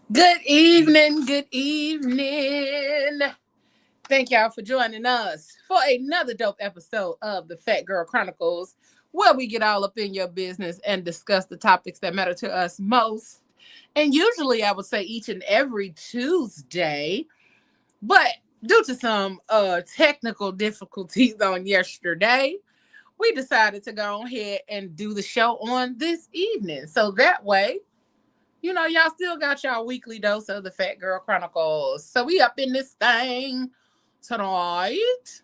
Good evening, good evening. Thank y'all for joining us for another dope episode of the Phat Girl Chronicles, where we get all up in your business and discuss the topics that matter to us most. And usually, I would say each and every Tuesday, but due to some technical difficulties on yesterday, we decided to go ahead and do the show on this evening. So that way, y'all still got y'all weekly dose of the Phat Girl Chronicles. So we up in this thing tonight.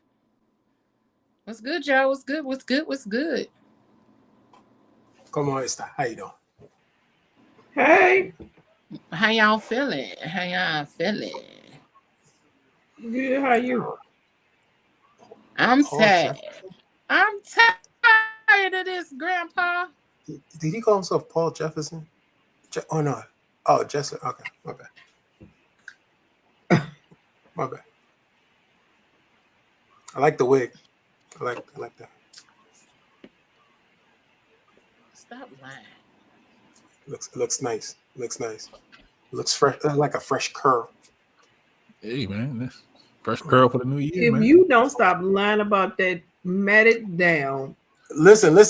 What's good, y'all? What's good? What's good? What's good? Come on, Esther. How you doing? Hey, How y'all feeling? How y'all feeling? good. How you? I'm Paul sad. Jefferson? I'm tired of this, Grandpa. Did he call himself Paul Jefferson? Oh, no. Oh, Jesse. Okay. My bad. My bad. I like the wig. I like that. Stop lying. Looks nice. Looks nice. Looks fresh. Like a fresh curl. Hey man, this fresh curl for the new year, If man. you don't stop lying about that, mat it down. Listen. We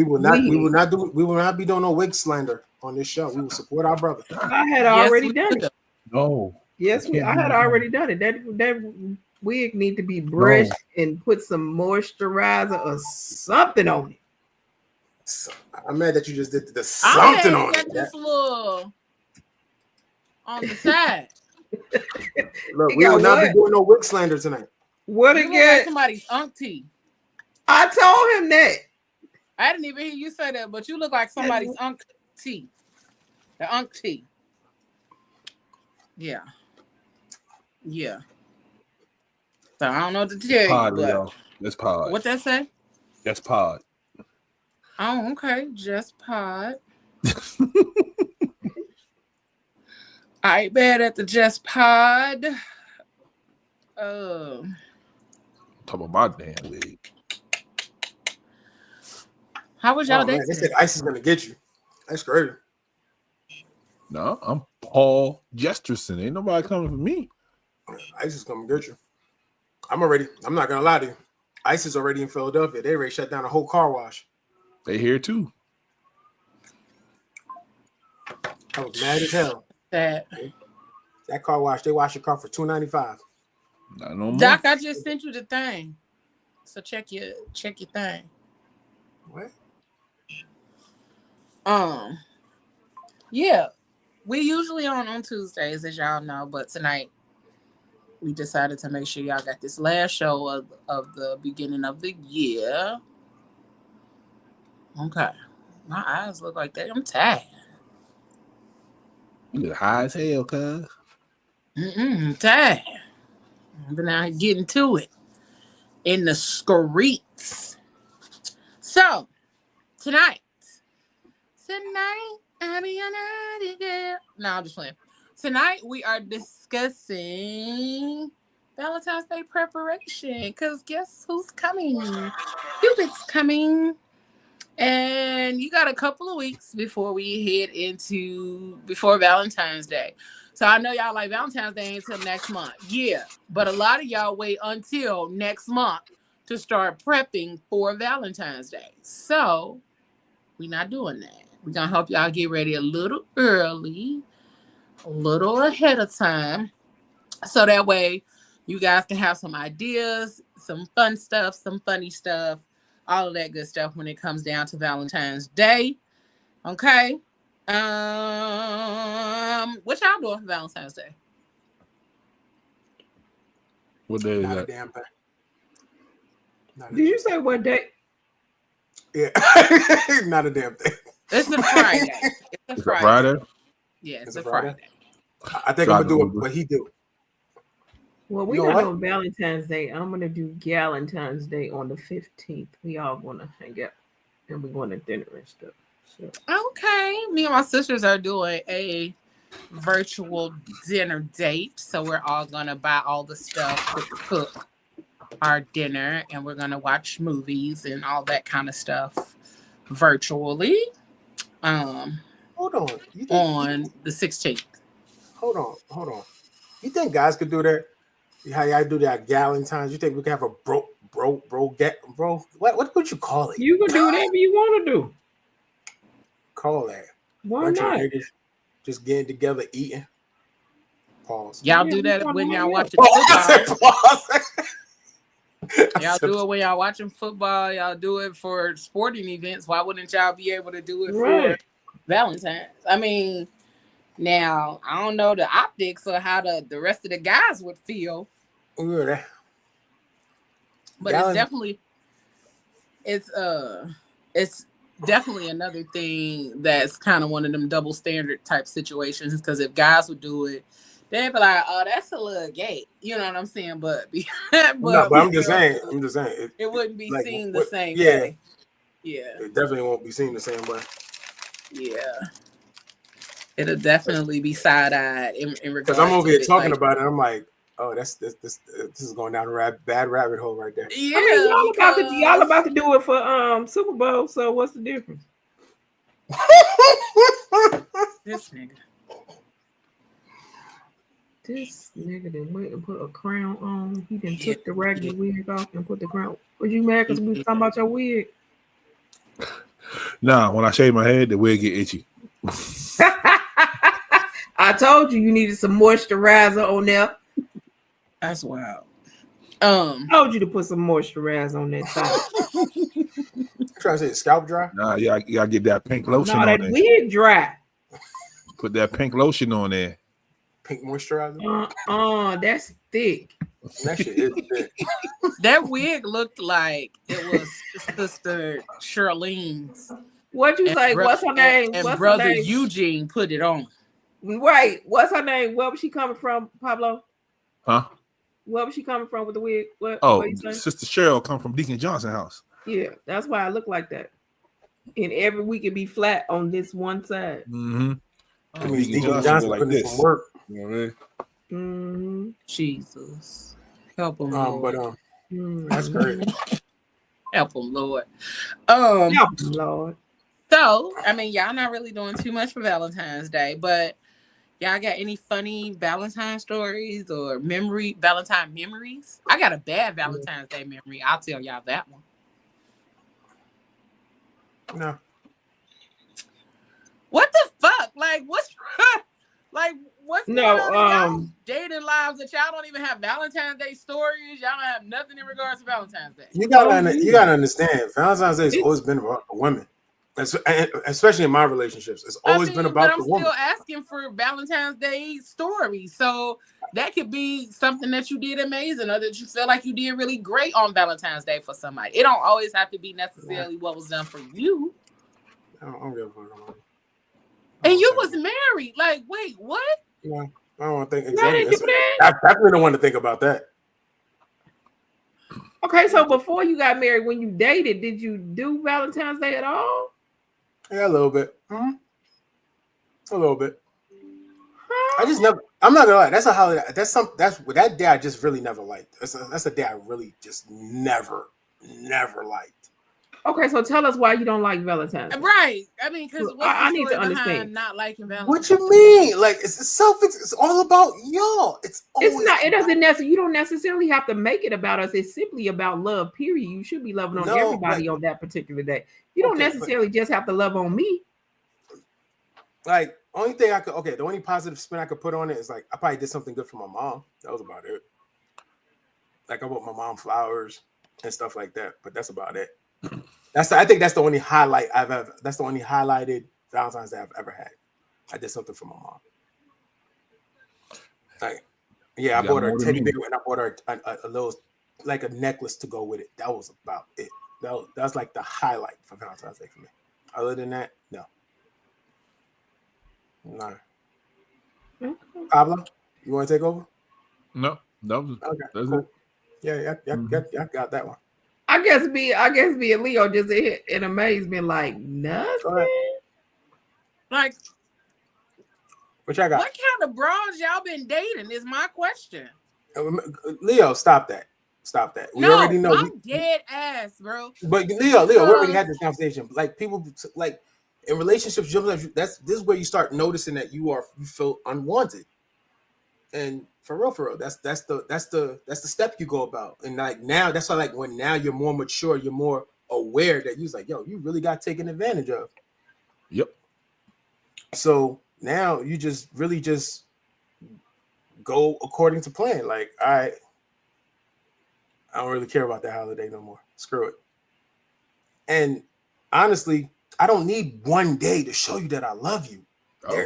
will Please. not be doing no wig slander on this show. We will support our brother. I had Yes, already we done will. it. No, Yes, can't I do had that. already done it. That wig need to be brushed and put some moisturizer or something on it. So, I'm mad that you just did the I something had on got it. this little on the side. Look, He we got will not be what? doing no wig slander tonight. What You look like again? somebody's auntie. I told him that. I didn't even hear you say that, but you look like somebody's auntie. The auntie. Yeah. Yeah. So I don't know what to tell you, Pod, but y'all. That's pod. what that say? That's pod. Oh, okay. Just pod. I ain't bad at the just pod. Talk about my damn wig. How was y'all Oh day man, they today? said Ice is gonna get you. That's crazy. No, I'm Paul Jesterson. Ain't nobody coming for me. Ice is gonna get you. I'm not gonna lie to you. Ice is already in Philadelphia. They already shut down a whole car wash. They here too. I was mad as hell. That That car wash, they wash your car for $2.95. Not no more. Doc, I just sent you the thing. So check your thing. What? Yeah. We usually on Tuesdays, as y'all know, but tonight we decided to make sure y'all got this last show of the beginning of the year. Okay. My eyes look like that. I'm tired. You look high as hell, cuz. I'm tired. I've been out here getting to it in the streets. So, tonight, I'll be your naughty girl. No, I'm just playing. Tonight, we are discussing Valentine's Day preparation. Because guess who's coming? Cupid's coming. And you got a couple of weeks before we head before Valentine's Day. So I know y'all like Valentine's Day until next month. Yeah. But a lot of y'all wait until next month to start prepping for Valentine's Day. So we're not doing that. We're going to help y'all get ready a little early, a little ahead of time. So that way you guys can have some ideas, some fun stuff, some funny stuff, all of that good stuff when it comes down to Valentine's Day. Okay. What y'all doing for Valentine's Day? What day is Not a that? damn thing. Did you say what day? Yeah. Not a damn thing. It's a Friday. It's a Friday. Yeah, it's a Friday. I think I'm gonna do what he do. Well, we're not on Valentine's Day. I'm gonna do Galentine's Day on the 15th. We all gonna hang out and we're going to dinner and stuff. So. Okay. Me and my sisters are doing a virtual dinner date. So we're all gonna buy all the stuff to cook our dinner and we're gonna watch movies and all that kind of stuff virtually. Hold on. On the 16th. hold on. You think guys could do that? How y'all do that Galentine's? You think we can have a bro? What would you call it? You can do whatever you want to do. Call that. Why Bunch not? of niggas just getting together eating. Pause. Y'all Yeah, do we that wanna when hang y'all out. watching football. Pause. Y'all do it when y'all watching football. Y'all do it for sporting events. Why wouldn't y'all be able to do it for Right. Valentine's? I mean, now I don't know the optics or how the rest of the guys would feel, Yeah, but it's definitely another thing that's kind of one of them double standard type situations. Because if guys would do it, they'd be like, "Oh, that's a little gay," you know what I'm saying? But no, but I'm just girls saying. do it wouldn't be Like, seen the same yeah, way. Yeah, it definitely won't be seen the same way. yeah. It'll definitely be side-eyed in Because regards I'm over to here it. talking Like, about it. I'm like, oh, this is going down a bad rabbit hole right there. yeah, I mean, y'all because about to do it for Super Bowl. So what's the difference? this nigga. This nigga done went and put a crown on. He done Yeah, took the regular wig off and put the crown. Was you mad because we was talking about your wig? Nah, when I shave my head, the wig get itchy. I told you needed some moisturizer on there. That's wild. I told you to put some moisturizer on that thing. Trying to say scalp dry? Nah, you gotta get that pink lotion No, on that there. wig dry. Put that pink lotion on there. Pink moisturizer? That's thick. That shit is thick. That wig looked like it was Sister Charlene's. What you say? What's her name? And What's brother her name? Eugene put it on. Right. What's her name? Where was she coming from, Pablo? Huh? Where was she coming from with the wig? What you saying? Sister Cheryl come from Deacon Johnson house. Yeah, that's why I look like that. And every week it be flat on this one side. Mm-hmm. I mean, Deacon Johnson like putting this. some work. You know what I mean? Mm-hmm. Jesus. Help him, Lord. That's great. Help him, Lord. Lord. So, I mean, y'all not really doing too much for Valentine's Day, but y'all got any funny Valentine stories or Valentine memories? I got a bad Valentine's Day memory. I'll tell y'all that one. No. What the fuck? Like, what's going on in y'all dating lives that y'all don't even have Valentine's Day stories? Y'all don't have nothing in regards to Valentine's Day. You gotta understand, Valentine's Day has always been about the women. Especially in my relationships, it's always been about the woman. I'm still asking for Valentine's Day stories, so that could be something that you did amazing, or that you feel like you did really great on Valentine's Day for somebody. It don't always have to be necessarily what was done for you. I don't give a fuck. And you was married. Like, wait, what? Yeah, I don't want to think exactly. I definitely don't want to think about that. Okay, so before you got married, when you dated, did you do Valentine's Day at all? Yeah, a little bit. A little bit. I just never. I'm not gonna lie. That's a holiday. That's that day I just really never liked. That's a day I really just never liked. Okay, so tell us why you don't like Valentine's Day. Right. I mean, because I need to understand. Not liking Valentine's. What you mean? Like it's all about y'all. It's not. It doesn't necessarily. You don't necessarily have to make it about us. It's simply about love. Period. You should be loving on everybody on that particular day. You don't necessarily just have to love on me. Like the only positive spin I could put on it is like I probably did something good for my mom. That was about it. Like I bought my mom flowers and stuff like that. But that's about it. I think that's the only highlight that's the only highlighted Valentine's Day I've ever had. I did something for my mom. Like, yeah, I bought her a teddy bear and I bought her a little, like a necklace to go with it. That was about it. That was like the highlight for Valentine's Day for me. Other than that, no. Pablo, you want to take over? No, that was okay. Cool. It. Yeah, got that one. I guess me and Leo just in amazement, like nothing. Like, what y'all got? What kind of bras y'all been dating is my question. Leo, stop that. We already know. I'm dead ass, bro. But Leo, we already had this conversation. Like people, like in relationships, this is where you start noticing that you feel unwanted. And for real, that's the step you go about. And like now, that's why like when now you're more mature, you're more aware that you're like, yo, you really got taken advantage of. Yep. So now you just really just go according to plan. Like, all right, I don't really care about that holiday no more. Screw it. And honestly, I don't need one day to show you that I love you.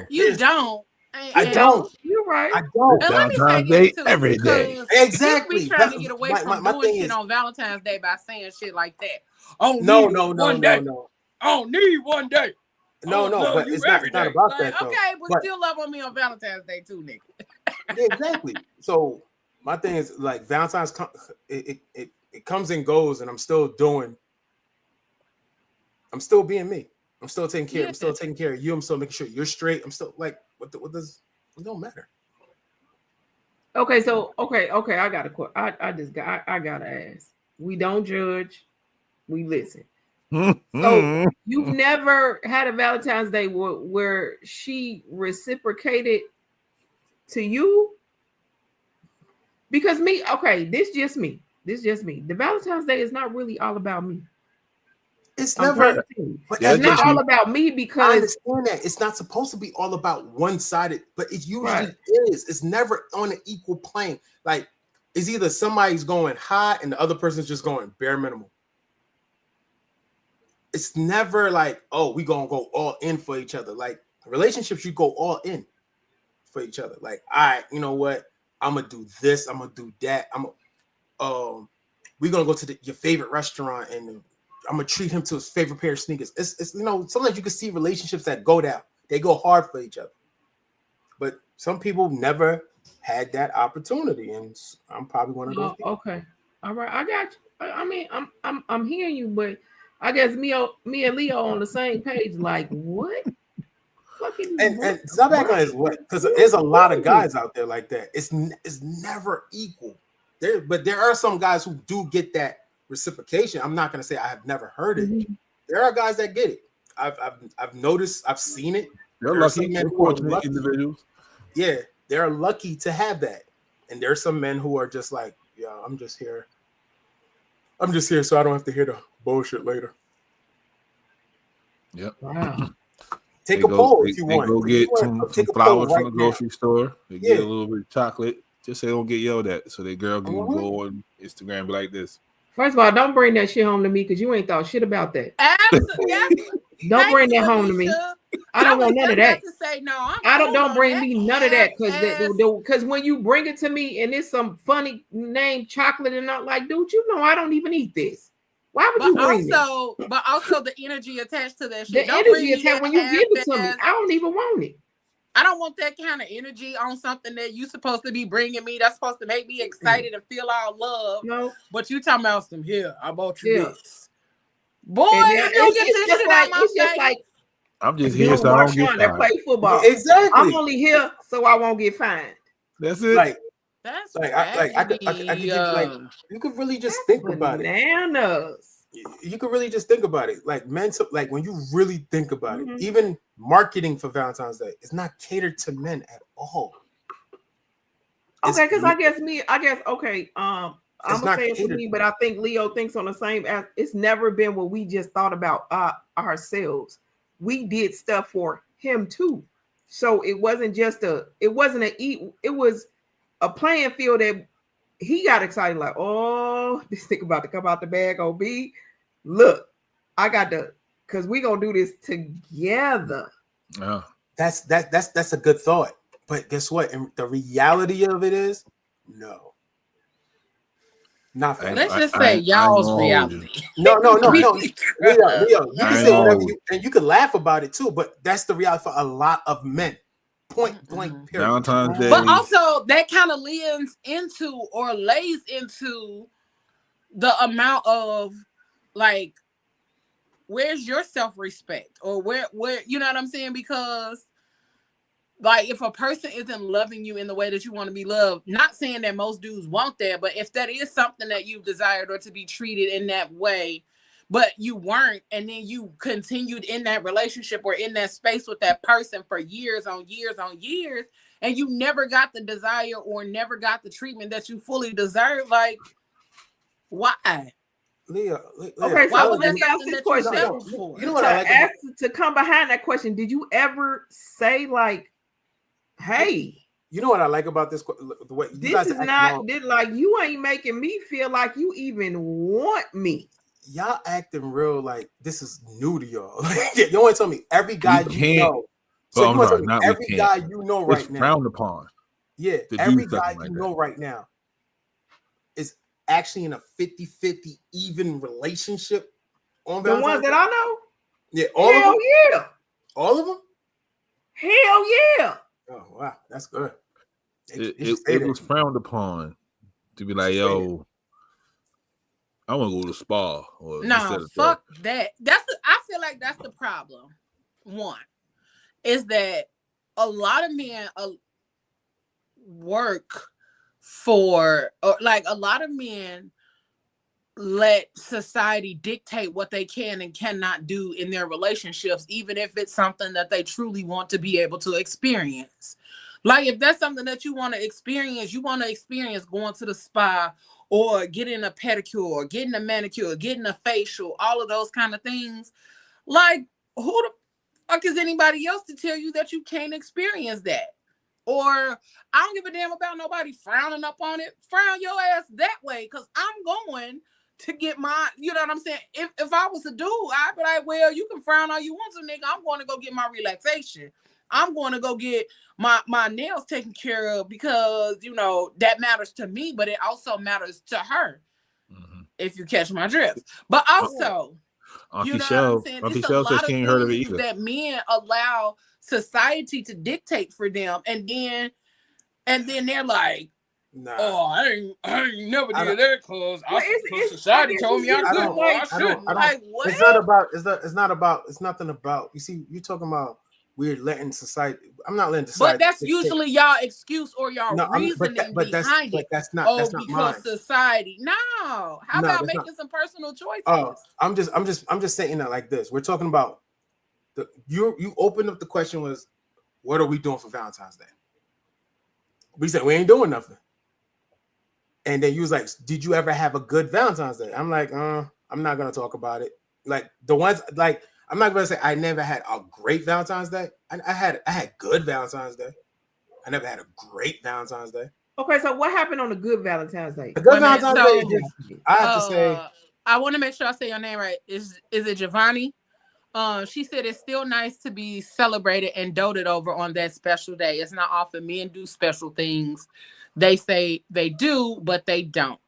You don't. I don't. You're right. I don't. And let me say Valentine's this Day too, every day. because Exactly. people be trying to get away from my doing thing shit is, on Valentine's Day by saying shit like that. Oh, no. one day. I don't need one day. No, but it's not about like, that though. Okay, but still love on me on Valentine's Day too, nigga. Yeah, exactly. So my thing is like Valentine's, it comes and goes, and I'm still being me. I'm still taking care. Yeah. I'm still taking care of you. I'm still making sure you're straight. I'm still like, what does it don't matter. Okay, so okay, I got I gotta ask. We don't judge, we listen. So you've never had a Valentine's Day where she reciprocated to you? Because me, okay, this just me. The Valentine's Day is not really all about me. It's never. But it's not all about me, because I understand that it's not supposed to be all about one-sided, but it usually is. It's never on an equal plane. Like it's either somebody's going high and the other person's just going bare minimum. It's never like, oh, we gonna go all in for each other. Like relationships, you go all in for each other. Like, all right, you know what? I'm gonna do this. I'm gonna do that. We're gonna go to your favorite restaurant and I'm gonna treat him to his favorite pair of sneakers. It's sometimes you can see relationships that go down. They go hard for each other. But some people never had that opportunity, and I'm probably one of those people. Okay. All right, I got you. I mean, I'm hearing you, but I guess me and Leo on the same page. Like, what? And stop acting like what? Because there's a lot of guys out there like that. It's never equal. But there are some guys who do get that reciprocation. I'm not going to say I have never heard it. Mm-hmm. There are guys that get it. I've noticed. I've seen it. They're lucky. Fortunate individuals. Yeah, they're lucky to have that. And there are some men who are just like, yeah, I'm just here so I don't have to hear the bullshit later. Yep. Wow. Take a poll if you want. Go get some flowers from the grocery store. They get a little bit of chocolate. Just say don't get yelled at. So that girl can go on Instagram be like this. First of all, don't bring that shit home to me because you ain't thought shit about that. Absolutely. Don't bring that home to me. I don't want none of that. To say, no, don't bring me none of that because when you bring it to me and it's some funny name chocolate and not like, dude, you know I don't even eat this. Why would you bring it? But also the energy attached to that shit. The energy attached when you give it to me, I don't even want it. I don't want that kind of energy on something that you supposed to be bringing me. That's supposed to make me excited and feel all love. No. But you talking about some here. I bought you this. Boy, you don't get this shit out my face. Like, I'm just here so I don't get fined. Play football. Exactly. I'm only here so I won't get fined. That's it. Like, that's I could like you could really just think about it. Bananas. You could really just think about it. Like men, like when you really think about it, even marketing for Valentine's Day is not catered to men at all. Okay, because I guess okay. I'm gonna say it for me, but I think Leo thinks on the same as it's never been what we just thought about ourselves. We did stuff for him too. So it wasn't it was a playing field that he got excited, like, oh, this thing about to come out the bag on me. Look, I got because we gonna do this together. Yeah. That's a good thought. But guess what? And the reality of it is no. Not for Let's just say y'all's reality. No. Leo, you can say whatever and you can laugh about it too, but that's the reality for a lot of men. Point blank period. Valentine's Day. But also that kind of lays into the amount of like, where's your self-respect, or where you know what I'm saying? Because like if a person isn't loving you in the way that you want to be loved, not saying that most dudes want that, but if that is something that you've desired or to be treated in that way, but you weren't, and then you continued in that relationship or in that space with that person for years on years on years, and you never got the desire or never got the treatment that you fully deserve, like, why? Leah, okay, why so was let that me ask something this that you question. settled for? You know what I like about, to come behind that question, did you ever say like, hey, you know what I like about this, the way you this guys is not did like you ain't making me feel like you even want me. Y'all acting real like this is new to y'all. You want to tell me every guy you know. So you want to tell me every guy you know right now. It's frowned upon. Yeah, every guy you know right now is actually in a 50-50 even relationship on the ones that I know. Yeah, all of them. Yeah, all of them. Hell yeah. Oh wow, that's good. It was frowned upon to be like, yo, I want to go to the spa. Or no, fuck that. I feel like that's the problem. One is that a lot of men work for, or like a lot of men let society dictate what they can and cannot do in their relationships, even if it's something that they truly want to be able to experience. Like if that's something that you want to experience going to the spa or getting a pedicure, getting a manicure, getting a facial, all of those kind of things. Like who the fuck is anybody else to tell you that you can't experience that? Or I don't give a damn about nobody frowning up on it. Frown your ass that way, because I'm going to get my, you know what I'm saying? If I was a dude, I'd be like, well, you can frown all you want to, nigga. I'm going to go get my relaxation. I'm going to go get my nails taken care of because, you know, that matters to me, but it also matters to her. Mm-hmm. If you catch my drift. But also, Auntie you know Shell, what I'm saying? Auntie It's Shell a lot says she ain't of heard of it things either. that men allow society to dictate for them, and then they're like, nah. Oh, I ain't never did that because society told me I couldn't. I shouldn't. Like what? It's nothing about. You see, you're talking about we're letting society. I'm not letting society. But that's usually y'all excuse or y'all reasoning behind it. That's not because mine. Society. No. How about making some personal choices? Oh, I'm just saying that like this. We're talking about you opened up the question was, what are we doing for Valentine's Day? We said we ain't doing nothing. And then you was like, did you ever have a good Valentine's Day? I'm like, I'm not gonna talk about it. Like the ones like I'm not gonna say I never had a great Valentine's Day. I had good Valentine's Day. I never had a great Valentine's Day. Okay, so what happened on a good Valentine's Day? A good Valentine's Day. I have to say, I want to make sure I say your name right. Is it Giovanni? She said it's still nice to be celebrated and doted over on that special day. It's not often men do special things. They say they do, but they don't.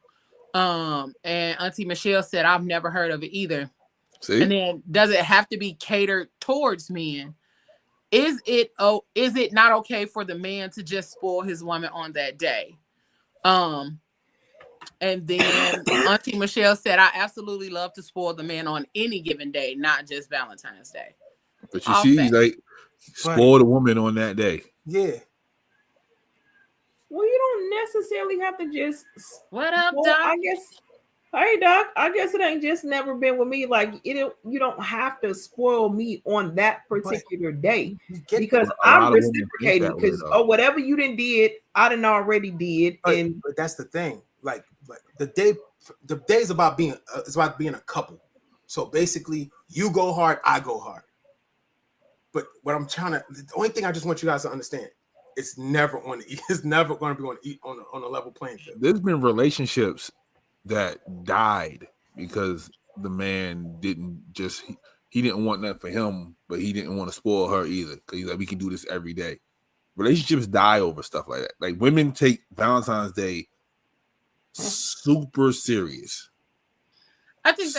And Auntie Michelle said, I've never heard of it either. See? And then does it have to be catered towards men? Is it not okay for the man to just spoil his woman on that day? And then Auntie Michelle said, I absolutely love to spoil the man on any given day, not just Valentine's Day. But you see, like, spoil the woman on that day. Yeah. Well, you don't necessarily have to just. What up, Doc? I guess. Hey, Doc. I guess it ain't just never been with me. Like you don't have to spoil me on that particular day because I'm reciprocating. Because whatever you did, I done already did. But that's the thing. Like the day's about being a couple. So basically, you go hard, I go hard. But what I'm the only thing I just want you guys to understand. It's never going to be on a level playing field. There's been relationships that died because the man didn't he didn't want that for him, but he didn't want to spoil her either. Because he's like, we can do this every day. Relationships die over stuff like that. Like women take Valentine's Day super serious. I think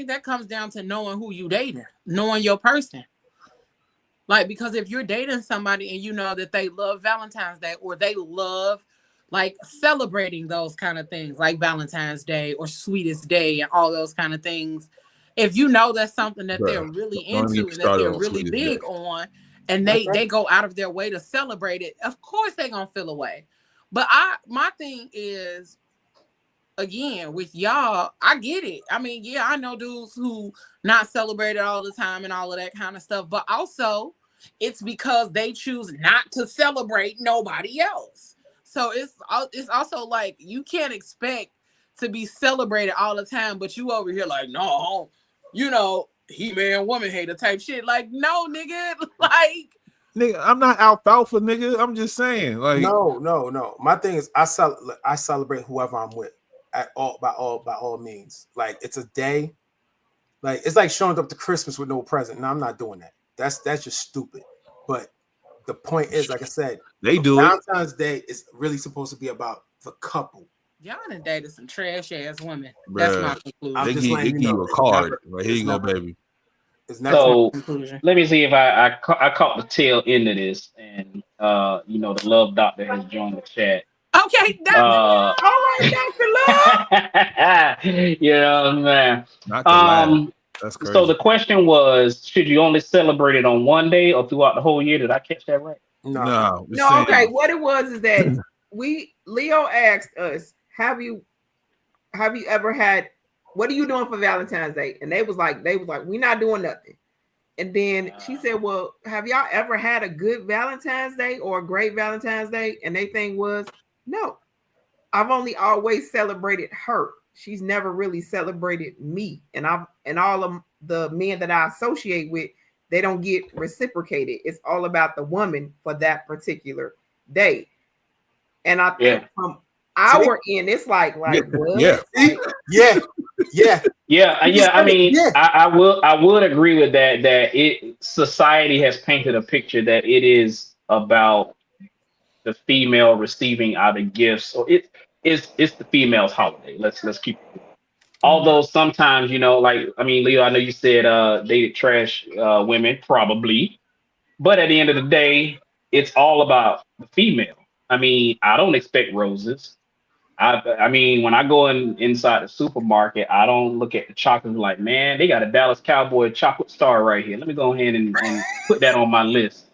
that comes down to knowing who you dating, knowing your person. Like, because if you're dating somebody and you know that they love Valentine's Day or they love like celebrating those kind of things like Valentine's Day or Sweetest Day and all those kind of things, if you know that's something that they're really into and that they're really big on and they go out of their way to celebrate it, of course they're going to feel away. But my thing is, again, with y'all, I get it. I mean, yeah, I know dudes who not celebrate it all the time and all of that kind of stuff, but also it's because they choose not to celebrate nobody else. So it's also like you can't expect to be celebrated all the time, but you over here like, no, he man, woman hater type shit. Like, no, nigga, like. Nigga, I'm not alfalfa, nigga. I'm just saying, like, no. My thing is, I celebrate whoever I'm with by all means. Like, it's a day. Like, it's like showing up to Christmas with no present. No, I'm not doing that. That's just stupid. But the point is, like I said, they do Valentine's Day is really supposed to be about the couple. Y'all done dated some trash ass women. Bruh, that's my conclusion. They give you a card. Right, here you go, baby. So let me see if I caught the tail end of this, and the love doctor has joined the chat. Okay, Dr. All right, Dr. Love. Man. Not to laugh. That's crazy. So the question was, should you only celebrate it on one day or throughout the whole year? Did I catch that right? No. Okay. What it was is that Leo asked us, have you ever had, what are you doing for Valentine's Day? And they was like, we're not doing nothing. And then she said, well, have y'all ever had a good Valentine's Day or a great Valentine's Day? And their thing was, no, I've only always celebrated her. She's never really celebrated me. And all of the men that I associate with, they don't get reciprocated. It's all about the woman for that particular day. And I think from our end, it's like what? Yeah. I mean, I would agree with that society has painted a picture that it is about the female receiving either gifts, or it's the female's holiday. Let's keep it. Although sometimes, Leo, I know you said dated trash women, probably, but at the end of the day, it's all about the female. I mean, I don't expect roses. I mean, when I go inside the supermarket, I don't look at the chocolate like, man, they got a Dallas Cowboy chocolate star right here. Let me go ahead and put that on my list.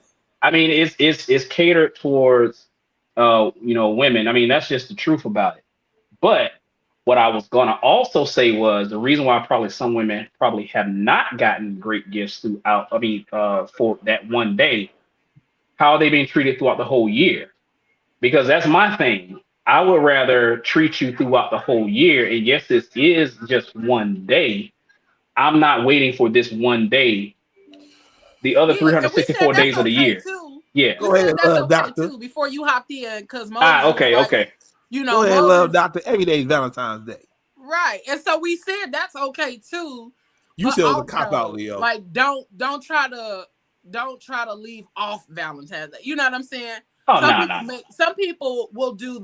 I mean, it's catered towards women. I mean, that's just the truth about it. But what I was gonna also say was the reason why probably some women probably have not gotten great gifts throughout. I mean, for that one day, how are they being treated throughout the whole year? Because that's my thing. I would rather treat you throughout the whole year. And yes, this is just one day. I'm not waiting for this one day. The other 364 days of the year. Too. Yeah. Go ahead, that's okay doctor. Too. Before you hopped in, because okay. Go ahead, love doctor. Every day is Valentine's Day. Right, and so we said that's okay too. You said it was a cop out, Leo. Like, don't try to leave off Valentine's Day. You know what I'm saying? Some people will do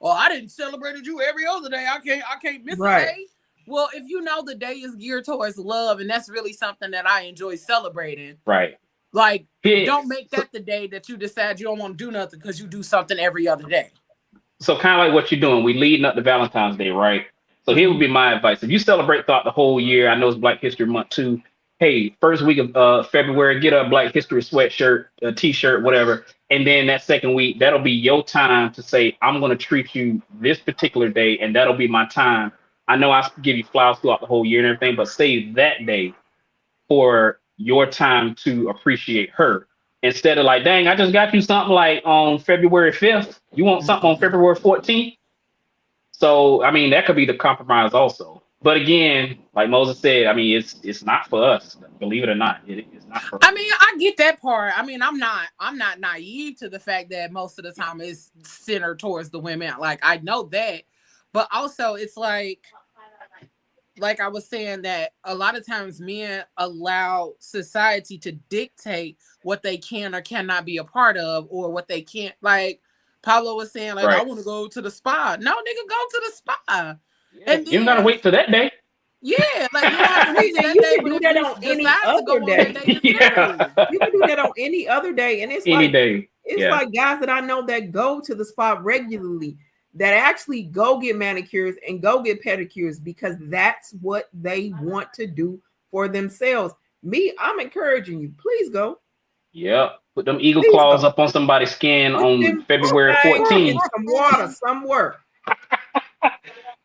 I didn't celebrate you every other day. I can't miss a day. Well, if you know the day is geared towards love, and that's really something that I enjoy celebrating. Right. Like, don't make that the day that you decide you don't want to do nothing because you do something every other day. So kind of like what you're doing, we leading up to Valentine's Day, right? So here would be my advice. If you celebrate throughout the whole year, I know it's Black History Month too. Hey, first week of February, get a Black History sweatshirt, a t-shirt, whatever. And then that second week, that'll be your time to say, I'm going to treat you this particular day. And that'll be my time. I know I give you flowers throughout the whole year and everything, but save that day for your time to appreciate her. Instead of like, dang, I just got you something like on February 5th. You want something on February 14th? So, I mean, that could be the compromise also. But again, like Moses said, I mean, it's not for us. Believe it or not, it's not for us. I mean, I get that part. I mean, I'm not naive to the fact that most of the time it's centered towards the women. Like, I know that. But also, it's like I was saying, that a lot of times men allow society to dictate what they can or cannot be a part of, or what they can't. Like Pablo was saying, like, I want to go to the spa. No, nigga, go to the spa. Yeah, and then, you gotta wait for that day. Yeah, like you can do that on any other day. You can do that on any other day, and it's any day. It's like guys that I know that go to the spa regularly, that actually go get manicures and go get pedicures because that's what they want to do for themselves. Me, I'm encouraging you. Please go. Yep. Put them eagle claws up on somebody's skin on February 14th. Some water, some work.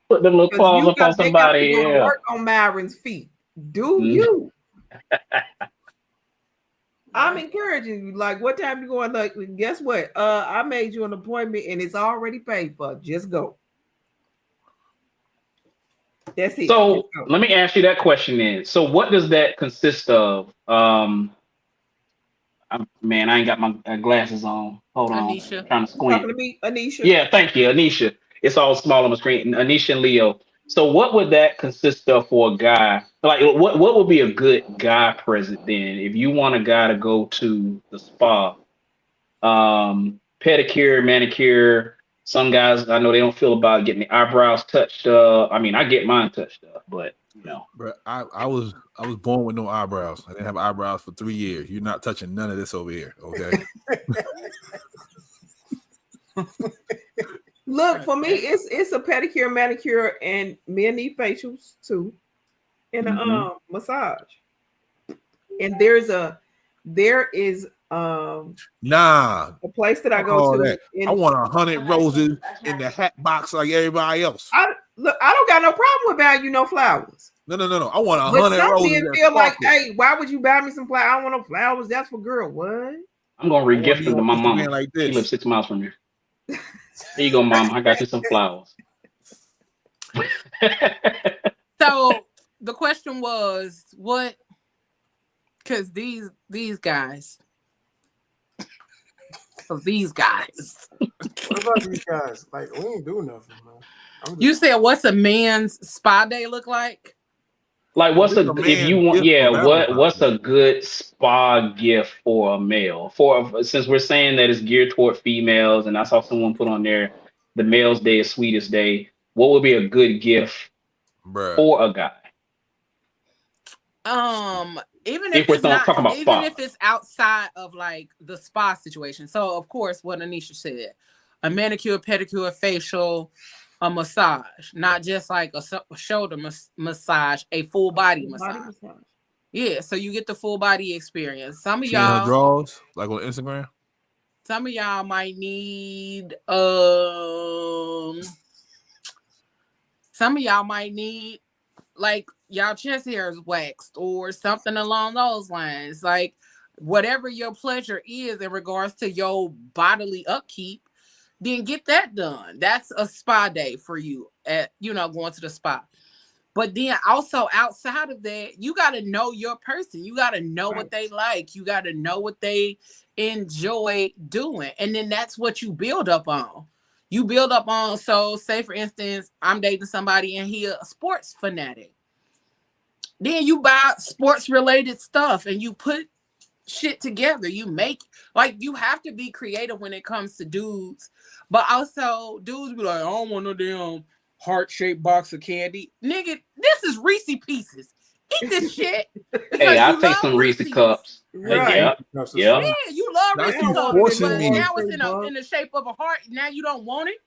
Put them little Because claws you up on got they got to somebody. go to Yeah. work on Myron's feet. Do Mhm. you? I'm encouraging you. Like, what time you going? Like, guess what? I made you an appointment and it's already paid for. Just go. That's it. So Just go. let me ask you that question then. So what does that consist of? Man, I ain't got my glasses on. Hold on, Anisha. I'm trying to You talking squint. to me, Anisha? Yeah, thank you, Anisha. It's all small on the screen. Anisha and Leo. So what would that consist of for a guy? Like what would be a good guy present then? If you want a guy to go to the spa, pedicure, manicure. Some guys I know they don't feel about getting the eyebrows touched up. I mean, I get mine touched up, but you know. Bro, I was born with no eyebrows. I didn't have eyebrows for 3 years. You're not touching none of this over here, okay? Look, for me, it's a pedicure, manicure, and men need facials too, and a massage. And there is Nah, a place that I go all to. that. I want 100 roses in the hat box like everybody else. I don't got no problem with buying you no flowers. No. I want But 100 some roses. men feel like, hey, why would you buy me some flowers? I don't want no flowers. That's for girl. What? I'm gonna regift them to my mama. Like she this. lives 6 miles from here. Here you go, mom. I got you some flowers. So the question was what? Because these guys. What about these guys? Like, we ain't doing nothing, man. You said what's a man's spa day look like? Like what's if you want what's a good spa gift for a male? Since we're saying that it's geared toward females, and I saw someone put on there the male's day is sweetest day. What would be a good gift for a guy? Even if we're it's not, talking about even spa. if it's outside of like the spa situation. So of course, what Anisha said, a manicure, pedicure, facial, a massage, not just like a shoulder massage, a full body massage. Yeah, so you get the full body experience. Some of y'all draws like on Instagram. Some of y'all might need like y'all chest hair is waxed or something along those lines. Like whatever your pleasure is in regards to your bodily upkeep, then get that done. That's a spa day for you at going to the spa. But then also outside of that, you got to know your person. You got to know what they like. You got to know what they enjoy doing. And then that's what you build up on. You build up on, so say for instance, I'm dating somebody and he a sports fanatic. Then you buy sports related stuff and you put shit together. You make, like, you have to be creative when it comes to dudes. But also dudes be like, I don't want no damn heart-shaped box of candy. Nigga, this is Reese Pieces. Eat this shit. Hey, I'll take some Reese cups. Right. Yeah, you love Reese cups, but now it's in the shape of a heart. Now you don't want it.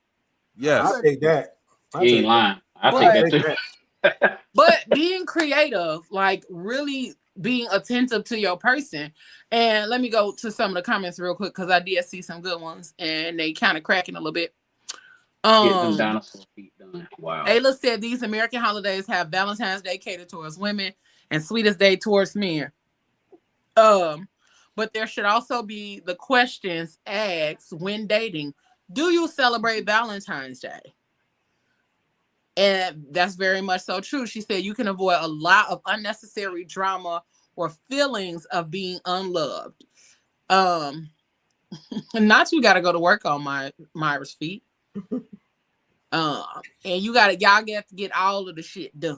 Yes, I'll take that. You ain't lying. I'll take that too. But being creative, like really being attentive to your person. And let me go to some of the comments real quick because I did see some good ones and they kind of cracking a little bit. Get them dinosaur feet done. Wow. Ayla said these American holidays have Valentine's Day catered towards women and Sweetest Day towards men. But there should also be the questions asked when dating. Do you celebrate Valentine's Day? And that's very much so true. She said you can avoid a lot of unnecessary drama or feelings of being unloved. Not you got to go to work on Myra's feet. And y'all get to get all of the shit done.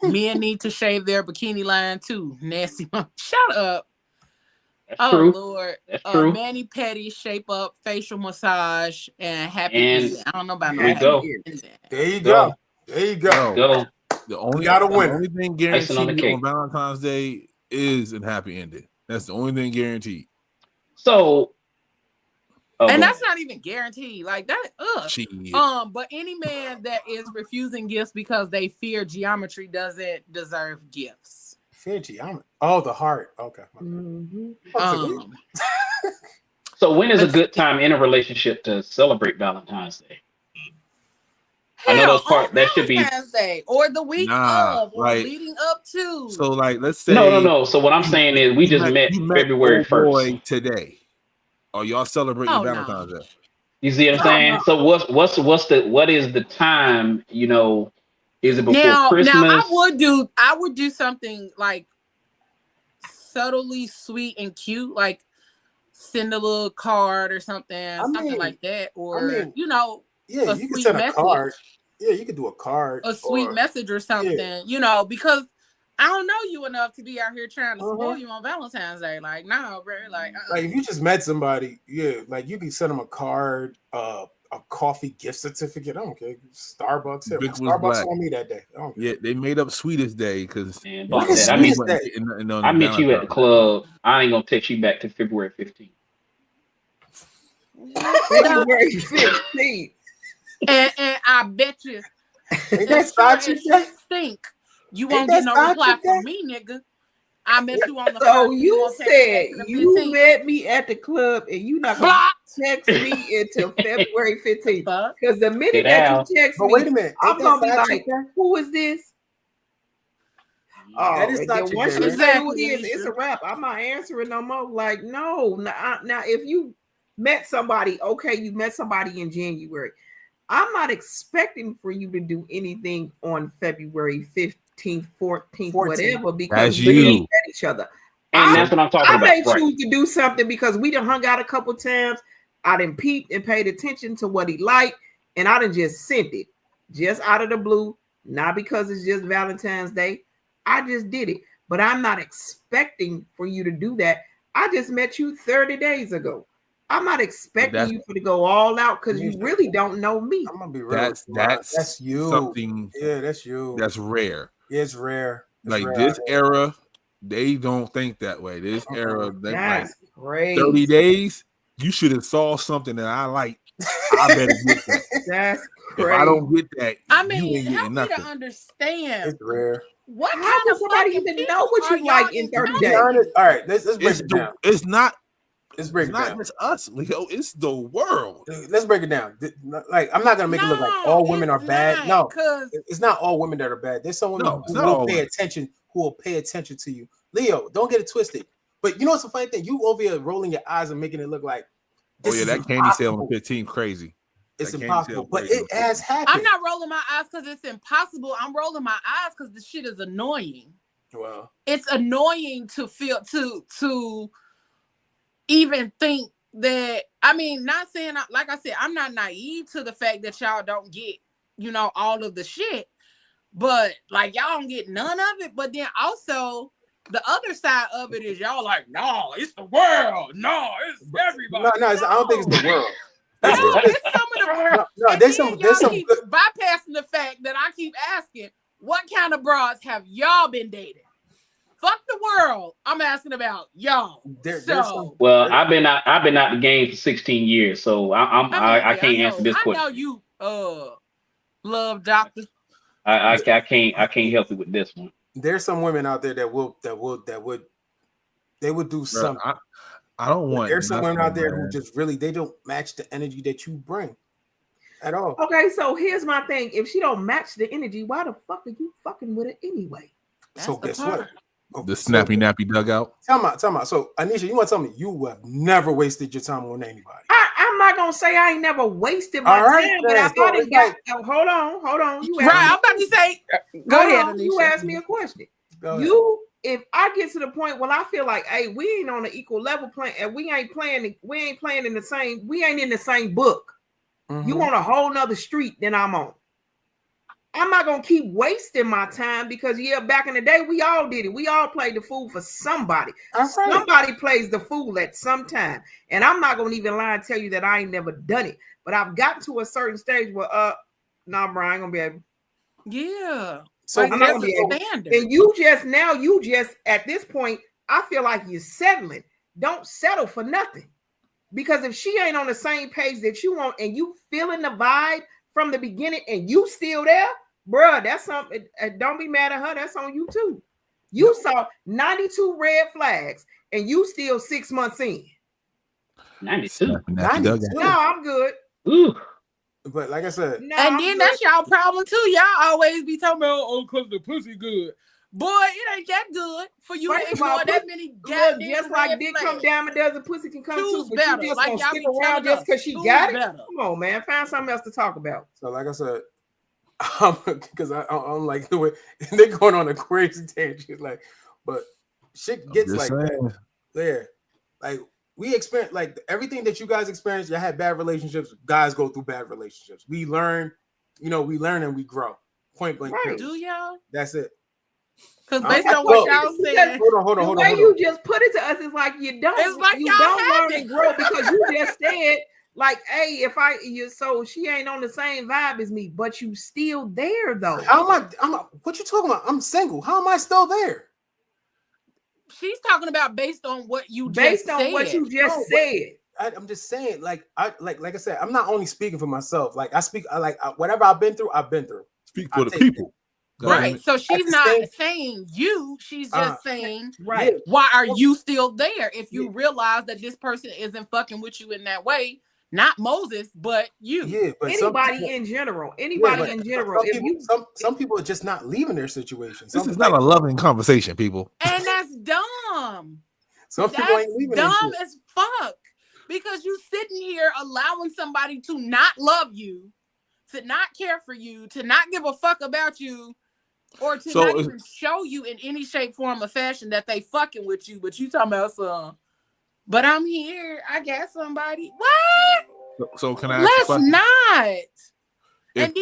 Men need to shave their bikini line too. Nasty mom. Shut up. That's true. Lord. That's true. Mani Petty, shape up, facial massage, and happy ending. I don't know about there no happy ending. There you go. There you go. The only thing guaranteed on Valentine's Day is a happy ending. That's the only thing guaranteed. So and that's not even guaranteed. Like that, but any man that is refusing gifts because they fear geometry doesn't deserve gifts. Fear geometry. Oh, the heart. Okay. So So when is a good time in a relationship to celebrate Valentine's Day? I know those part that should be Valentine's Day or the week of or like leading up to. so. Like, let's say no. So what I'm saying is we just met February 1st today. Are y'all celebrating Valentine's Day? You see what I'm saying? So what is the time? You know, is it before Christmas? Now I would do something like subtly sweet and cute, like send a little card or something, something like that, or you know, yeah, you can send a card. Yeah, you could do a card, a sweet message or something, you know, because I don't know you enough to be out here trying to spoil you on Valentine's Day. Like, nah, bro. Like if you just met somebody, like you can send them a card, a coffee gift certificate. I don't care. Starbucks. Starbucks on me that day. I don't care. Yeah, they made up Sweetest Day because I met you at the club. I ain't gonna text you back to February 15th. February 15th. And I bet you stink. You won't get no reply from me, nigga. I met you on the So you said you met me at the club and you not gonna text me until February 15th. Because the minute that you text me, wait a minute, I'm gonna be like, who is this? Oh, and then once you say who it is, it's a wrap. I'm not answering no more. Like, no. Now, if you met somebody, okay, you met somebody in January. I'm not expecting for you to do anything on February 15th, 14th, whatever, because we met each other. And that's what I'm talking about. I may choose to do something because we done hung out a couple times. I done peeped and paid attention to what he liked, and I done just sent it. Just out of the blue, not because it's just Valentine's Day. I just did it. But I'm not expecting for you to do that. I just met you 30 days ago. I'm not expecting you to go all out because you really don't know me. I'm gonna be real. That's you. Something. Yeah, that's you. That's rare. Yeah, it's rare. Like this era, they don't think that way. This era, that's crazy. 30 days, you should have saw something that I like. I better get that. That's crazy. If I don't get that, I mean, you ain't getting nothing. To understand. It's rare. What How kind of somebody even know what you like in 30 days? All right, let's break it down. It's not. Let's break it down. It's not just us, Leo. It's the world. Let's break it down. Like, I'm not gonna make it look like all women are bad. No, it's not all women that are bad. There's some women who will pay attention. Who will pay attention to you, Leo? Don't get it twisted. But you know what's the funny thing? You over here rolling your eyes and making it look like. That candy sale on the 15th crazy. It's impossible, but it has happened. I'm not rolling my eyes because it's impossible. I'm rolling my eyes because the shit is annoying. Well, it's annoying to feel to even think that. I mean, not saying, like I said, I'm not naive to the fact that y'all don't get, all of the shit, but like y'all don't get none of it. But then also the other side of it is y'all like, no, it's the world. No, it's everybody. No, I don't think it's the world. It's some of the there's some keep bypassing the fact that I keep asking, what kind of bras have y'all been dating? Fuck the world. I'm asking about y'all. Well, I've been out the game for 16 years, so I can't answer this question. I know you, love doctor. I can't help you with this one. There's some women out there that would do something. I don't want. There's some women out there who just really they don't match the energy that you bring at all. Okay, so here's my thing: if she don't match the energy, why the fuck are you fucking with her anyway? So guess what? The snappy nappy dugout. Tell me. So Anisha, you want to tell me you have never wasted your time on anybody? I'm not gonna say I ain't never wasted my time, but I thought it got. Hold on. You I'm about to say. Go ahead, Anisha. You asked me a question. If I get to the point where I feel like, hey, we ain't on an equal level playing, and we ain't playing in the same, we ain't in the same book. Mm-hmm. You on a whole nother street than I'm on. I'm not gonna keep wasting my time because back in the day, we all did it. We all played the fool for somebody. Somebody plays the fool at some time. And I'm not gonna even lie and tell you that I ain't never done it. But I've gotten to a certain stage where nah, bro, I ain't gonna be able. Yeah. So I'm not gonna be able. And you just at this point, I feel like you're settling. Don't settle for nothing. Because if she ain't on the same page that you want and you feeling the vibe from the beginning and you still there, bruh, that's something. Don't be mad at her. That's on you too. You saw 92 red flags and you still 6 months in. 92. 92. No, I'm good. Ooh. But like I said, No, And I'm then good. that's y'all problem too. Y'all always be talking about, oh, cause the pussy good. Boy, it ain't that good for you First to of all, ignore that many look, goddamn just like red dick flags. come down and does, a pussy can come Choose too. But better. you just Like gonna y'all stick be around telling just us. because she Choose got it? better. Come on, man, find something else to talk about. so like I said, because I'm like the way they're going on a crazy tangent, like, but shit gets like that. Yeah, like we experience like everything that you guys experience. You had bad relationships. Guys go through bad relationships. We learn, we learn and we grow. Point blank. Right. Period. Do y'all? That's it. Because based on what y'all saying, hold on. The way you just put it to us is like you don't. It's like you y'all don't learn haven't. and grow because you just said like, hey, so she ain't on the same vibe as me, but you still there though. How am I? What you talking about? I'm single. How am I still there? She's talking about based on what you based just on said. what you just said. I'm just saying, like I said, I'm not only speaking for myself. Like I speak, whatever I've been through, I've been through. Speak for the people. Right. So she's not saying you, she's just saying, right. Why are you still there if you realize that this person isn't fucking with you in that way? Not Moses, but you. Yeah, but anybody in general. Anybody in general. Some people are just not leaving their situation. This is not a loving conversation, people. And that's dumb. Some people ain't leaving. Dumb as fuck. Because you sitting here allowing somebody to not love you, to not care for you, to not give a fuck about you, or to not even show you in any shape, form, or fashion that they fucking with you. But you talking about some. But I'm here. I got somebody. What? So can I? Let's not. And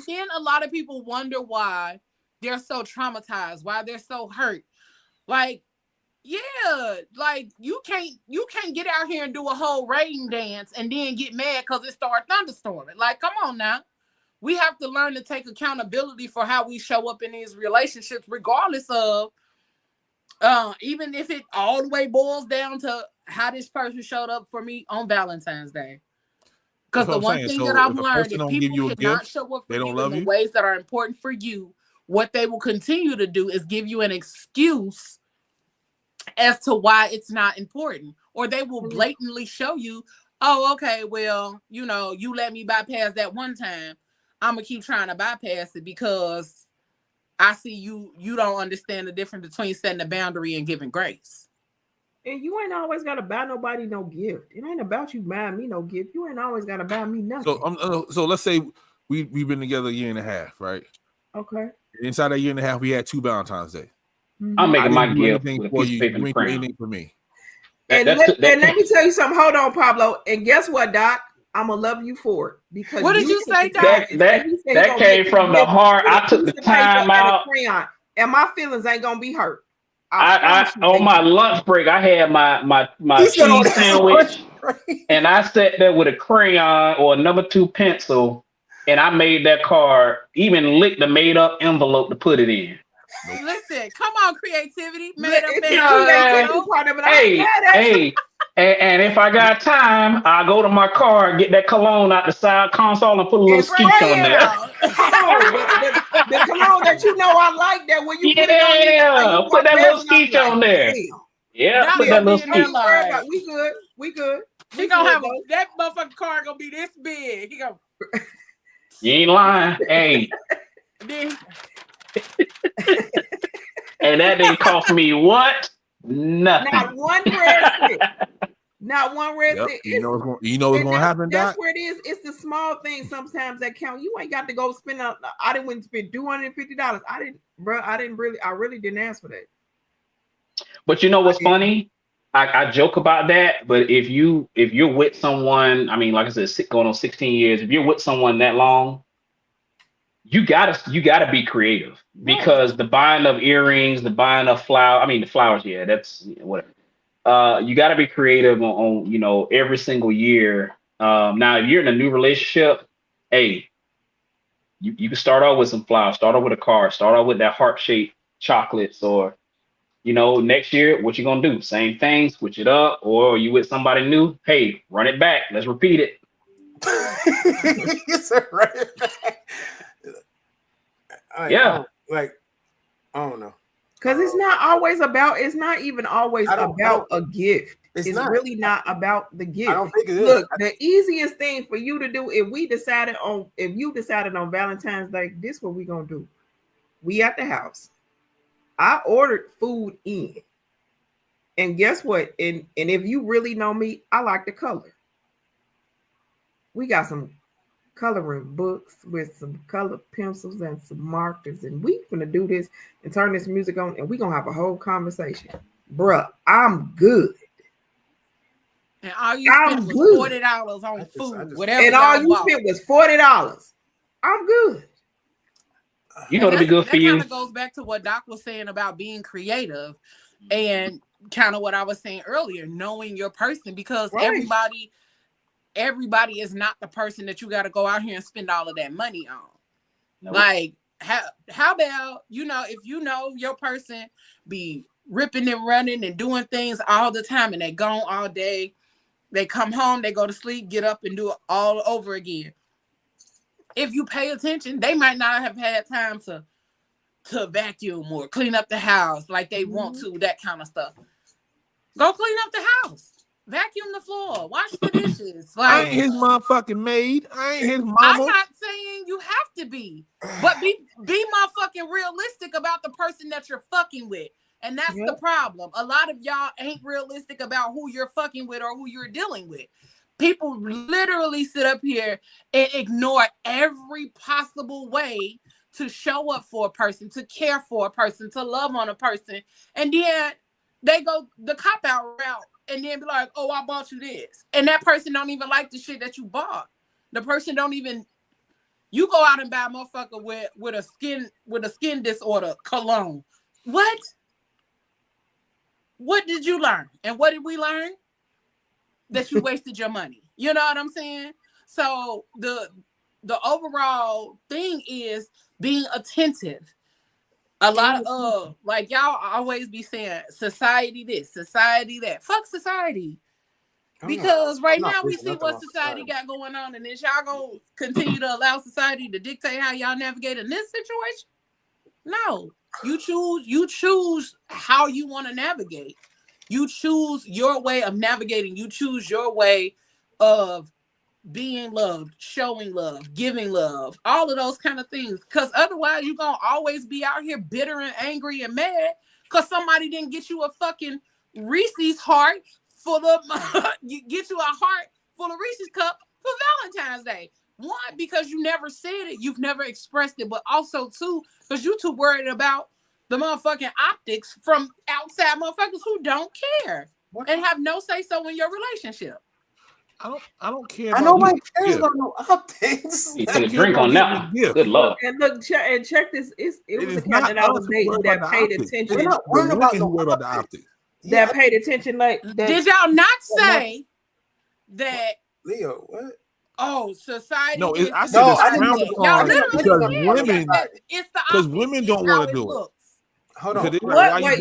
then a lot of people wonder why they're so traumatized, why they're so hurt. Like, yeah, like you can't get out here and do a whole rain dance and then get mad because it started thunderstorming. Like, come on now. We have to learn to take accountability for how we show up in these relationships, regardless of even if it all the way boils down to how this person showed up for me on Valentine's Day. Because the one thing that I've learned, if people cannot show up for you in the ways that are important for you, what they will continue to do is give you an excuse as to why it's not important. Or they will blatantly show you, oh, okay, well, you let me bypass that one time. I'm going to keep trying to bypass it because I see you don't understand the difference between setting a boundary and giving grace. And you ain't always got to buy nobody no gift. It ain't about you buying me no gift. You ain't always got to buy me nothing. So let's say we've been together a year and a half, right? Okay. Inside that year and a half, we had 2 Valentine's Day. I'm making my gift with a piece of paper and a crayon. Anything for me. And let me tell you something. Hold on, Pablo. And guess what, Doc? I'm gonna love you for it because what did you say, Doc? That came from the heart. I took the time out, and my feelings ain't gonna be hurt. I on my lunch break, I had my cheese sandwich, and I sat there with a crayon or a number 2 pencil, and I made that card. Even licked the made up envelope to put it in. Listen, come on, creativity, made up. Hey. And if I got time, I'll go to my car, get that cologne out the side console, and put a little skeet on there. The cologne that I like that when you put that little skeet on there. Yeah, put that little skeet. We good. He gonna have that motherfucking car gonna be this big. He gonna. You ain't lying, hey. And that didn't cost me what? Nothing. Not one red stick. Not one red stick. You know what's going to happen, Doc? That's where it is. It's the small things sometimes that count. You ain't got to go spend. I didn't spend $250. I really didn't ask for that. But you know what's funny? I joke about that, but if you're with someone, I mean, like I said, going on 16 years, if you're with someone that long, you gotta be creative because the buying of earrings, the buying of the flowers, yeah, that's whatever. You got to be creative on every single year. Now, if you're in a new relationship, hey, you can start out with some flowers, start out with a card, start out with that heart-shaped chocolates, or next year, what you gonna do? Same thing, switch it up, or you with somebody new? Hey, run it back. Let's repeat it. Run it back. Yeah, I don't know. Because it's not even always about a gift. It's really not about the gift. I don't think it is. Look, the easiest thing for you to do if you decided on Valentine's Day, this is what we gonna do. We at the house. I ordered food in. And guess what? And if you really know me, I like the color. We got some coloring books with some color pencils and some markers, and we gonna do this and turn this music on, and we gonna have a whole conversation. Bruh, I'm good. And all you spent was $40 on food, whatever. And all you spent was $40. I'm good. You know, to be good for you. That kind of goes back to what Doc was saying about being creative, and kind of what I was saying earlier, knowing your person, because everybody is not the person that you got to go out here and spend all of that money on. Nope. Like, how about, if you know your person be ripping and running and doing things all the time, and they gone all day, they come home, they go to sleep, get up and do it all over again. If you pay attention, they might not have had time to vacuum or clean up the house like they want to, that kind of stuff. Go clean up the house. Vacuum the floor. Wash the dishes. Like, I ain't his motherfucking maid. I ain't his mama. I'm not saying you have to be, but be motherfucking realistic about the person that you're fucking with. And that's the problem. A lot of y'all ain't realistic about who you're fucking with or who you're dealing with. People literally sit up here and ignore every possible way to show up for a person, to care for a person, to love on a person. And then they go the cop-out route and then be like, oh, I bought you this. And that person don't even like the shit that you bought. The person don't even... You go out and buy a motherfucker with a skin disorder cologne. What? What did you learn? And what did we learn? That you wasted your money. You know what I'm saying? So the overall thing is being attentive. A lot of like y'all always be saying society this, society that. Fuck society. Because right now we see what society got going on, and is y'all gonna continue to allow society to dictate how y'all navigate in this situation? No. You choose how you want to navigate. You choose your way of navigating. You choose your way of being loved, showing love, giving love, all of those kind of things. Because otherwise, you're going to always be out here bitter and angry and mad because somebody didn't get you a fucking Reese's heart full of, get you a heart full of Reese's cup for Valentine's Day. One, because you never said it, you've never expressed it, but also two, because you too worried about the motherfucking optics from outside motherfuckers who don't care and have no say so in your relationship. I don't care. I know my cares about no optics. You take a drink on that. Good luck. And look, and check this. It was a cat that I was dating that paid attention. We're not worried about the optics. That paid attention. Like, did y'all not say that? Leo, what? Oh, society. No, I said it's frowned upon because women. It's the because women don't want to do it. Hold on.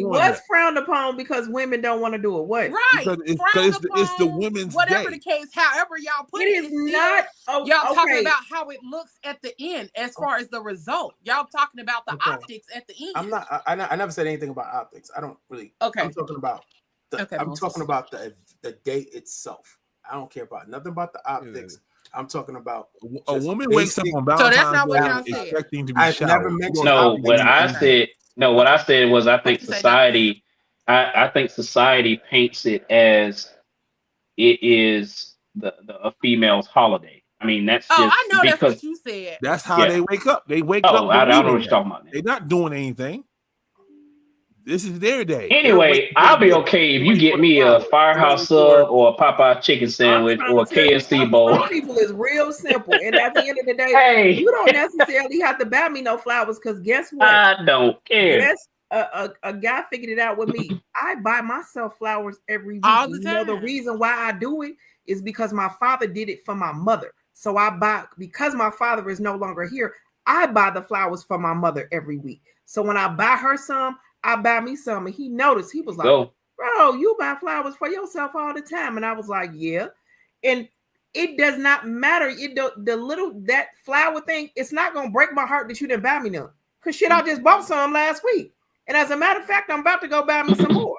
What's frowned upon because women don't want to do it? What? Right. Because it's the women's whatever day. the case, however y'all put it. It is not. Y'all talking about how it looks at the end as far as the result. Y'all talking about the optics at the end. I'm not. I never said anything about optics. I don't really. Okay. I'm talking about. I'm talking about the date itself. I don't care about nothing about the optics. Yeah. I'm talking about a woman wakes up on Valentine's Day expecting to be showered. What I said was I think society paints it as it is a female's holiday. I mean, that's just I know that's what you said. That's how they wake up. They wake up. I don't know what you're talking about. They're not doing anything. This is their day. Anyway, I'll be okay if you get me a Firehouse sub or a Popeye chicken sandwich or a KFC bowl. Some people is real simple, and at the end of the day, you don't necessarily have to buy me no flowers because guess what? I don't care. Yes, a guy figured it out with me. I buy myself flowers every week. All the time. You know the reason why I do it is because my father did it for my mother. So I buy because my father is no longer here. I buy the flowers for my mother every week. So when I buy her some, I buy me some, and he noticed. He was like, bro, you buy flowers for yourself all the time. And I was like, yeah. And it does not matter. That flower thing, it's not going to break my heart that you didn't buy me none. Because shit, I just bought some last week. And as a matter of fact, I'm about to go buy me some more.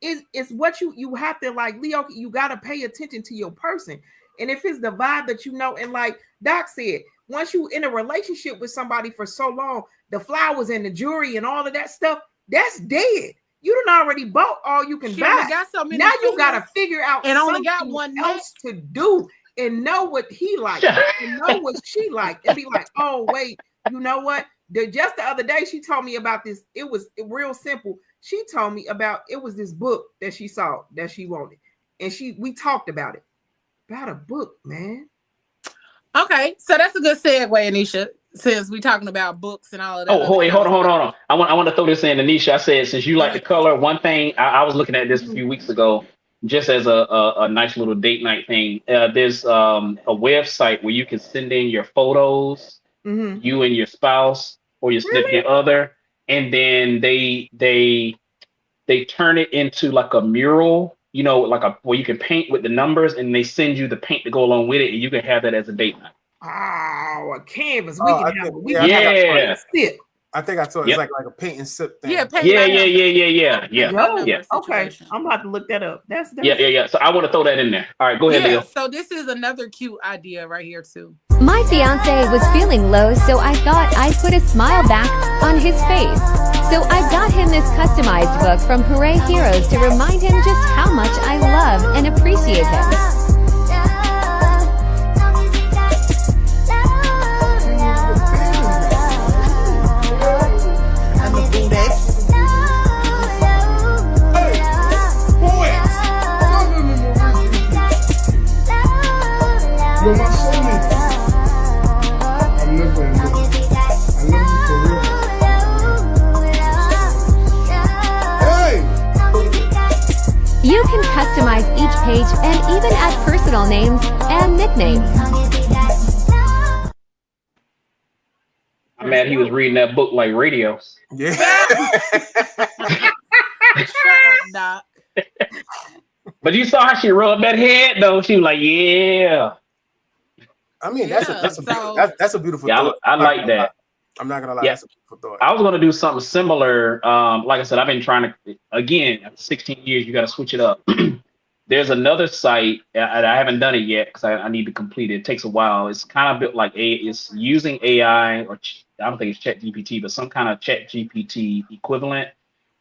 it's what you have to like, Leo, you got to pay attention to your person. And if it's the vibe that you know, and like Doc said, once you in a relationship with somebody for so long, the flowers and the jewelry and all of that stuff, that's dead. You done already bought all you can buy. Got so many now you got to figure out and something only got one else to do and know what he likes and know what she liked and be like, oh, wait, you know what? Just the other day, she told me about this. It was real simple. She told me about, it was this book that she saw that she wanted. And we talked about it. About a book, man. Okay, so that's a good segue, Anisha, since we're talking about books and all of that. Oh, wait, hold on. I want to throw this in, Anisha. I said, since you like the color, one thing, I was looking at this a few weeks ago, just as a nice little date night thing. There's a website where you can send in your photos, you and your spouse or your significant other, and then they turn it into like a mural, you know, like where you can paint with the numbers, and they send you the paint to go along with it, and you can have that as a date night. Oh, a canvas. I think I saw it's like a paint and sip thing. Yeah. Okay, I'm about to look that up. That's yeah. So I want to throw that in there. All right, go ahead, Leo. So this is another cute idea right here too. My fiance was feeling low, so I thought I'd put a smile back on his face. So I got him this customized book from Hooray Heroes to remind him just how much I love and appreciate him. You're my soulmate. I love you for real. Hey! You can customize each page and even add personal names and nicknames. I'm mad he was reading that book like radio. Yeah. Shut up, Doc. But you saw how she rubbed that head, though. She was like, yeah. I mean, that's a beautiful thought. I like that. I'm not gonna lie, that's a beautiful thought. I was gonna do something similar. Like I said, I've been trying to, again, after 16 years, you got to switch it up. There's another site, I haven't done it yet because I need to complete it. It takes a while. It's kind of built like it's using AI, or I don't think it's ChatGPT, but some kind of ChatGPT equivalent,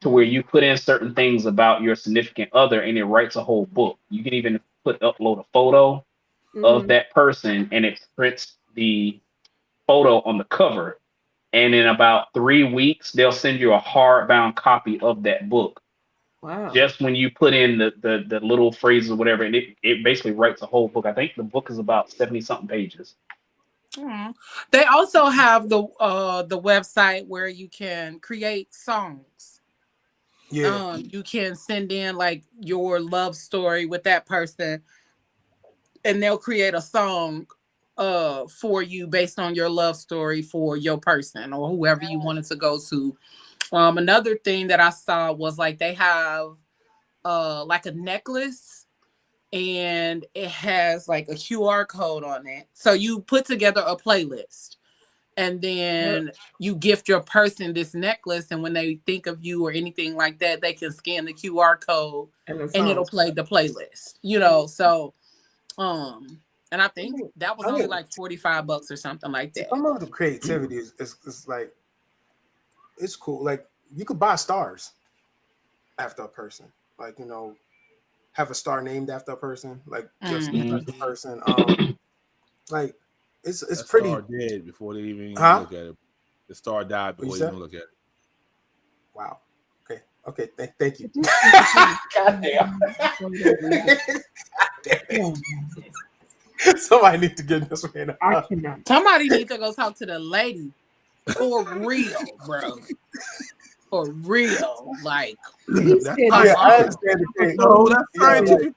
to where you put in certain things about your significant other and it writes a whole book. You can even upload a photo of that person, and it prints the photo on the cover. And in about 3 weeks, they'll send you a hardbound copy of that book. Wow. Just when you put in the little phrases or whatever, and it basically writes a whole book. I think the book is about 70 something pages. They also have the website where you can create songs. Yeah. You can send in like your love story with that person, and they'll create a song for you based on your love story for your person or whoever you wanted to go to. Another thing that I saw was like they have like a necklace, and it has like a QR code on it. So you put together a playlist, and then you gift your person this necklace, and when they think of you or anything like that, they can scan the QR code and it'll play the playlist, you know. So and I think that was only like $45 or something like that. Some of the creativity is like, it's cool. Like you could buy stars after a person, like, you know, have a star named after a person, like just the person. Like it's that pretty. Star dead before they even look at it. The star died before you even look at it. Wow. Okay. Thank you. God damn. Somebody need to get this man. I cannot. Somebody need to go talk to the lady for real, bro. For real, like. I understand the thing. No, that's scientific.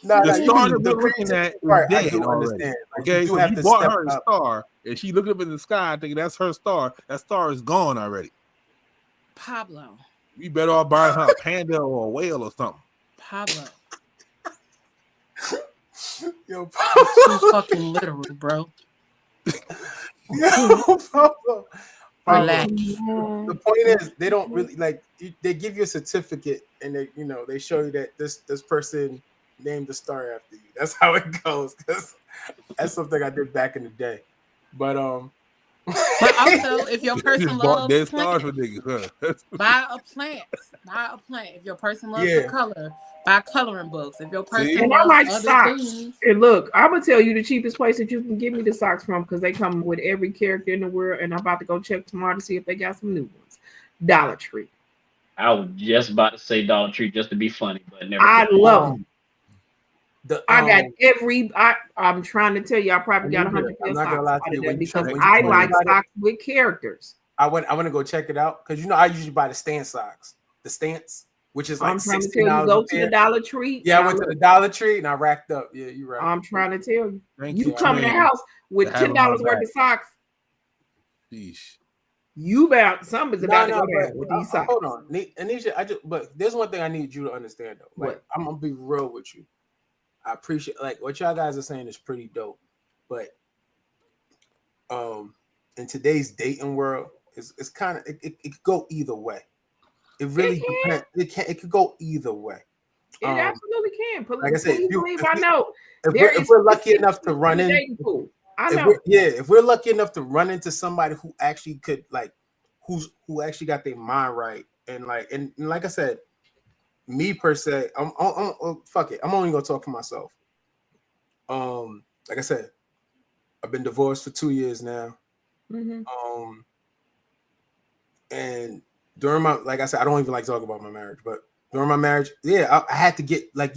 The star that we're looking at is dead already. Like, okay, so you bought her a star, and she looked up in the sky thinking that's her star. That star is gone already. Pablo. You better off buying her a panda or a whale or something. Pablo. Yo, Pablo. Too fucking literal, bro. Yo, Pablo. Relax. The point is, they don't really like. They give you a certificate, and they show you that this person named the star after you. That's how it goes. Because that's something I did back in the day. But But also, if your person loves plants, for niggas, huh? buy a plant. Buy a plant. If your person loves the color, buy coloring books. If your person loves like other socks. things. And look, I'm gonna tell you the cheapest place that you can get me the socks from because they come with every character in the world, and I'm about to go check tomorrow to see if they got some new ones. Dollar Tree. I was just about to say Dollar Tree just to be funny, but never. I love them. I got I'm trying to tell you, I probably got 100 I'm not gonna lie to you because I like socks with characters. I want to go check it out because I usually buy the stance socks, the stance, which is like I'm trying to tell you, go to the Dollar Tree. Yeah, I went to the Dollar Tree and I racked up. Yeah, you're right. I'm trying to tell you, you come in the house with $10 worth of socks. Sheesh. You about something's about to go down with these socks. Hold on, Anisha, but there's one thing I need you to understand though. Like, what? I'm gonna be real with you. I appreciate what y'all guys are saying is pretty dope, but in today's dating world, it's kind of it could go either way. It really depends. It could go either way. It absolutely can. Like I said, if we're lucky enough to run in, if we're lucky enough to run into somebody who actually could who actually got their mind right, and like I said, me per se, I'm fuck it. I'm only gonna talk for myself. Like I said, I've been divorced for 2 years now. Mm-hmm. And during like I said, I don't even like talking about my marriage, but during my marriage, I had to get like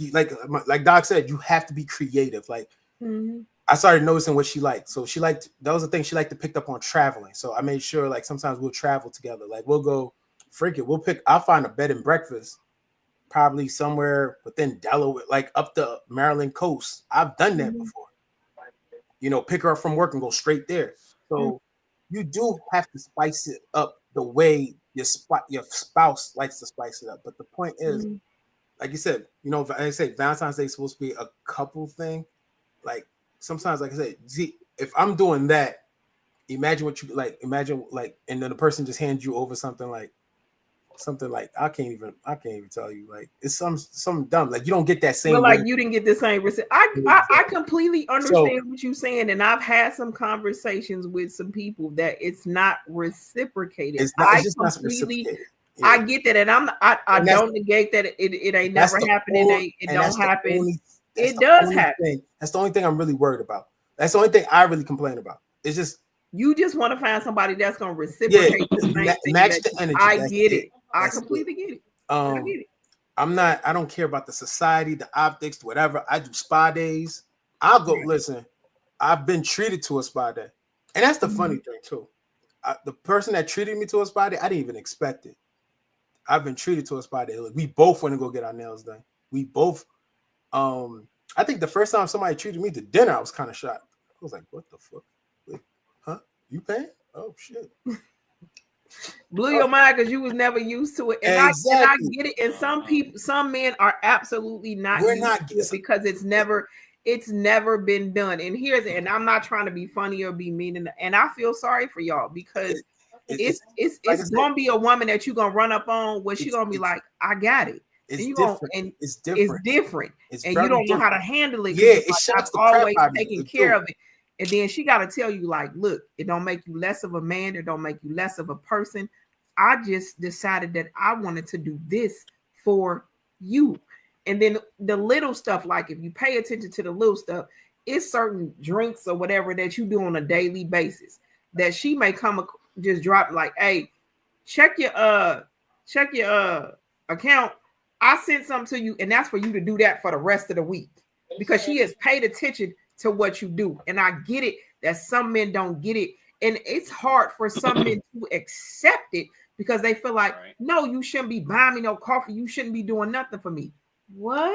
Doc said, you have to be creative. Like I started noticing what she liked. So that was the thing, she liked to pick up on traveling. So I made sure like sometimes we'll travel together. Like we'll go I'll find a bed and breakfast probably somewhere within Delaware, like up the Maryland coast. I've done that before. Pick her up from work and go straight there. So you do have to spice it up the way your spouse likes to spice it up. But the point is, like you said, I say Valentine's Day is supposed to be a couple thing. Like sometimes, like I said, if I'm doing that, imagine what you like. Imagine and then the person just hands you over something like I can't even tell you. Like it's some dumb. Like you don't get that same. Well, like you didn't get the same receipt. I completely understand what you're saying, and I've had some conversations with some people that it's not reciprocated. It's not reciprocated. Yeah. I get that, and I don't negate that it ain't never happened. It don't happen. It does happen. That's the only thing I'm really worried about. That's the only thing I really complain about. It's just you just want to find somebody that's gonna reciprocate the same thing. Match the energy. I get it. I completely get it. I get it. I don't care about the society, the optics, whatever. I do spa days. I'll go listen. I've been treated to a spa day. And that's the funny thing too. The person that treated me to a spa day, I didn't even expect it. I've been treated to a spa day. We both want to go get our nails done. We both I think the first time somebody treated me to dinner, I was kind of shocked. I was like, what the fuck? Wait, huh? You paying? Oh shit. Blew your mind because you was never used to it, and I get it. And some men are absolutely not. We're not used to it because it's never been done. And and I'm not trying to be funny or be mean, and I feel sorry for y'all because it's gonna be a woman that you're gonna run up on where she's gonna be like, I got it. It's different. It's and you don't know how to handle it. Yeah, it's like, I've always taken care of it. And then she got to tell you, like, look, it don't make you less of a man. It don't make you less of a person. I just decided that I wanted to do this for you. And then the little stuff, like if you pay attention to the little stuff, it's certain drinks or whatever that you do on a daily basis that she may just drop like, hey, check your account. I sent something to you, and that's for you to do that for the rest of the week because she has paid attention to what you do. And I get it that some men don't get it. And it's hard for some men to accept it because they feel like, no, you shouldn't be buying me no coffee. You shouldn't be doing nothing for me. What?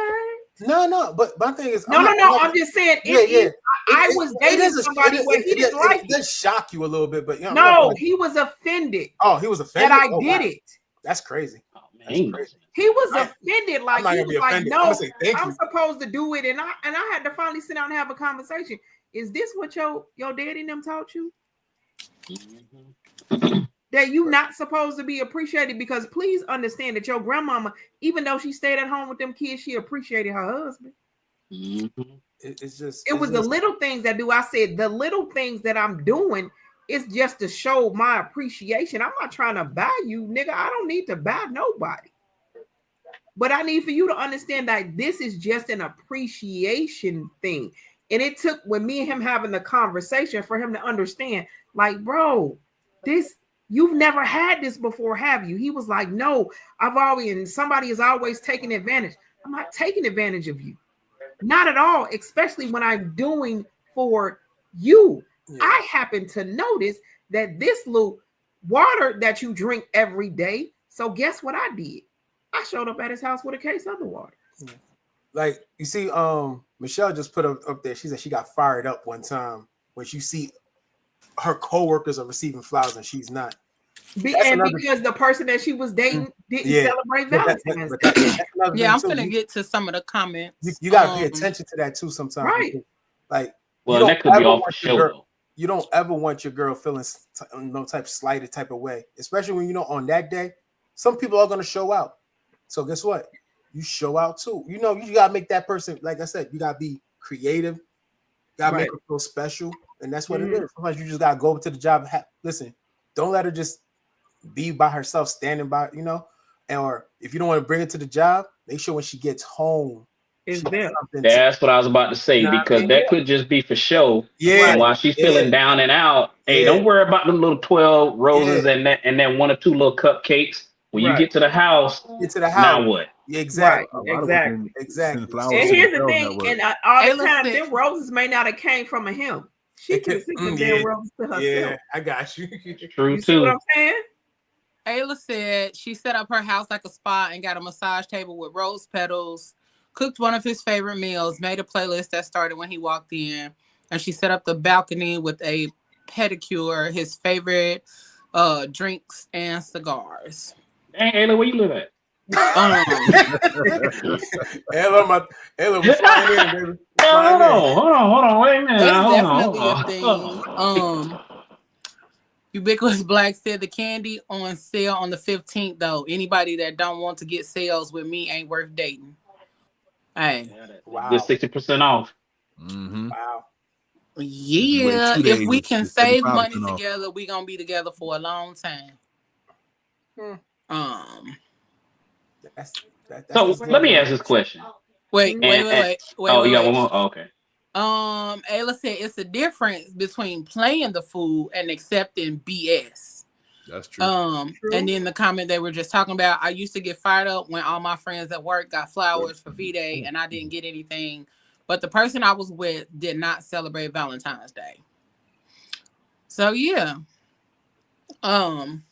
No. But my thing is, I'm just saying. I was dating somebody where he didn't like it. It does shock you a little bit, but he was offended. Oh, he was offended that I did it. That's crazy. That's crazy. He was offended, like he was like, "No, I'm supposed to do it," and I had to finally sit down and have a conversation. Is this what your daddy and them taught you? that you not supposed to be appreciated, because please understand that your grandmama, even though she stayed at home with them kids, she appreciated her husband. Mm-hmm. It was the little things that do. I said the little things that I'm doing is just to show my appreciation. I'm not trying to buy you, nigga. I don't need to buy nobody. But I need for you to understand that this is just an appreciation thing. And it took, when me and him having the conversation, for him to understand, like, bro, this, you've never had this before, have you? He was like, no, I've always, and somebody is always taking advantage. I'm not taking advantage of you. Not at all, especially when I'm doing for you. Yeah. I happen to notice that this little water that you drink every day. So guess what I did? I showed up at his house with a case of the water. Like, you see, Michelle just put up there. She said she got fired up one time when she see her coworkers are receiving flowers and she's not. Because the person that she was dating didn't celebrate Valentine's Day. Yeah, I'm gonna get to some of the comments. You gotta pay attention to that too sometimes. Right. Like, well, that could be off the show. You don't ever want your girl feeling no type slighted type of way, especially when you know on that day, some people are gonna show out. So guess what? You show out too. You know, you gotta make that person, like I said, you gotta be creative, gotta make her feel special, and that's what it is. Sometimes you just gotta go to the job. Listen, don't let her just be by herself, standing by, you know, or if you don't want to bring her to the job, make sure when she gets home, is there. That's what I was about to say, because that could just be for show. Yeah. And while she's feeling down and out, hey, don't worry about them little 12 roses and then 1 or 2 little cupcakes. When you get to the house, now what? Yeah, exactly. Exactly. Exactly. And here's the thing, and all the time, them roses may not have came from him. She could have sent them damn roses to herself. Yeah, I got you. True, you see what I'm saying? Ayla said she set up her house like a spa and got a massage table with rose petals, cooked one of his favorite meals, made a playlist that started when he walked in, and she set up the balcony with a pedicure, his favorite drinks and cigars. Hey, Ayla, where you live at? Ayla, baby. Hold on, wait a minute. That's definitely a thing. Ubiquitous Black said the candy on sale on the 15th, though. Anybody that don't want to get sales with me ain't worth dating. Hey. Wow. Just 60% off. Mm-hmm. Wow. Yeah. If we can save money together, we're going to be together for a long time. So let me ask this question. Wait. Oh, you got one more? Oh, okay. Ayla said it's a difference between playing the fool and accepting BS. That's true. And then the comment they were just talking about, I used to get fired up when all my friends at work got flowers for V-Day and I didn't get anything, but the person I was with did not celebrate Valentine's Day. So yeah. Wait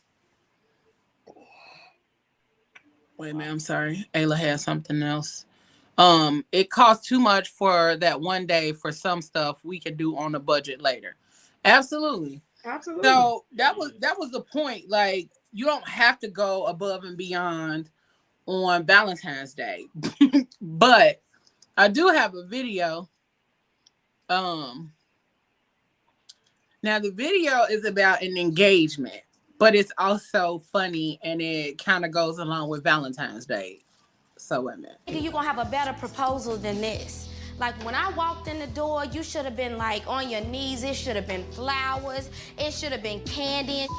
a minute, I'm sorry. Ayla had something else. It costs too much for that one day for some stuff we can do on a budget later. Absolutely. So that was the point. Like, you don't have to go above and beyond on Valentine's Day. But I do have a video. Now the video is about an engagement, but it's also funny and it kind of goes along with Valentine's Day. So wait a minute. You're gonna have a better proposal than this. Like, when I walked in the door, you should have been like on your knees. It should have been flowers. It should have been candy and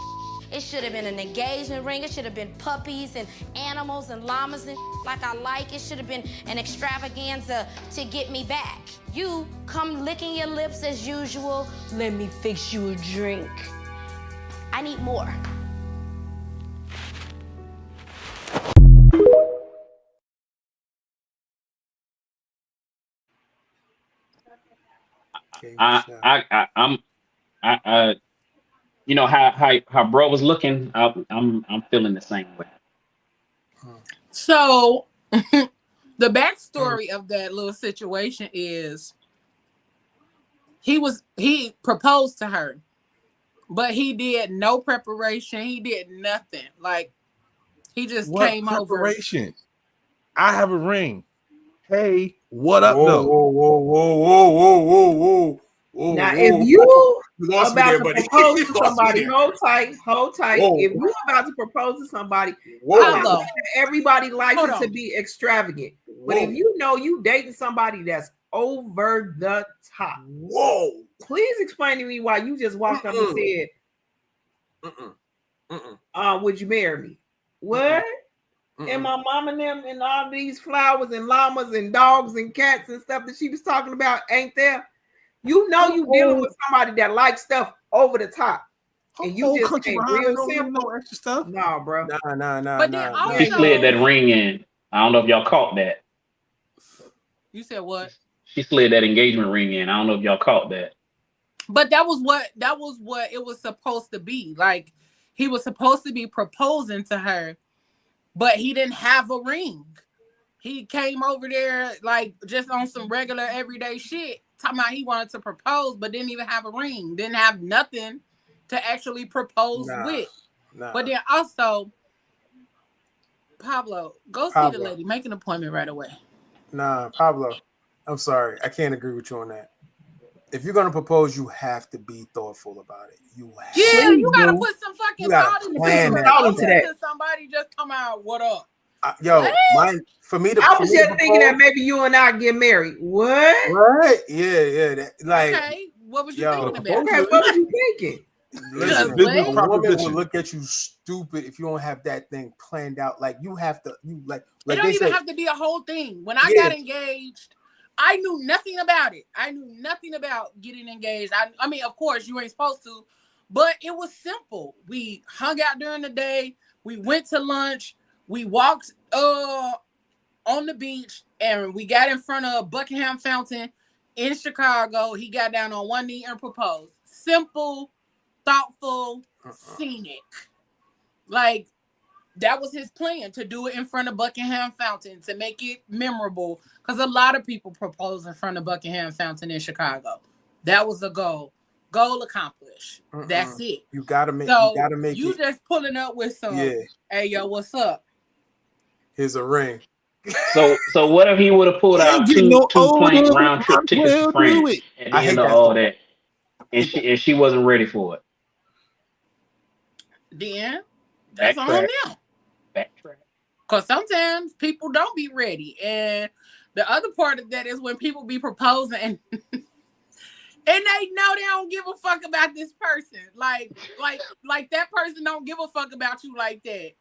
it should have been an engagement ring. It should have been puppies and animals and llamas and like I like. It should have been an extravaganza to get me back. You come licking your lips as usual. Let me fix you a drink. I need more. You know how bro was looking. I'm feeling the same way. So the backstory of that little situation is he proposed to her, but he did no preparation. He did nothing. Like, he just came over. I have a ring. Hey, what up, though? Whoa. Now, if you about to propose to somebody, hold tight. Whoa. If you about to propose to somebody, Pablo, everybody likes it to be extravagant. But if you know you dating somebody that's over the top, please explain to me why you just walked up and said, would you marry me? What? And my mom and them and all these flowers and llamas and dogs and cats and stuff that she was talking about ain't there? You know you dealing with somebody that likes stuff over the top. And you just ain't real simple. No extra stuff. Nah, bro. Nah. But then also, she slid that ring in. I don't know if y'all caught that. You said what? She slid that engagement ring in. I don't know if y'all caught that. But that was what it was supposed to be. Like, he was supposed to be proposing to her, but he didn't have a ring. He came over there like just on some regular everyday shit, talking about he wanted to propose, but didn't even have a ring, didn't have nothing to actually propose with. But then also, Pablo, see the lady. Make an appointment right away. Nah, Pablo, I'm sorry. I can't agree with you on that. If you're gonna propose, you have to be thoughtful about it. You gotta put some fucking thought into that. Somebody just come out, what up? For me to I was just thinking that maybe you and I get married. What? Yeah. Okay, what was you thinking about? Okay, what was you thinking? Listen, a woman will look at you stupid if you don't have that thing planned out. Like you have to, it don't even have to be a whole thing. When I got engaged, I knew nothing about it. I knew nothing about getting engaged. I mean, of course, you ain't supposed to, but it was simple. We hung out during the day. We went to lunch. We walked on the beach, and we got in front of Buckingham Fountain in Chicago. He got down on one knee and proposed. Simple, thoughtful, scenic. Like, that was his plan, to do it in front of Buckingham Fountain, to make it memorable, because a lot of people propose in front of Buckingham Fountain in Chicago. That was the goal accomplished. That's it. You gotta make you just pulling up with some hey yo, what's up, here's a ring. So what if he would have pulled out two plane round trip tickets to France at the end of all that, and she wasn't ready for it? Then that's on them. Backtrack. Because sometimes people don't be ready, and the other part of that is when people be proposing and they know they don't give a fuck about this person. Like that person don't give a fuck about you like that.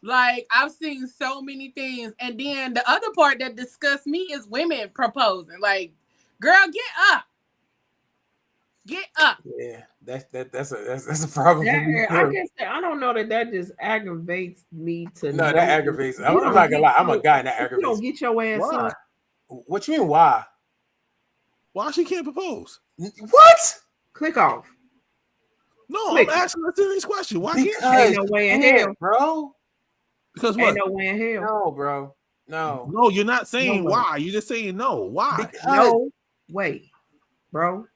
Like, I've seen so many things. And then the other part that disgusts me is women proposing. Like, girl, get up. Get up. Yeah, that's a problem. I guess I don't know that just aggravates me to. No, that aggravates. I'm not gonna lie. I'm a guy that aggravates. You don't get your ass up. What you mean? Why? Why she can't propose? What? Click off. No, I'm asking a serious question. Why can't she? Ain't no way in hell, bro. Because what? Ain't no way in hell. No, bro. No, you're not saying why. You're just saying no. Why? No way, bro.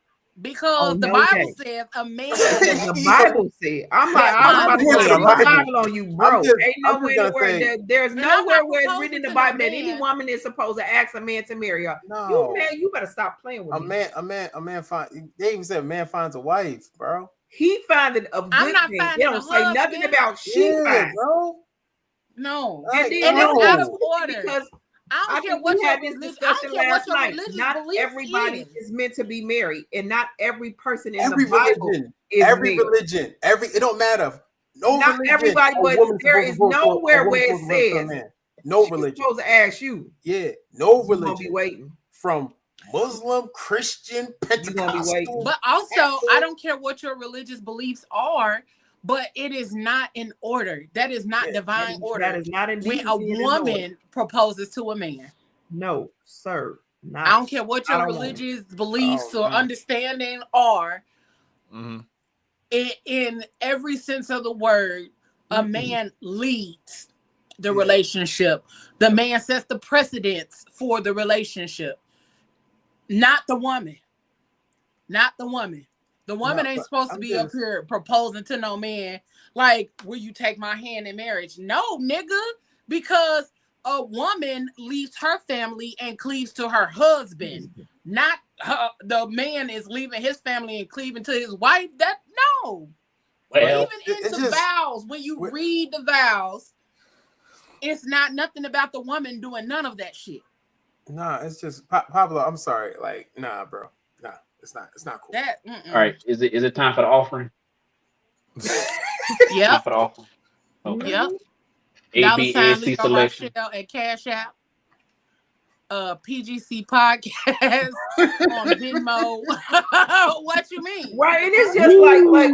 Because the Bible says a man. The Bible said, I'm about to put the Bible on you, bro. Ain't nowhere where there's nowhere where it's written in the Bible that any woman is supposed to ask a man to marry her. No, you better stop playing with me. A man find. They even said a man finds a wife, bro. He found it of good thing. They don't say nothing about she finds, bro. No, and it's out of order. Because I don't care what your discussion last night. Not everybody is meant to be married, and not every person in every the Bible is every married. religion. It don't matter. No, not religion, everybody, but there is nowhere where it says no religion. Supposed to ask you. Yeah, no religion. You're gonna be waiting from Muslim, Christian, Pentecostal. But also, I don't care what your religious beliefs are. But it is not in order. That is not divine order. That is not in when a woman proposes to a man. No, sir. I don't care what your religious beliefs or understanding are. Mm-hmm. In every sense of the word, a man leads the relationship. The man sets the precedence for the relationship. Not the woman. Not the woman. The woman ain't supposed to be up here proposing to no man like, will you take my hand in marriage? No, nigga, because a woman leaves her family and cleaves to her husband. not the man is leaving his family and cleaving to his wife. That no. Well, Even in the vows, when you read the vows, it's not nothing about the woman doing none of that shit. Nah, it's just Pablo. I'm sorry, like, nah, bro, nah, it's not cool. That all right, is it time for the offering? Yep. Time for the offering. Okay. Yep. ABAC selection and Cash App. PGC podcast on Venmo. What you mean? Right, and it's just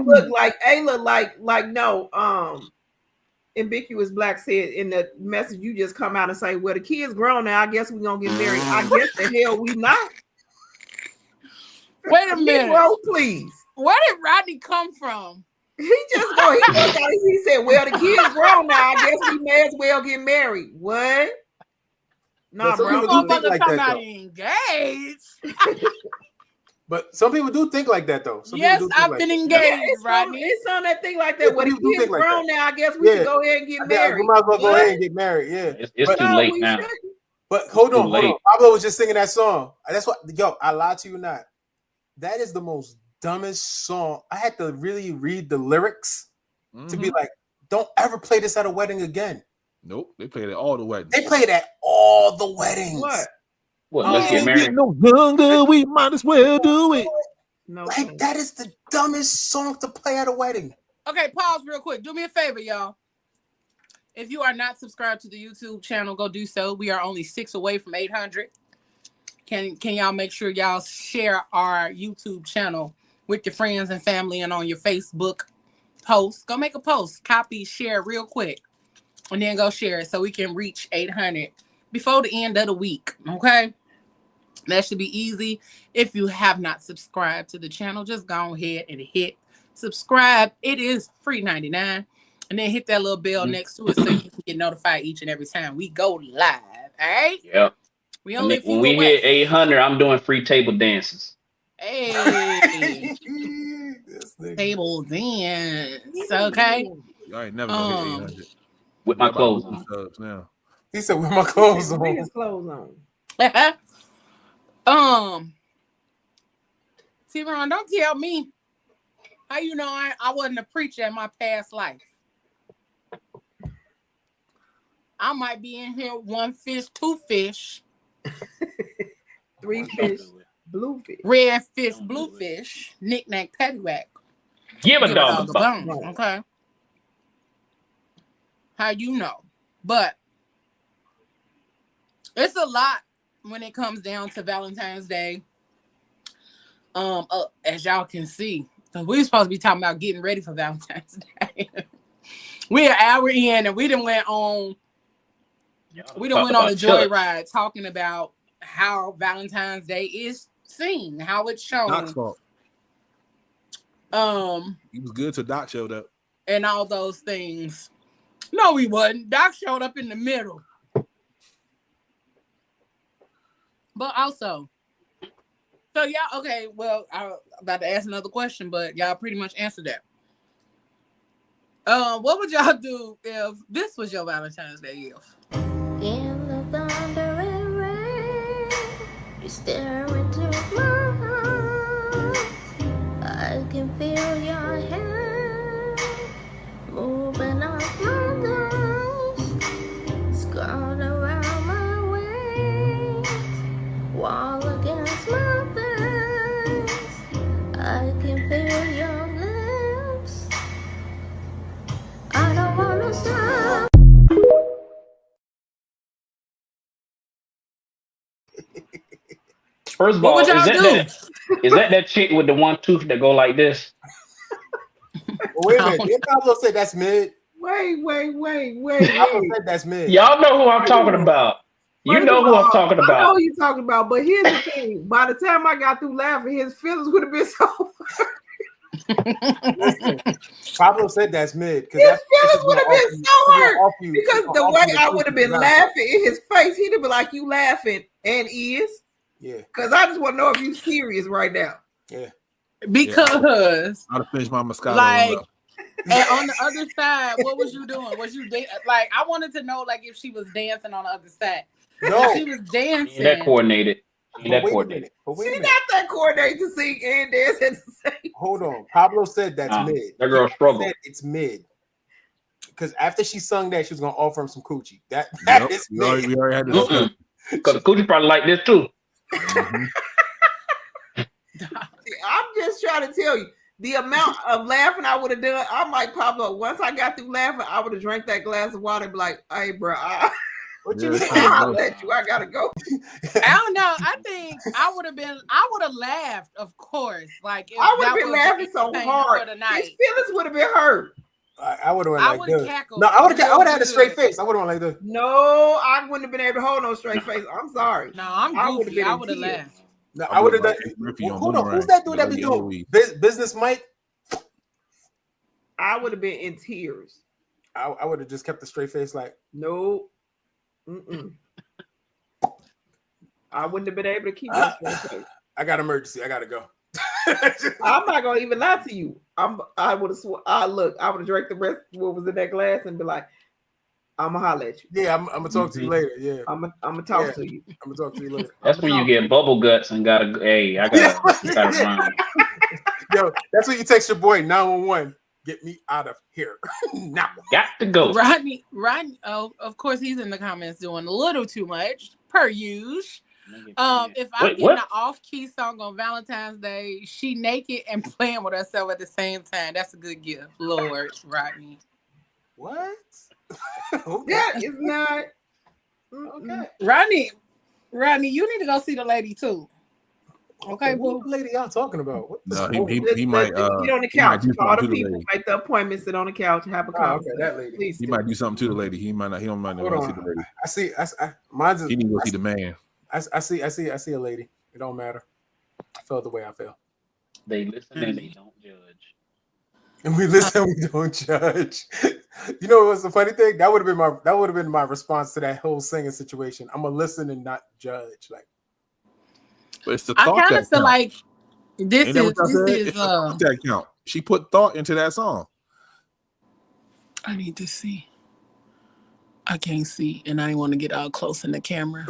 look like Ayla, like no, ambiguous black said in the message you just come out and say, well, the kid's grown now, I guess we're gonna get married. I guess the hell we not. Wait a minute. Bro, please. Where did Rodney come from? He just go, he said, well, the kid's grown now, I guess we may as well get married. What? Nah, bro. Motherfucker talking about engaged. But some people do think like that, though. Yes, I've been engaged, Rodney. It's on that thing like that. When the kid's grown now, I guess we should go ahead and get married. We might as well go ahead and get married. Yeah, it's too late now. But hold on. Pablo was just singing that song. That's what. Yo, I lie to you not. That is the most dumbest song. I had to really read the lyrics to be like, don't ever play this at a wedding again. Nope, they played at all the weddings. They played at all the weddings. What? Let's get married. No younger, we might as well do it. No, like that is the dumbest song to play at a wedding. Okay, pause real quick. Do me a favor, y'all. If you are not subscribed to the YouTube channel, go do so. We are only 6 away from 800. Can y'all make sure y'all share our YouTube channel with your friends and family and on your Facebook post? Go make a post, copy, share real quick, and then go share it so we can reach 800 before the end of the week. Okay, that should be easy. If you have not subscribed to the channel, just go ahead and hit subscribe. It is free 99, and then hit that little bell next to it so you can get notified each and every time we go live. All right? Yeah. We only when we hit 800, I'm doing free table dances. Hey, table dance. Okay. I ain't never gonna hit 800 with my clothes on. Now. He said, "With my clothes on." Bring his clothes on. T-Ron, don't tell me how you know I wasn't a preacher in my past life. I might be in here 1 fish, 2 fish. 3 fish, blue fish, red fish, blue fish, knick-knack, paddywhack. Give a dog a bone. Okay. How you know? But it's a lot when it comes down to Valentine's Day. As y'all can see, we're supposed to be talking about getting ready for Valentine's Day. We're an hour in and we done went on a joyride talking about how Valentine's Day is seen, how it's shown. Doc's fault. He was good till Doc showed up. And all those things. No, he wasn't. Doc showed up in the middle. But also, so y'all, okay, well, I'm about to ask another question, but y'all pretty much answered that. What would y'all do if this was your Valentine's Day gift? In the thunder and rain, you stare into my heart. I can feel your hand moving up my thighs, scrawled around my waist, wall against my face. I can feel your lips. I don't wanna stop. First of all, is that chick with the one tooth that go like this? Wait a minute. Did Pablo say that's mid? Wait. Pablo said that's mid. Y'all know who I'm talking about. You know who I'm talking about. I know who you're talking about, but here's the thing. By the time I got through laughing, his feelings would have been so Listen, Pablo said that's mid. His feelings would have been so hurt because the way I would have been laughing in his face, he'd have been like, "You laughing?" And is. Yeah. Because I just want to know if you serious right now. Yeah. Because I'd have finished my Moscato. Like, and on the other side, what was you doing? Was you like? I wanted to know, like, if she was dancing on the other side. No, she was dancing. That coordinated. That coordinated. She not that coordinated to sing and dance at the same. Hold on. Pablo said that's mid. That girl struggled. It's mid. Because after she sung that, she was gonna offer him some coochie. That is mid. We already had this discussion. Because the coochie probably like this too. Mm-hmm. I'm just trying to tell you the amount of laughing I would have done. I'm like Pablo. Once I got through laughing, I would have drank that glass of water and be like, "Hey, bro, what you mean? I'll let you. I gotta go." I don't know. I think I would have laughed, of course. Like I would have been laughing so hard. His feelings would have been hurt. I would have went like this. Cackled. No, I would have had a straight face. I would have went like this. No, I wouldn't have been able to hold no straight face. I'm sorry. No, I'm goofy. I would have laughed. No, I would have done. Hold on, who's that dude that be doing business, Mike? I would have been in tears. I would have just kept the straight face, like no. I wouldn't have been able to keep that straight face. I got emergency. I gotta go. I'm not gonna even lie to you. I would have drank the rest of what was in that glass and be like, I'm gonna holler at you. Yeah, I'm gonna talk to you later. Yeah, I'm gonna talk to you. I'm gonna talk to you later. That's when you get bubble guts and gotta. Hey, I gotta run. Yo, that's when you text your boy 911. Get me out of here now. Got to go. Rodney. Oh, of course, he's in the comments doing a little too much per usual. If I'm getting an off-key song on Valentine's Day, she naked and playing with herself at the same time. That's a good gift, Lord, Rodney. What? That is not okay. Rodney, you need to go see the lady too. Okay, what lady y'all talking about? What he might get on the couch. All the people make the appointment, sit on the couch, and have a conversation. Okay, that lady. Please he might do something to the lady. He might not. He don't mind to see the lady. I see. Mine's. He need to go see the man. I see a lady. It don't matter. I felt the way I felt. They listen and they don't judge. And we listen, we don't judge. You know what's the funny thing? That would have been my response to that whole singing situation. I'm gonna listen and not judge. Like, but it's the I thought kind of feel like this is that count. She put thought into that song. I need to see. I can't see, and I didn't want to get all close in the camera.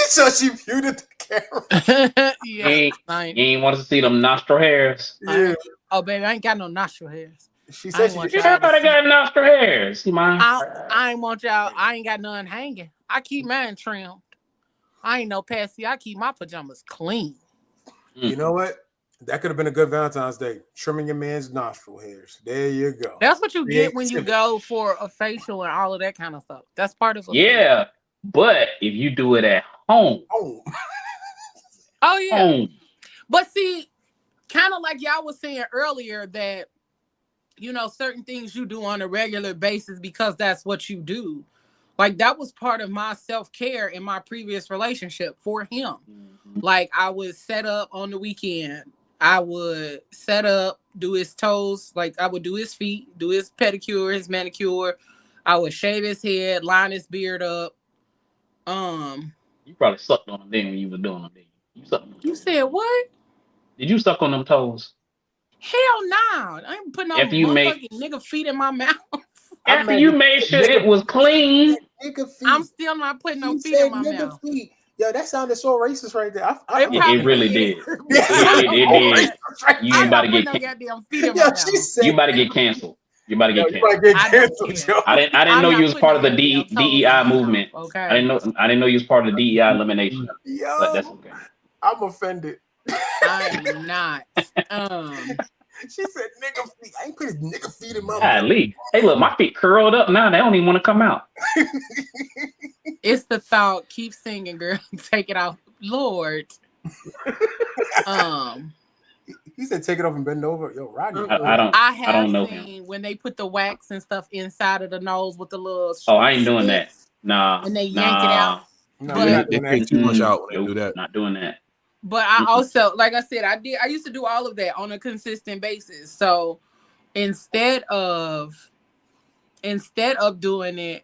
So she viewed the camera. Yeah, you ain't want to see them nostril hairs. Yeah. Oh, baby, I ain't got no nostril hairs. She said everybody got nostril hairs. See mine? I ain't want y'all. I ain't got none hanging. I keep mine trimmed. I ain't no passy. I keep my pajamas clean. You know what? That could have been a good Valentine's Day. Trimming your man's nostril hairs. There you go. That's what you get when you go for a facial and all of that kind of stuff. That's part of it. Yeah, but if you do it at home. Oh, yeah. Home. But see, kind of like y'all was saying earlier that, you know, certain things you do on a regular basis because that's what you do. Like, that was part of my self-care in my previous relationship for him. Mm-hmm. Like, I would set up on the weekend. I would set up, do his toes. Like, I would do his feet, do his pedicure, his manicure. I would shave his head, line his beard up. You probably sucked on them then when you were doing them. You said what? Did you suck on them toes? Hell no. I ain't putting no motherfucking nigga feet in my mouth. After you made sure it was clean. I'm still not putting no feet in my mouth. Feet. Yo, that sounded so racist right there. It really did. It did. You about to get you about to get canceled. You about to get canceled. I didn't know you was part of the DEI movement. Okay. I didn't know you was part of the DEI elimination. Yo, but that's okay. I'm offended. I'm not. She said nigga feet. I ain't put his nigga feet in my mouth. Hey, look, my feet curled up now. They don't even want to come out. It's the thought. Keep singing, girl. Take it off. Lord. He said take it off and bend over. Yo, Rodney. I don't know him. When they put the wax and stuff inside of the nose with the little I ain't doing that. Nah. And they yank it out. No, they take too much out when they do that. Not doing that. But I also, like I said, I used to do all of that on a consistent basis. So instead of doing it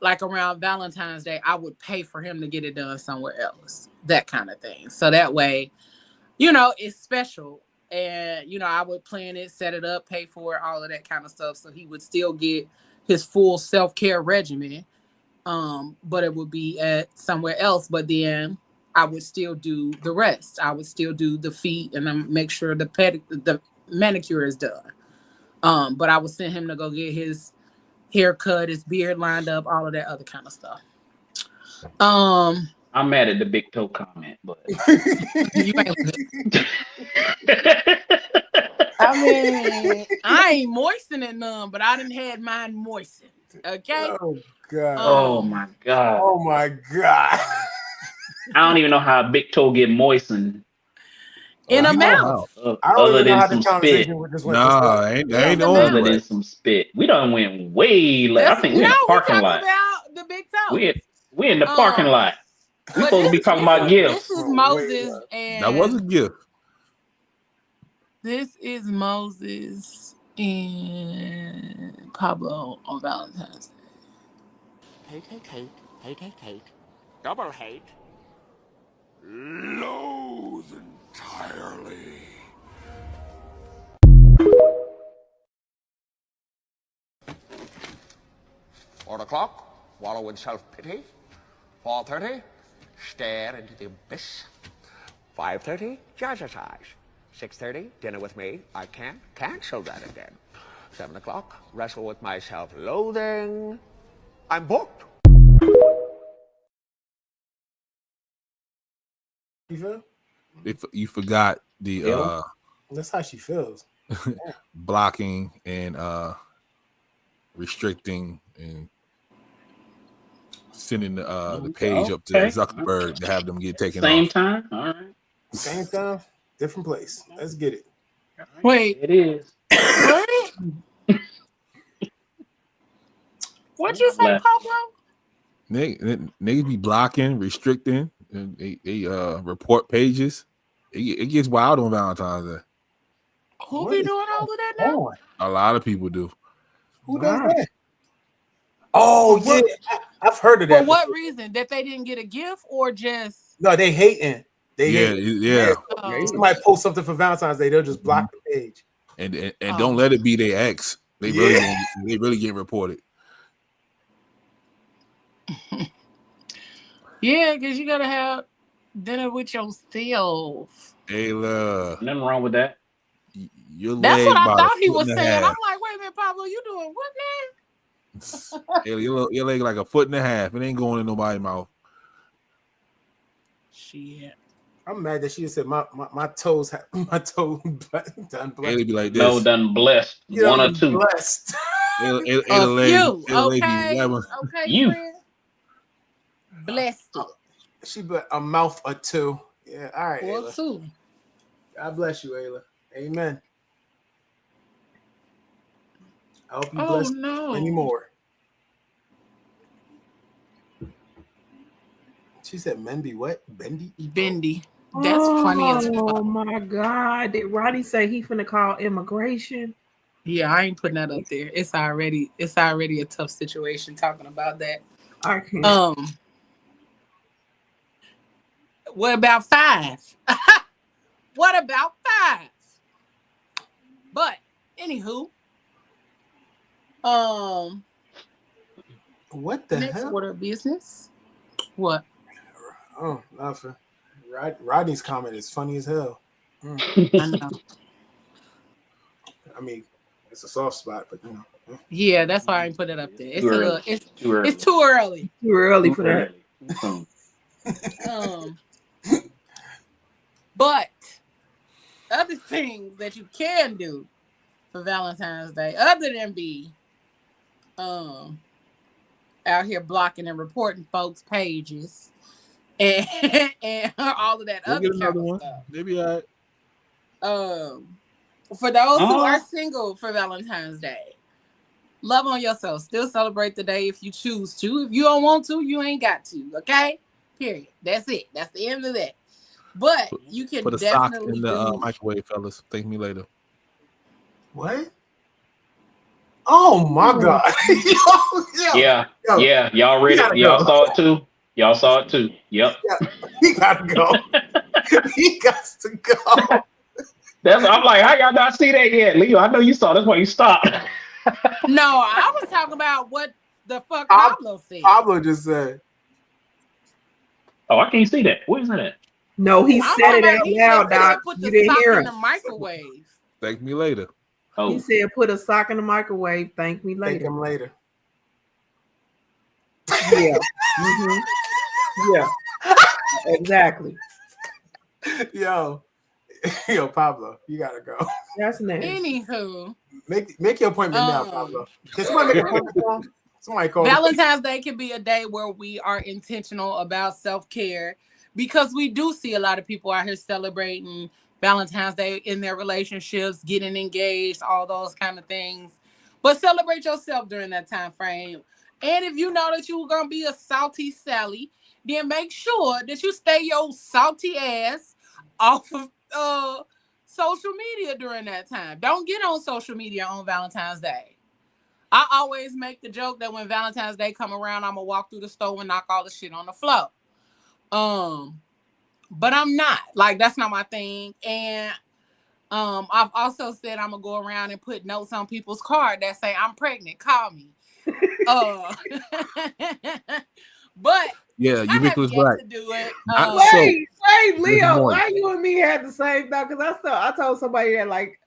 like around Valentine's Day, I would pay for him to get it done somewhere else. That kind of thing. So that way, you know, it's special. And, you know, I would plan it, set it up, pay for it, all of that kind of stuff. So he would still get his full self-care regimen. But it would be at somewhere else. But then I would still do the rest. I would still do the feet and then make sure the manicure is done. But I would send him to go get his haircut, his beard lined up, all of that other kind of stuff. I'm mad at the big toe comment, but you ain't I mean, I ain't moistening none, but I done had mine moistened. Okay. Oh God. Oh my God. Oh my God. I don't even know how a big toe get moistened. In a mouth. Other than some spit. Nah, ain't the only Other than some spit. We done went way late. I think we're in the parking lot. About the big toe. We in the parking lot. We supposed to be talking about gifts. This is Moses and that was a gift. This is Moses and Pablo on Valentine's Day. Hate. Double hate. Loathe entirely. Four o'clock, wallow in self-pity. 4:30, stare into the abyss. 5:30, jazzercise. 6:30, dinner with me. I can't cancel that again. 7 o'clock, wrestle with my self-loathing. I'm booked. You feel? If you forgot the that's how she feels. blocking and restricting and sending the page up to Zuckerberg to have them get taken off. Same time? All right. Same time, different place. Let's get it. Wait. It is. What? What'd you say, Pablo? Niggas be blocking, restricting, and they report pages. It gets wild on Valentine's Day. Who be doing all of that now? A lot of people do. Who does that? Oh, yeah. I've heard of that. For what reason? That they didn't get a gift or just... No, they hating. Yeah. Somebody post something for Valentine's Day, they'll just block the page. And don't let it be their ex. They really get reported. Yeah, because you gotta have dinner with yourself. Hey, look. Nothing wrong with that. That's what I thought he was saying. I'm like, wait a minute, Pablo, you doing what, man? Hey, your leg like a foot and a half. It ain't going in nobody's mouth. Shit. I'm mad that she just said my toes my toe done blessed. It'll be like this. No, done blessed. One or two. Blessed. Okay, you. Friend. Blessed it. She but a mouth or two. Yeah, all right. Or Ayla. two. God bless you, Ayla. Amen. I hope you bless anymore. She said men be what? Bendy? That's funny as fuck. Oh my God. Did Roddy say he finna call immigration? Yeah, I ain't putting that up there. It's already a tough situation talking about that. I can't. What about 5? What about 5? But anywho, what the next hell? order of business? What? Oh, nothing. Rodney's comment is funny as hell. I know. I mean, it's a soft spot, but you know. Yeah, that's why I ain't put it up there. It's too early. It's too early. Too early for that. But other things that you can do for Valentine's Day, other than be out here blocking and reporting folks' pages and all of that other kind of stuff. Maybe I. For those who are single for Valentine's Day, love on yourself. Still celebrate the day if you choose to. If you don't want to, you ain't got to. Okay? Period. That's it. That's the end of that. But you can put a definitely sock in the microwave, fellas. Thank me later. What? Oh my God! Yeah. Y'all read it? Y'all saw it too? Y'all saw it too? Yep. Yeah. He got to go. He got to go. I'm like, how y'all not see that yet, Leo? I know you saw. That's why you stopped. No, I was talking about what the fuck Pablo said. Pablo just said. Oh, I can't see that. Where is that at? No, he said it out loud, Doc. Put You the didn't sock hear in him. the microwave. Thank me later. Oh, He said, "Put a sock in the microwave. Thank me Thank later." him later. Yeah. Mm-hmm. Yeah. Exactly. Yo, Pablo, you gotta go. That's nasty. Anywho, Make your appointment now, Pablo. Can somebody make an appointment for him? Somebody call. Valentine's Day can be a day where we are intentional about self-care because we do see a lot of people out here celebrating Valentine's Day in their relationships, getting engaged, all those kind of things. But celebrate yourself during that time frame. And if you know that you're gonna be a salty Sally, then make sure that you stay your salty ass off of social media during that time. Don't get on social media on Valentine's Day. I always make the joke that when Valentine's Day come around, I'm gonna walk through the store and knock all the shit on the floor. But I'm not. Like, that's not my thing. And I've also said I'm gonna go around and put notes on people's card that say I'm pregnant. Call me. But yeah, Ubiquitous Black. To do it. Wait, Leo, why you and me had the same thought? Because I told somebody that like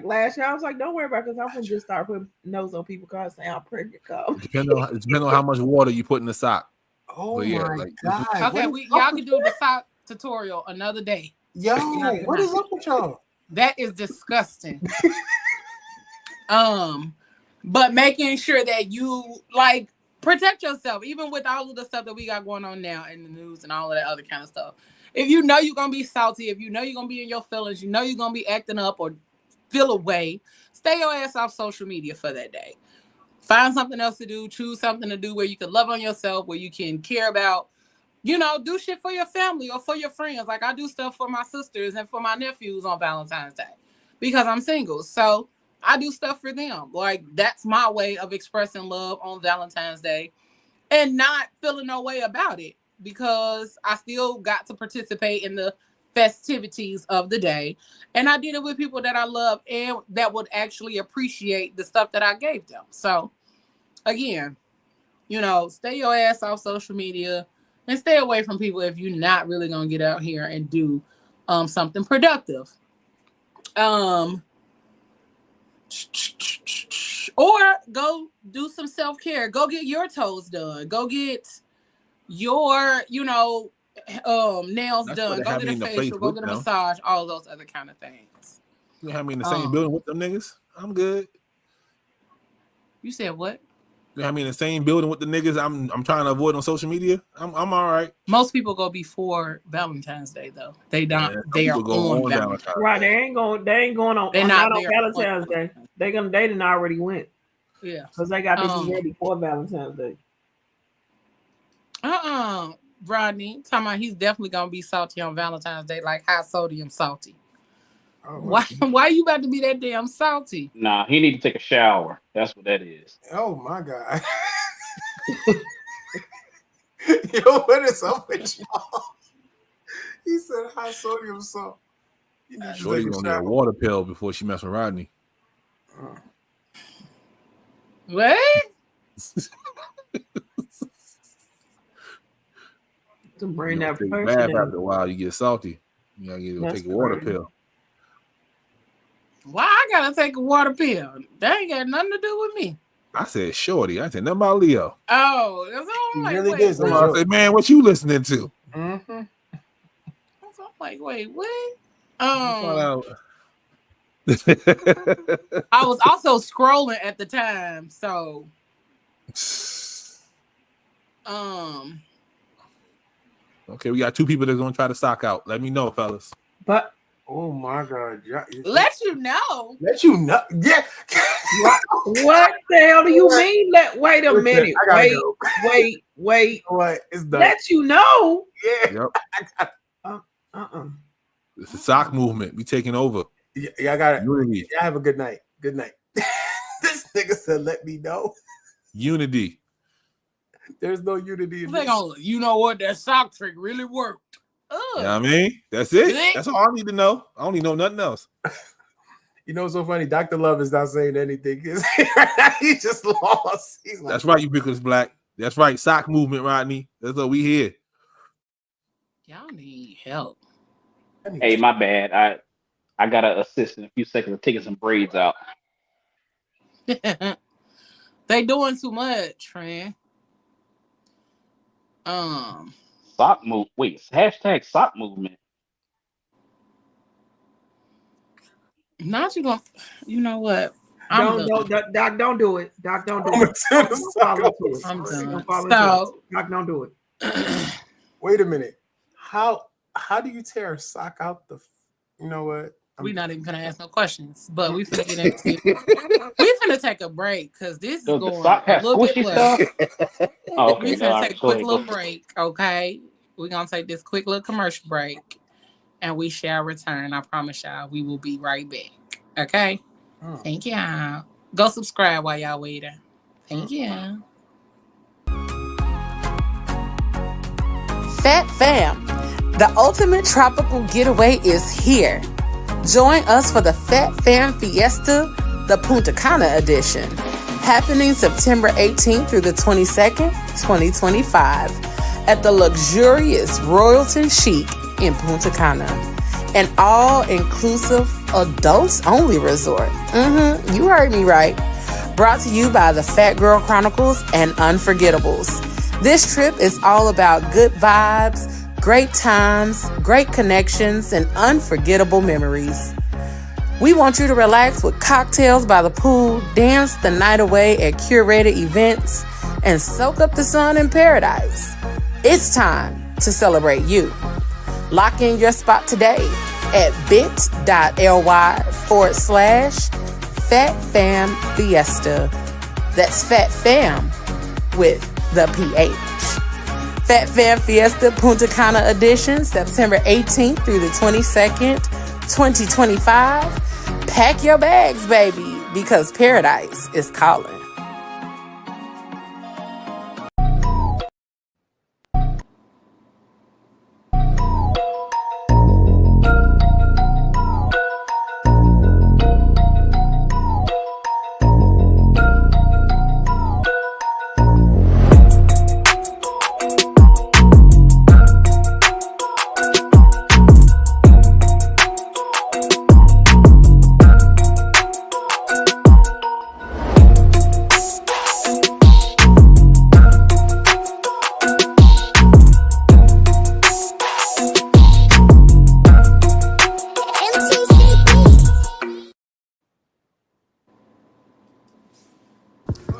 last year, I was like, don't worry about it, because I'm gonna just start putting notes on people's cars saying I'm pregnant. Depending on how much water you put in the sock. Oh my God. Okay, y'all can do the sock tutorial another day. Yo, what is up with y'all? That is disgusting. But making sure that you like protect yourself, even with all of the stuff that we got going on now in the news and all of that other kind of stuff. If you know you're gonna be salty, if you know you're gonna be in your feelings, you know you're gonna be acting up or feel away, stay your ass off social media for that day. Find something else to do, choose something to do where you can love on yourself, where you can care about, do shit for your family or for your friends. Like I do stuff for my sisters and for my nephews on Valentine's Day because I'm single. So I do stuff for them. Like that's my way of expressing love on Valentine's Day and not feeling no way about it because I still got to participate in the festivities of the day. And I did it with people that I love and that would actually appreciate the stuff that I gave them. So again, stay your ass off social media and stay away from people if you're not really going to get out here and do something productive. Or go do some self-care. Go get your toes done. Go get your, nails done. Go get a facial. Go get a massage. All those other kind of things. You have me in the same building with them niggas? I'm good. You said what? You have me in the same building with the niggas I'm trying to avoid on social media? I'm all right. Most people go before Valentine's Day though. They don't. They are on Valentine's. Right? They ain't going on. They're not on Valentine's Day. They didn't already went. Yeah, because they got to be ready for Valentine's Day. Rodney talking about he's definitely gonna be salty on Valentine's Day, like high sodium salty. Oh, why you about to be that damn salty? Nah, he need to take a shower. That's what that is. Oh my God. Yo, what is up with y'all? He said high sodium salt. Shorty gonna get a water pill before she mess with Rodney. What? To bring that take person bath in. after a while, you get salty. You gotta take a water pill. Why I gotta take a water pill? That ain't got nothing to do with me. I said shorty. I said nothing about Leo. Oh, that's all right. Really did. I said, man, what you listening to? Mm-hmm. I'm like, wait, what? I was also scrolling at the time, so okay, we got two people that's gonna try to stock out. Let me know, fellas. But oh my God, let you know. Let you know. Yeah. What the hell do you mean? Wait a minute. Wait. What? It's done. Let you know. Yeah. Yep. It's the sock movement. We taking over. Yeah, I got it. Unity. Yeah, have a good night. Good night. This nigga said, "Let me know." Unity. There's no unity in this. You know what? That sock trick really worked. You know what I mean? That's it. That's all I need to know. I don't need to know nothing else. You know what's so funny? Dr. Love is not saying anything. He just lost. He's like, that's right, Ubiquitous Black. That's right. Sock movement, Rodney. That's what we here. Y'all need help. Hey, my bad. I gotta assist in a few seconds of taking some braids out. They doing too much, friend. Um, Sock move. Wait, hashtag sock movement. not you gonna. You know what? I'm Don't done. Doc, don't do it. Doc, don't do I'm it. Don't fall into it. I'm done. Don't fall into it. So, Doc, don't do it. Wait a minute. How do you tear a sock out the? You know what? we're not even gonna ask no questions, but we finna get into. We finna take a break because this is Does the going sock a have little bit squishy left. stuff? Oh, We okay. No, finna all take right. a Go quick ahead. Go little ahead. break, okay? We're gonna take this quick little commercial break, and we shall return. I promise y'all, we will be right back. Okay? Thank y'all. Go subscribe while y'all waiting. Thank you. Phat Fam, the ultimate tropical getaway is here. Join us for the Phat Fam Fiesta, the Punta Cana edition, happening September 18th through the 22nd, 2025, at the luxurious Royalton Chic in Punta Cana, an all-inclusive, adults-only resort. You heard me right. Brought to you by the Phat Girl Chronicles and Unforgettables. This trip is all about good vibes, great times, great connections, and unforgettable memories. We want you to relax with cocktails by the pool, dance the night away at curated events, and soak up the sun in paradise. It's time to celebrate you. Lock in your spot today at bit.ly/FatFamFiesta. That's Phat Fam with the PH. Phat Fam Fiesta Punta Cana edition, September 18th through the 22nd, 2025. Pack your bags, baby, because paradise is calling.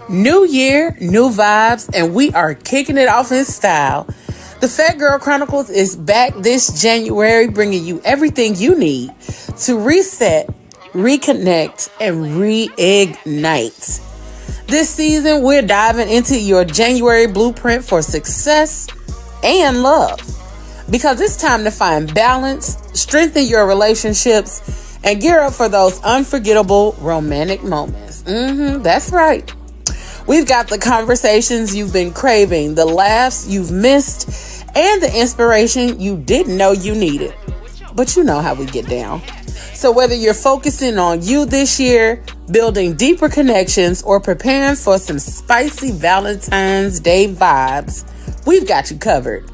New year, new vibes, and we are kicking it off in style. The Phat Girl Chronicles is back this January, bringing you everything you need to reset, reconnect, and reignite. This season, we're diving into your January blueprint for success and love. Because it's time to find balance, strengthen your relationships, and gear up for those unforgettable romantic moments. That's right. We've got the conversations you've been craving, the laughs you've missed, and the inspiration you didn't know you needed. But you know how we get down. So whether you're focusing on you this year, building deeper connections, or preparing for some spicy Valentine's Day vibes, we've got you covered.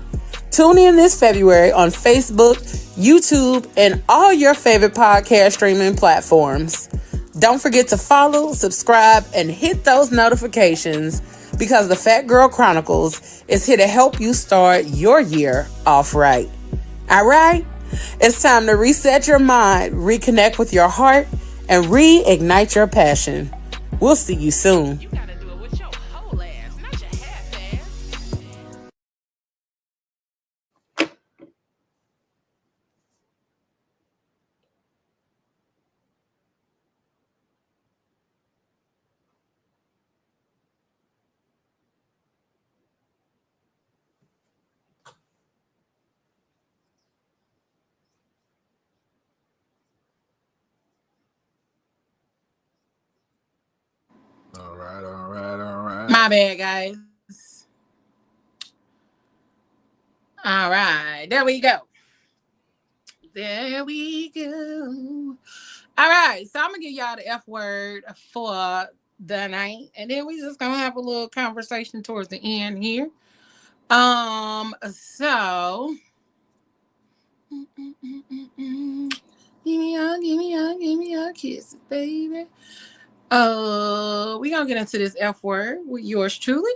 Tune in this February on Facebook, YouTube, and all your favorite podcast streaming platforms. Don't forget to follow, subscribe, and hit those notifications because the Phat Girl Chronicles is here to help you start your year off right. All right? It's time to reset your mind, reconnect with your heart, and reignite your passion. We'll see you soon. All right, all right, all right. My bad, guys. All right, there we go. There we go. All right, so I'm gonna give y'all the F word for the night, and then we just gonna have a little conversation towards the end here. So Give me your kisses, baby. We gonna get into this F word with yours truly.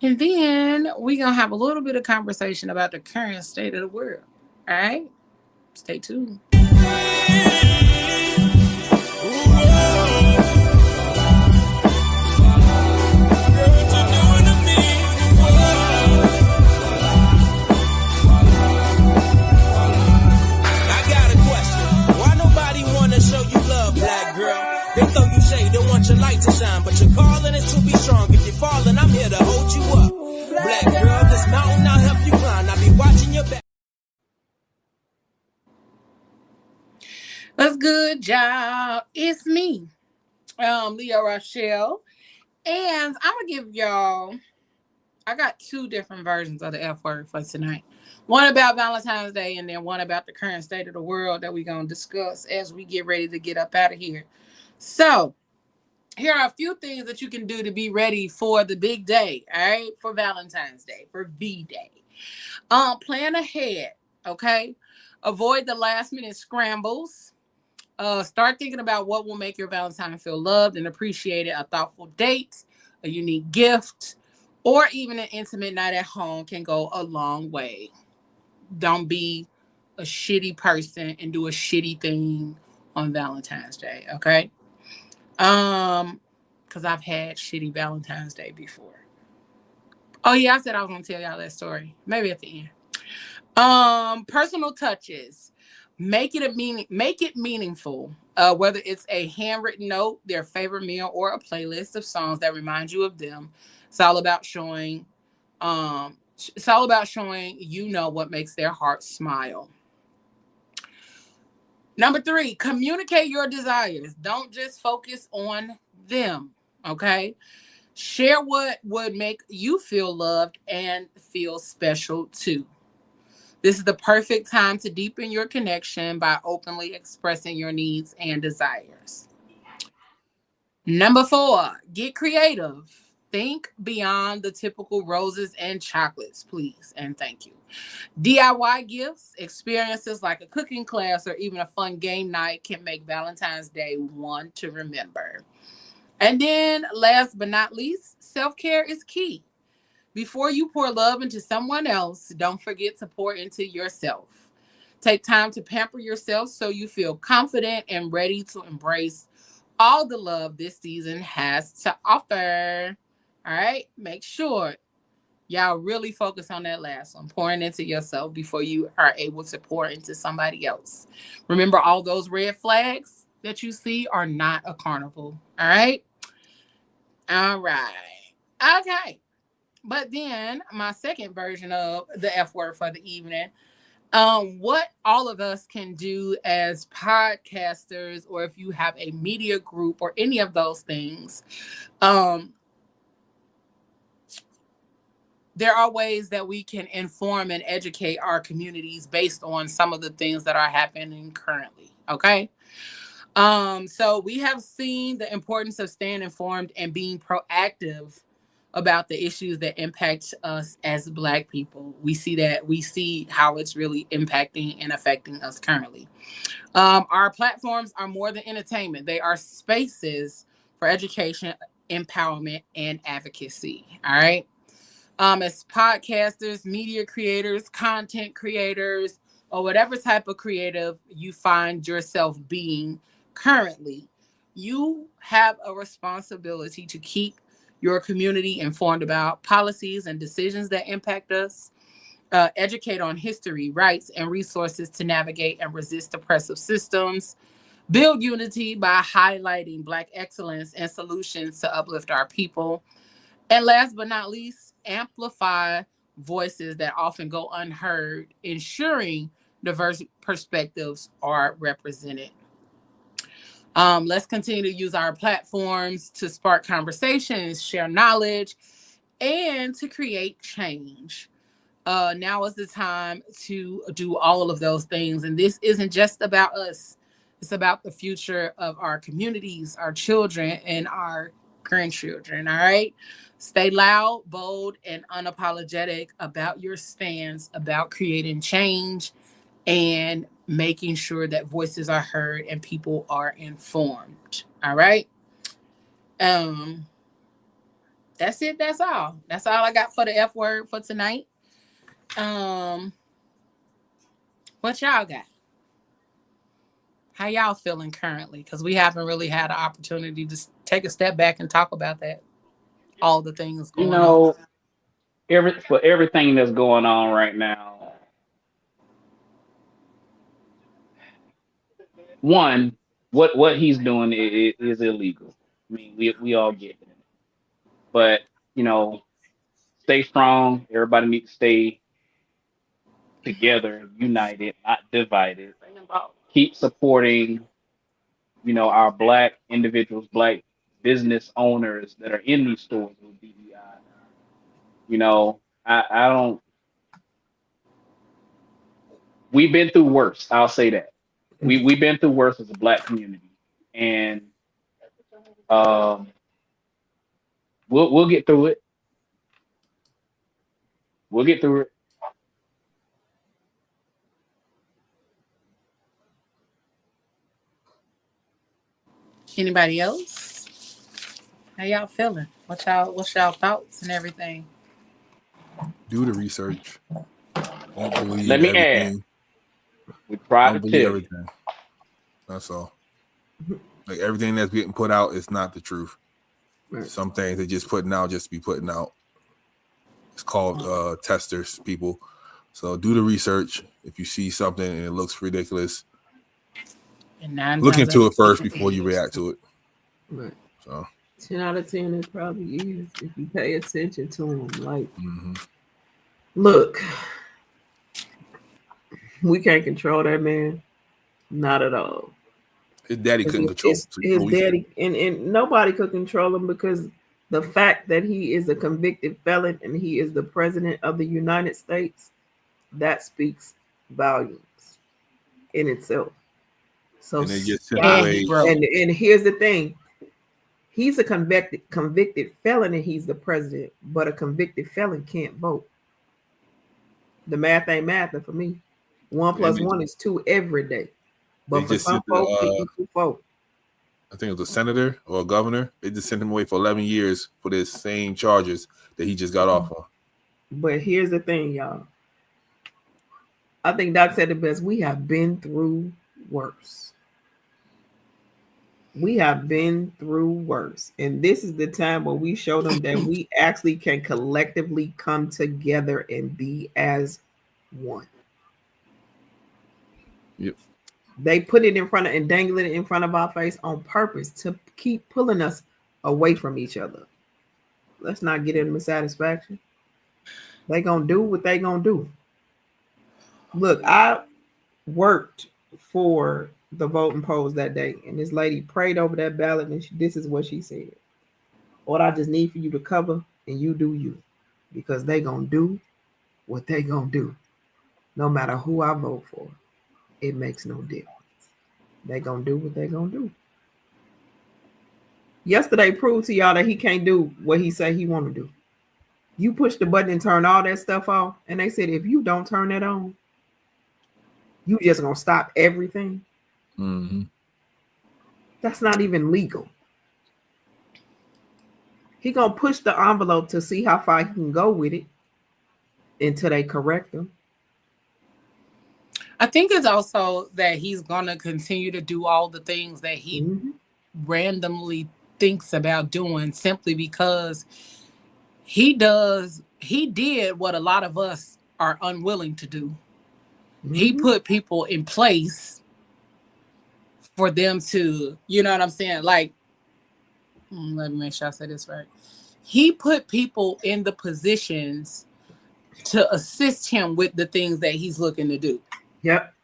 And then we gonna have a little bit of conversation about the current state of the world. All right? Stay tuned. Show you love, black girl. They throw you shade, don't want your light to shine, but you're calling it to be strong. If you're falling, I'm here to hold you up. Black girl, this mountain I'll help you climb. I'll be watching your back. What's good, y'all? It's me, Leo Rochelle, and I'm gonna give y'all. I got two different versions of the F word for tonight. One about Valentine's Day and then one about the current state of the world that we're going to discuss as we get ready to get up out of here. So, here are a few things that you can do to be ready for the big day, all right? For Valentine's Day, for V-Day. Plan ahead, okay? Avoid the last minute scrambles. Start thinking about what will make your Valentine feel loved and appreciated. A thoughtful date, a unique gift, or even an intimate night at home can go a long way. Don't be a shitty person and do a shitty thing on Valentine's Day, okay? Because I've had shitty Valentine's Day before. Oh yeah, I said I was gonna tell y'all that story. Maybe at the end. Personal touches. Make it meaningful. Whether it's a handwritten note, their favorite meal, or a playlist of songs that remind you of them. It's all about showing you know what makes their heart smile. Number 3, communicate your desires. Don't just focus on them, okay? Share what would make you feel loved and feel special too. This is the perfect time to deepen your connection by openly expressing your needs and desires. Number 4, get creative. Think beyond the typical roses and chocolates, please, and thank you. DIY gifts, experiences like a cooking class, or even a fun game night can make Valentine's Day one to remember. And then, last but not least, self-care is key. Before you pour love into someone else, don't forget to pour into yourself. Take time to pamper yourself so you feel confident and ready to embrace all the love this season has to offer. All right, make sure y'all really focus on that last one, pouring into yourself before you are able to pour into somebody else. Remember, all those red flags that you see are not a carnival. All right? All right. Okay. But then my second version of the F word for the evening, what all of us can do as podcasters, or if you have a media group or any of those things, there are ways that we can inform and educate our communities based on some of the things that are happening currently. Okay. So we have seen the importance of staying informed and being proactive about the issues that impact us as Black people. We see how it's really impacting and affecting us currently. Our platforms are more than entertainment. They are spaces for education, empowerment, and advocacy. All right. As podcasters, media creators, content creators, or whatever type of creative you find yourself being currently, you have a responsibility to keep your community informed about policies and decisions that impact us, educate on history, rights, and resources to navigate and resist oppressive systems, build unity by highlighting Black excellence and solutions to uplift our people, and last but not least, amplify voices that often go unheard, ensuring diverse perspectives are represented. Let's continue to use our platforms to spark conversations, share knowledge, and to create change. Now is the time to do all of those things. And this isn't just about us. It's about the future of our communities, our children, and our grandchildren. All right. Stay loud, bold, and unapologetic about your stance about creating change and making sure that voices are heard and people are informed. All right. Um, that's it. That's all. That's all I got for the F word for tonight. Um, what y'all got? How y'all feeling currently? Because we haven't really had an opportunity to take a step back and talk about that. All the things You going on. know, for everything that's going on right now, one, what he's doing is illegal. I mean, we all get it. But you know, stay strong. Everybody needs to stay together, united, not divided. Keep supporting, our black individuals, black business owners that are in these stores with DEI. I don't. We've been through worse. I'll say that. We've been through worse as a black community, and um, we'll get through it. We'll get through it. Anybody else? How y'all feeling? What's y'all thoughts and everything? Do the research. Don't Let believe me add. everything. We tried Don't to believe tell you. everything. That's all. Like everything that's getting put out is not the truth. Right. Some things they're just putting out just to be putting out. It's called testers, people. So do the research. If you see something and it looks ridiculous, And 9 look times out into of it first 10, before you it is. react to it. Right. So 10 out of 10 it probably is if you pay attention to them. Like, mm-hmm. Look, we can't control that man. Not at all. His daddy couldn't control him. It's his daddy, and nobody could control him because the fact that he is a convicted felon and he is the president of the United States, that speaks volumes in itself. So And they just sent stop. away. And here's the thing. He's a convicted felon and he's the president, but a convicted felon can't vote. The math ain't mathing for me. 1 + 1 is 2 every day. But for some folks, it equals 4. I think it was a senator or a governor. They just sent him away for 11 years for the same charges that he just got off on. But here's the thing, y'all. I think Doc said the best. We have been through worse. We have been through worse. And this is the time where we show them that we actually can collectively come together and be as one. Yep. They put it in front of and dangle it in front of our face on purpose to keep pulling us away from each other. Let's not get them satisfaction. They gonna do what they gonna do. Look, I worked for the voting polls that day, and this lady prayed over that ballot, and this is what she said: "What I just need for you to cover, and you do you, because they gonna do what they gonna do, no matter who I vote for. It makes no difference. They gonna do what they gonna do." Yesterday proved to y'all that he can't do what he say he want to do. You push the button and turn all that stuff off, and they said if you don't turn that on, you just gonna stop everything. Mm-hmm. That's not even legal. He gonna push the envelope to see how far he can go with it until they correct him. I think it's also that he's gonna continue to do all the things that he randomly thinks about doing simply because he did what a lot of us are unwilling to do. He put people in place for them to, you know what I'm saying? Like, let me make sure I say this right. He put people in the positions to assist him with the things that he's looking to do. Yep.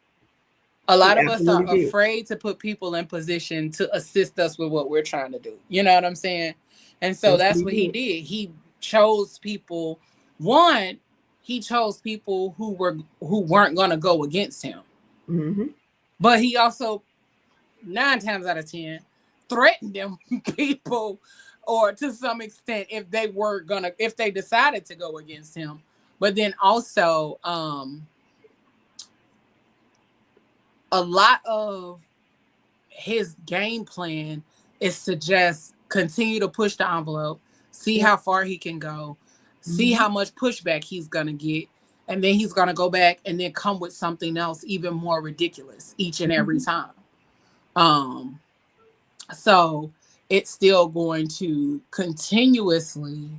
A lot of us are afraid to put people in position to assist us with what we're trying to do. You know what I'm saying? And so that's what he did. He chose people. One, he chose people who weren't going to go against him. Mm-hmm. But he also, 9 times out of 10, threatened them people, or to some extent, if they decided to go against him. But then also, a lot of his game plan is to just continue to push the envelope, see how far he can go, see how much pushback he's going to get, and then he's going to go back and then come with something else even more ridiculous each and every time. So it's still going to continuously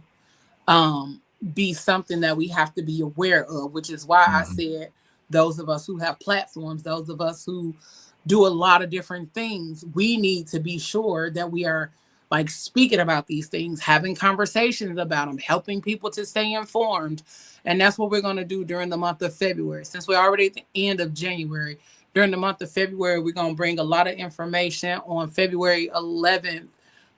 be something that we have to be aware of, which is why I said those of us who have platforms, those of us who do a lot of different things, we need to be sure that we are like speaking about these things, having conversations about them, helping people to stay informed. And that's what we're going to do during the month of February. Since we're already at the end of January, during the month of February, we're going to bring a lot of information. On February 11th,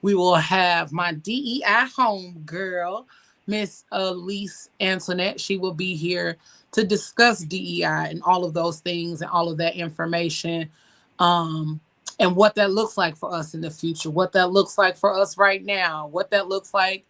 we will have my DEI home girl, Miss Elise Antoinette. She will be here to discuss DEI and all of those things and all of that information, and what that looks like for us in the future, what that looks like for us right now, what that looks like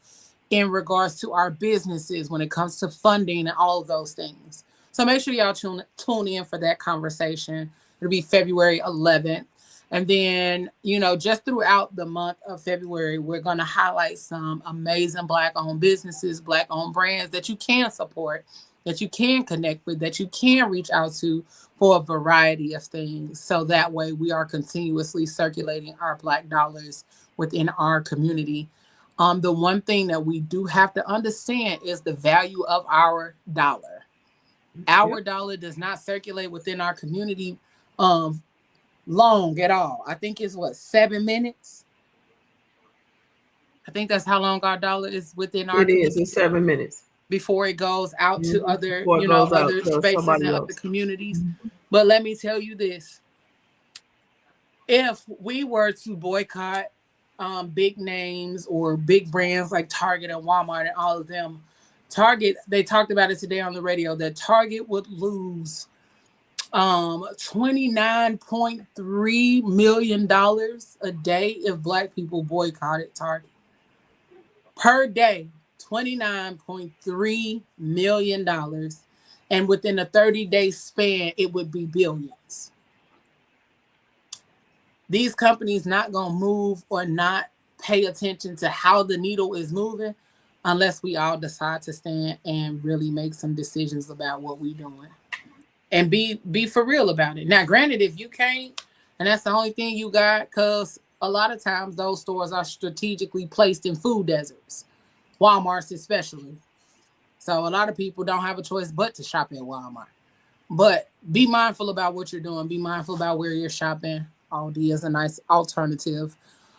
in regards to our businesses when it comes to funding and all of those things. So make sure y'all tune in for that conversation. It'll be February 11th. And then, just throughout the month of February, we're going to highlight some amazing Black-owned businesses, Black-owned brands that you can support, that you can connect with, that you can reach out to for a variety of things. So that way we are continuously circulating our Black dollars within our community. The one thing that we do have to understand is the value of our dollar. Our dollar does not circulate within our community long at all. I think it's 7 minutes. I think that's how long our dollar is within our community. It is. It's 7 minutes before it goes out to other, other spaces and other communities. But let me tell you this. If we were to boycott big names or big brands like Target and Walmart and all of them, Target, they talked about it today on the radio, that Target would lose $29.3 million a day if Black people boycotted Target. Per day, $29.3 million. And within a 30-day span, it would be billions. These companies not going to move or not pay attention to how the needle is moving unless we all decide to stand and really make some decisions about what we're doing. And be for real about it. Now, granted, if you can't, and that's the only thing you got, because a lot of times those stores are strategically placed in food deserts, Walmart's especially. So a lot of people don't have a choice but to shop at Walmart. But be mindful about what you're doing. Be mindful about where you're shopping. Aldi is a nice alternative.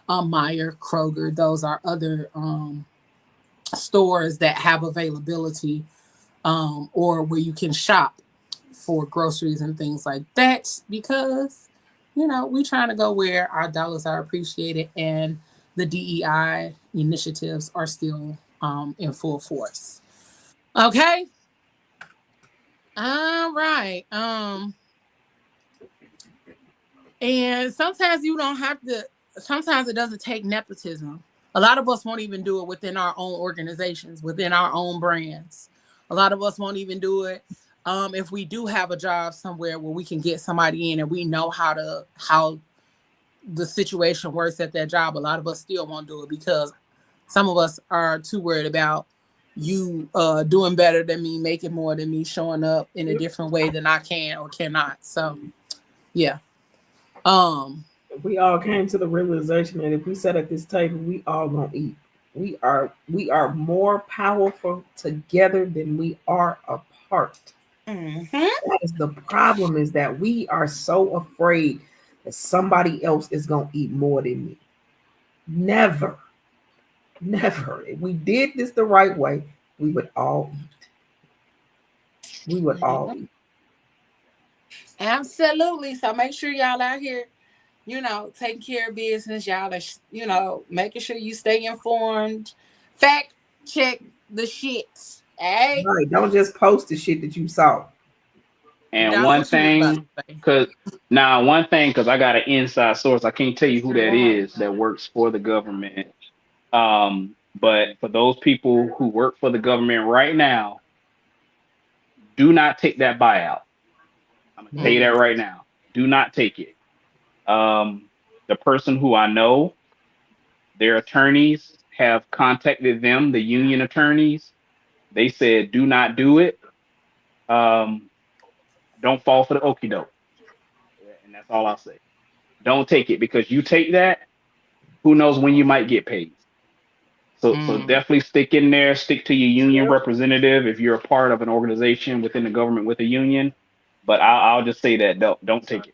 Meijer, Kroger, those are other stores that have availability or where you can shop for groceries and things like that, because we're trying to go where our dollars are appreciated and the DEI initiatives are still in full force. Okay. All right. And sometimes you don't have to, sometimes it doesn't take nepotism. A lot of us won't even do it within our own organizations, within our own brands. A lot of us won't even do it if we do have a job somewhere where we can get somebody in and we know how the situation works at that job. A lot of us still won't do it because some of us are too worried about you doing better than me, making more than me, showing up in a different way than I can or cannot. So, yeah. We all came to the realization that if we sit at this table, we all gonna eat. We are more powerful together than we are apart. That is the problem, is that we are so afraid that somebody else is gonna eat more than me. Never. If we did this the right way, we would all eat. We would all eat. Absolutely. So make sure y'all out here, taking care of business. Y'all are, making sure you stay informed. Fact check the shit. Hey? Right. Don't just post the shit that you saw. And one thing, because I got an inside source. I can't tell you who that is that works for the government. But for those people who work for the government right now, do not take that buyout. I'm gonna tell you that right now. Do not take it. The person who I know, their attorneys have contacted them, the union attorneys. They said, do not do it. Don't fall for the okie doke. And that's all I'll say. Don't take it, because you take that, who knows when you might get paid. So definitely stick in there, stick to your union representative if you're a part of an organization within the government with a union. But I'll just say that don't take it.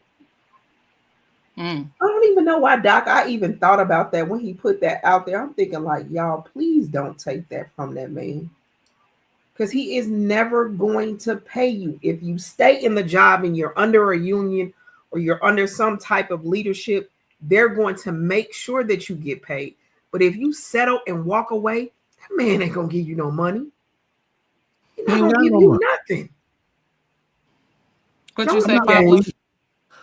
I don't even know why I even thought about that when he put that out there. I'm thinking like, y'all, please don't take that from that man. Because he is never going to pay you. If you stay in the job and you're under a union or you're under some type of leadership, they're going to make sure that you get paid. But if you settle and walk away, that man ain't going to give you no money. He's not going to give you nothing. What you say, Pablo?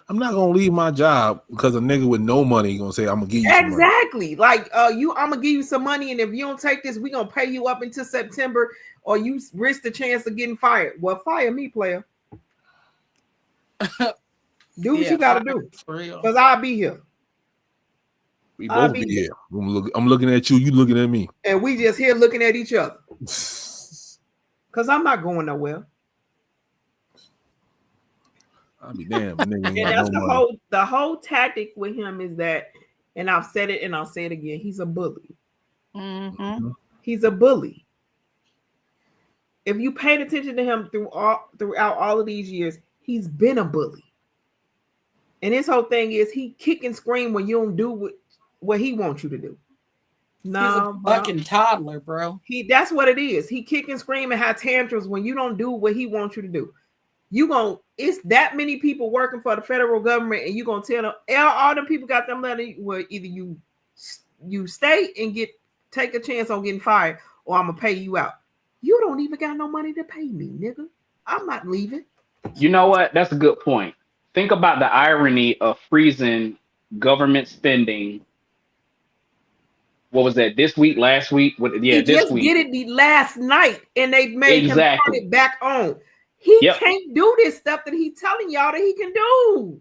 I'm not gonna leave my job because a nigga with no money gonna say I'm gonna give you some money. Exactly. Like I'm gonna give you some money, and if you don't take this, we're gonna pay you up until September, or you risk the chance of getting fired. Well, fire me, player. Do what you gotta do. For real. Because I'll be here. We both be here. I'm looking at you, you looking at me. And we just here looking at each other. Because I'm not going nowhere. I'll be damn. And that's the whole tactic with him is that, and I've said it and I'll say it again, he's a bully. Mm-hmm. He's a bully. If you paid attention to him throughout all of these years, he's been a bully. And his whole thing is he kick and scream when you don't do what he wants you to do. No, he's a fucking toddler, bro. That's what it is. He kick and scream and have tantrums when you don't do what he wants you to do. It's that many people working for the federal government, and you gonna tell them all the people got them money. Well, either you stay and take a chance on getting fired, or I'm gonna pay you out. You don't even got no money to pay me, nigga. I'm not leaving. You know what? That's a good point. Think about the irony of freezing government spending. What was that? This week? Last week? This week. Just get it last night, and they made him turn it back on. He can't do this stuff that he's telling y'all that he can do.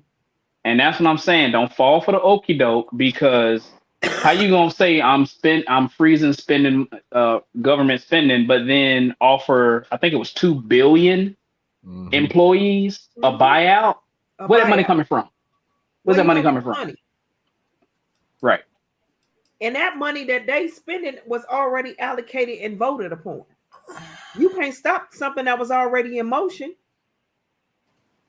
And that's what I'm saying. Don't fall for the okie doke, because how you gonna say I'm freezing spending, government spending, but then offer, I think it was 2 billion employees a buyout? Where's that money coming from? Where's that money coming from? Right. And that money that they spending was already allocated and voted upon. You can't stop something that was already in motion.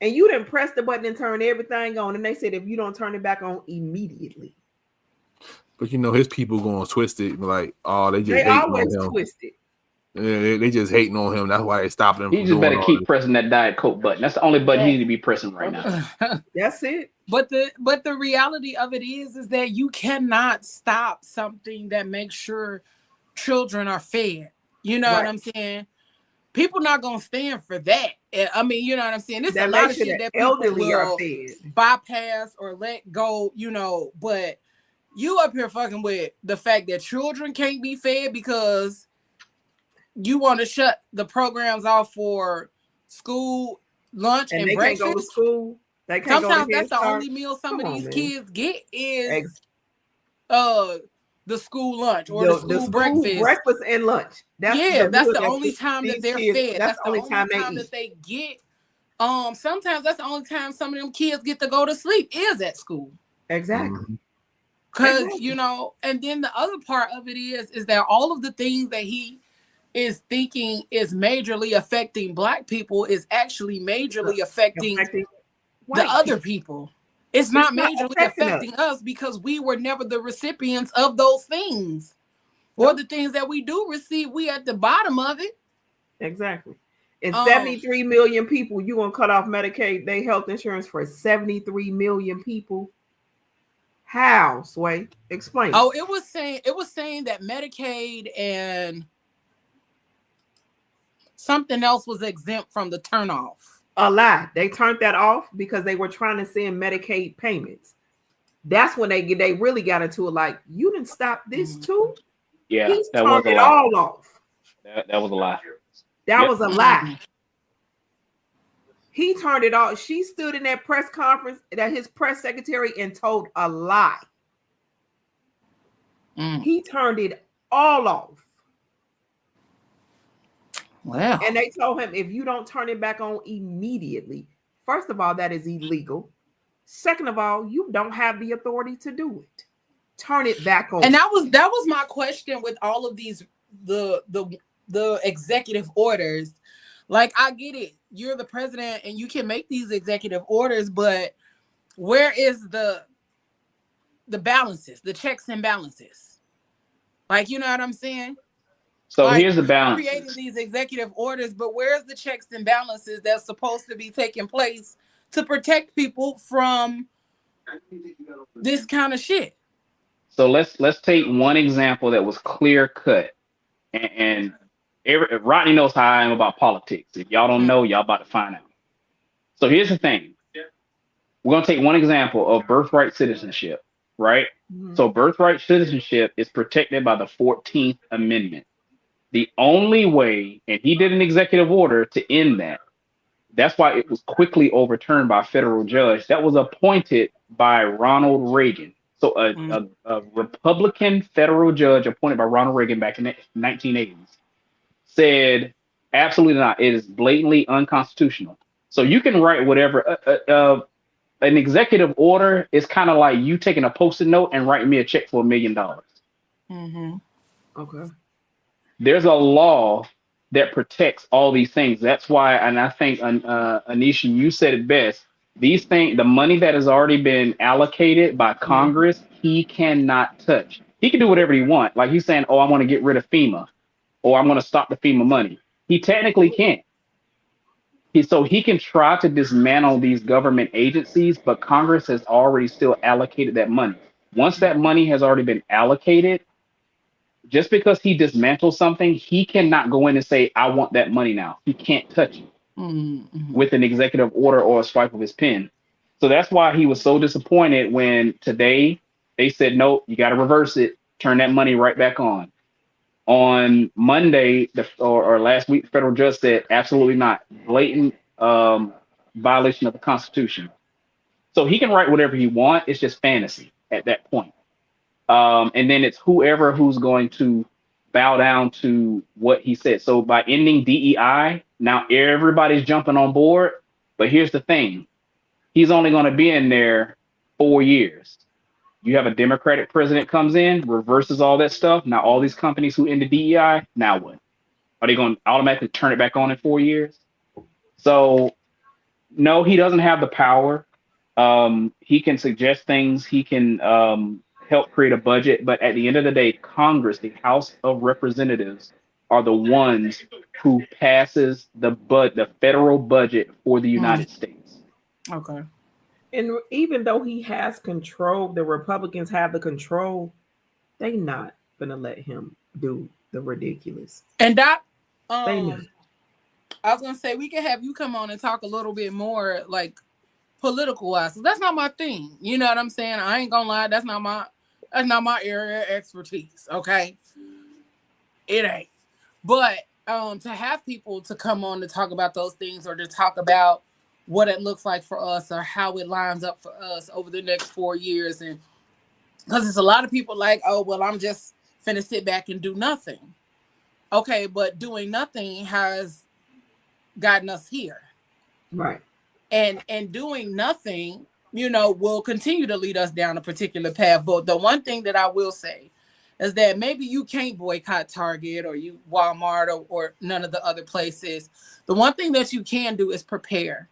And you didn't press the button and turn everything on. And they said, if you don't turn it back on immediately. But his people going to twist it. Like, they always twist it. Yeah, they just hating on him. That's why they stopping him. He just better keep pressing that Diet Coke button. That's the only button he need to be pressing right now. That's it. But the reality of it is that you cannot stop something that makes sure children are fed. You know what I'm saying? People not gonna stand for that. I mean, you know what I'm saying? There's a lot of shit that people will bypass or let go, but you up here fucking with the fact that children can't be fed because you want to shut the programs off for school, lunch, and breakfast. Can't go to school. They can't Sometimes go to that's the only meal some of these kids get is the school lunch or the school breakfast and lunch. That's the only time that they're fed. That's the only time that they get. Sometimes that's the only time some of them kids get to go to sleep is at school. Exactly. Because and then the other part of it is that all of the things that he is thinking is majorly affecting Black people is actually majorly affecting the other people. It's not majorly affecting us because we were never the recipients of those things. Or the things that we do receive, we at the bottom of it. Exactly. And 73 million people, you gonna cut off Medicaid, they health insurance for 73 million people. How, Sway? Explain. Oh, it was saying that Medicaid and something else was exempt from the turnoff. A lie. They turned that off because they were trying to send Medicaid payments. That's when they really got into it. Like, you didn't stop this too. Yeah, he's that was turned it all off. That was a lie. That was a lie. He turned it off. She stood in that press conference, that his press secretary, and told a lie. He turned it all off. Wow. And they told him, if you don't turn it back on immediately, first of all, that is illegal. Second of all, you don't have the authority to do it. Turn it back on. And that was my question with all of these the executive orders. Like, I get it. You're the president and you can make these executive orders, but where is the balances, the checks and balances? Like, you know what I'm saying? So like, here's the balance. Creating these executive orders, but where's the checks and balances that's supposed to be taking place to protect people from this kind of shit? So let's take one example that was clear cut, and Rodney knows how I am about politics. If y'all don't know, y'all about to find out. So here's the thing. We're gonna take one example of birthright citizenship, right? So birthright citizenship is protected by the 14th Amendment. The only way, and he did an executive order to end that. That's why it was quickly overturned by a federal judge that was appointed by Ronald Reagan. So a Republican federal judge appointed by Ronald Reagan back in the 1980s said, absolutely not. It is blatantly unconstitutional. So you can write whatever. An executive order is kind of like you taking a Post-it note and writing me a check for $1 million. Okay. There's a law that protects all these things. That's why, and I think Anisha, you said it best. These things, the money that has already been allocated by Congress, he cannot touch. He can do whatever he wants. Like he's saying, oh, I want to get rid of FEMA, or I'm going to stop the FEMA money. He technically can't. So he can try to dismantle these government agencies, but Congress has already still allocated that money. Once that money has already been allocated, just because he dismantles something, he cannot go in and say, I want that money now. He can't touch it with an executive order or a swipe of his pen. So that's why he was so disappointed when today they said, no, you got to reverse it, turn that money right back on. On Monday or last week, the federal judge said, absolutely not. Blatant violation of the Constitution. So he can write whatever he wants. It's just fantasy at that point. And then it's whoever who's going to bow down to what he said. So by ending DEI, now everybody's jumping on board. But here's the thing. He's only going to be in there 4 years. You have a Democratic president comes in, reverses all that stuff. Now all these companies who ended DEI, now what? Are they going to automatically turn it back on in 4 years? So no, he doesn't have the power. He can suggest things. He can help create a budget. But at the end of the day, Congress, the House of Representatives, are the ones who passes the federal budget for the United States. Okay. And even though he has control, the Republicans have the control, they not gonna let him do the ridiculous. And that I was gonna say we can have you come on and talk a little bit more like political wise. So that's not my thing. You know what I'm saying? I ain't gonna lie, that's not my area of expertise. Okay. It ain't. But to have people to come on to talk about those things or to talk about what it looks like for us or how it lines up for us over the next 4 years. And because there's a lot of people like, oh, well, I'm just finna sit back and do nothing. Okay, but doing nothing has gotten us here. Right. And doing nothing, will continue to lead us down a particular path. But the one thing that I will say is that maybe you can't boycott Target or Walmart or none of the other places. The one thing that you can do is prepare.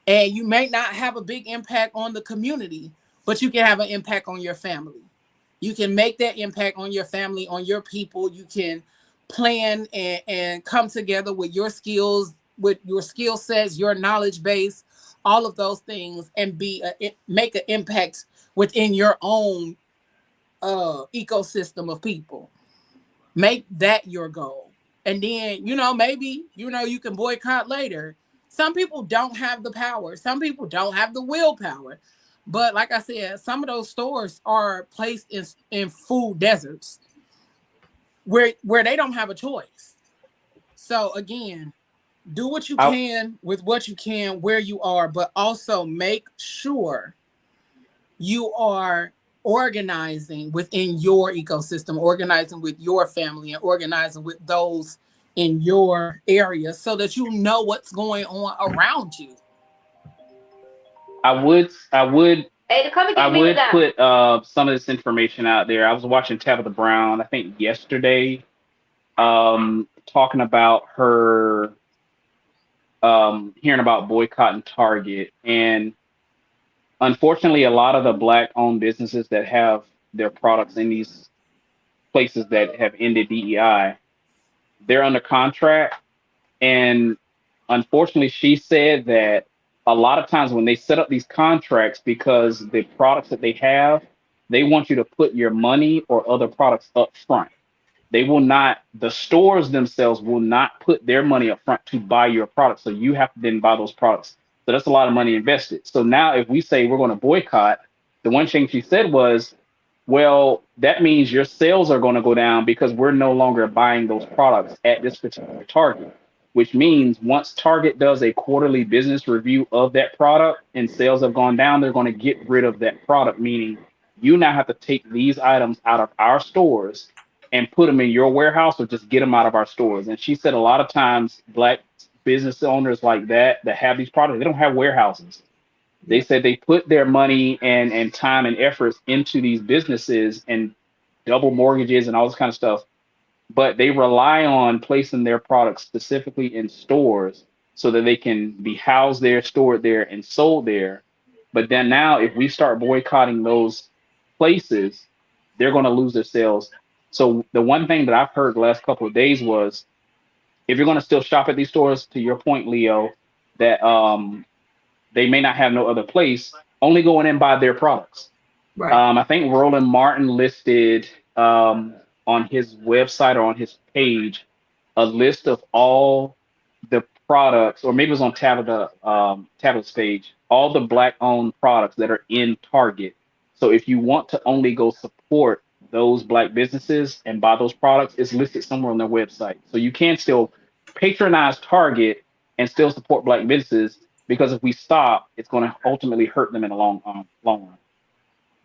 And you may not have a big impact on the community, but you can have an impact on your family. You can make that impact on your family, on your people. You can plan and come together with your skills, with your skill sets, your knowledge base, all of those things, and make an impact within your own ecosystem of people. Make that your goal. And then, maybe, you can boycott later. Some people don't have the power. Some people don't have the willpower. But like I said, some of those stores are placed in food deserts where they don't have a choice. So again, Do what you can with what you can where you are, but also make sure you are organizing within your ecosystem, organizing with your family, and organizing with those in your area so that you know what's going on around you. I would put some of this information out there. I was watching Tabitha Brown, I think yesterday, talking about her hearing about boycotting Target. And unfortunately, a lot of the black owned businesses that have their products in these places that have ended DEI, they're under contract. And unfortunately, she said that a lot of times when they set up these contracts, because the products that they have, they want you to put your money or other products up front. They will not, the stores themselves will not put their money up front to buy your product. So you have to then buy those products. So that's a lot of money invested. So now if we say we're going to boycott, the one thing she said was, well, that means your sales are going to go down because we're no longer buying those products at this particular Target, which means once Target does a quarterly business review of that product and sales have gone down, they're going to get rid of that product, meaning you now have to take these items out of our stores and put them in your warehouse or just get them out of our stores. And she said a lot of times black business owners like that have these products, they don't have warehouses. They said they put their money and time and efforts into these businesses and double mortgages and all this kind of stuff, but they rely on placing their products specifically in stores so that they can be housed there, stored there, and sold there. But then now, if we start boycotting those places, they're going to lose their sales. So the one thing that I've heard the last couple of days was, if you're going to still shop at these stores, to your point, Leo, that they may not have no other place, only go in and buy their products. Right. I think Roland Martin listed on his website or on his page a list of all the products, or maybe it was on Tabitha's page, all the black-owned products that are in Target. So if you want to only go support those black businesses and buy those products, it's listed somewhere on their website. So you can still patronize Target and still support black businesses, because if we stop, it's going to ultimately hurt them in the long run.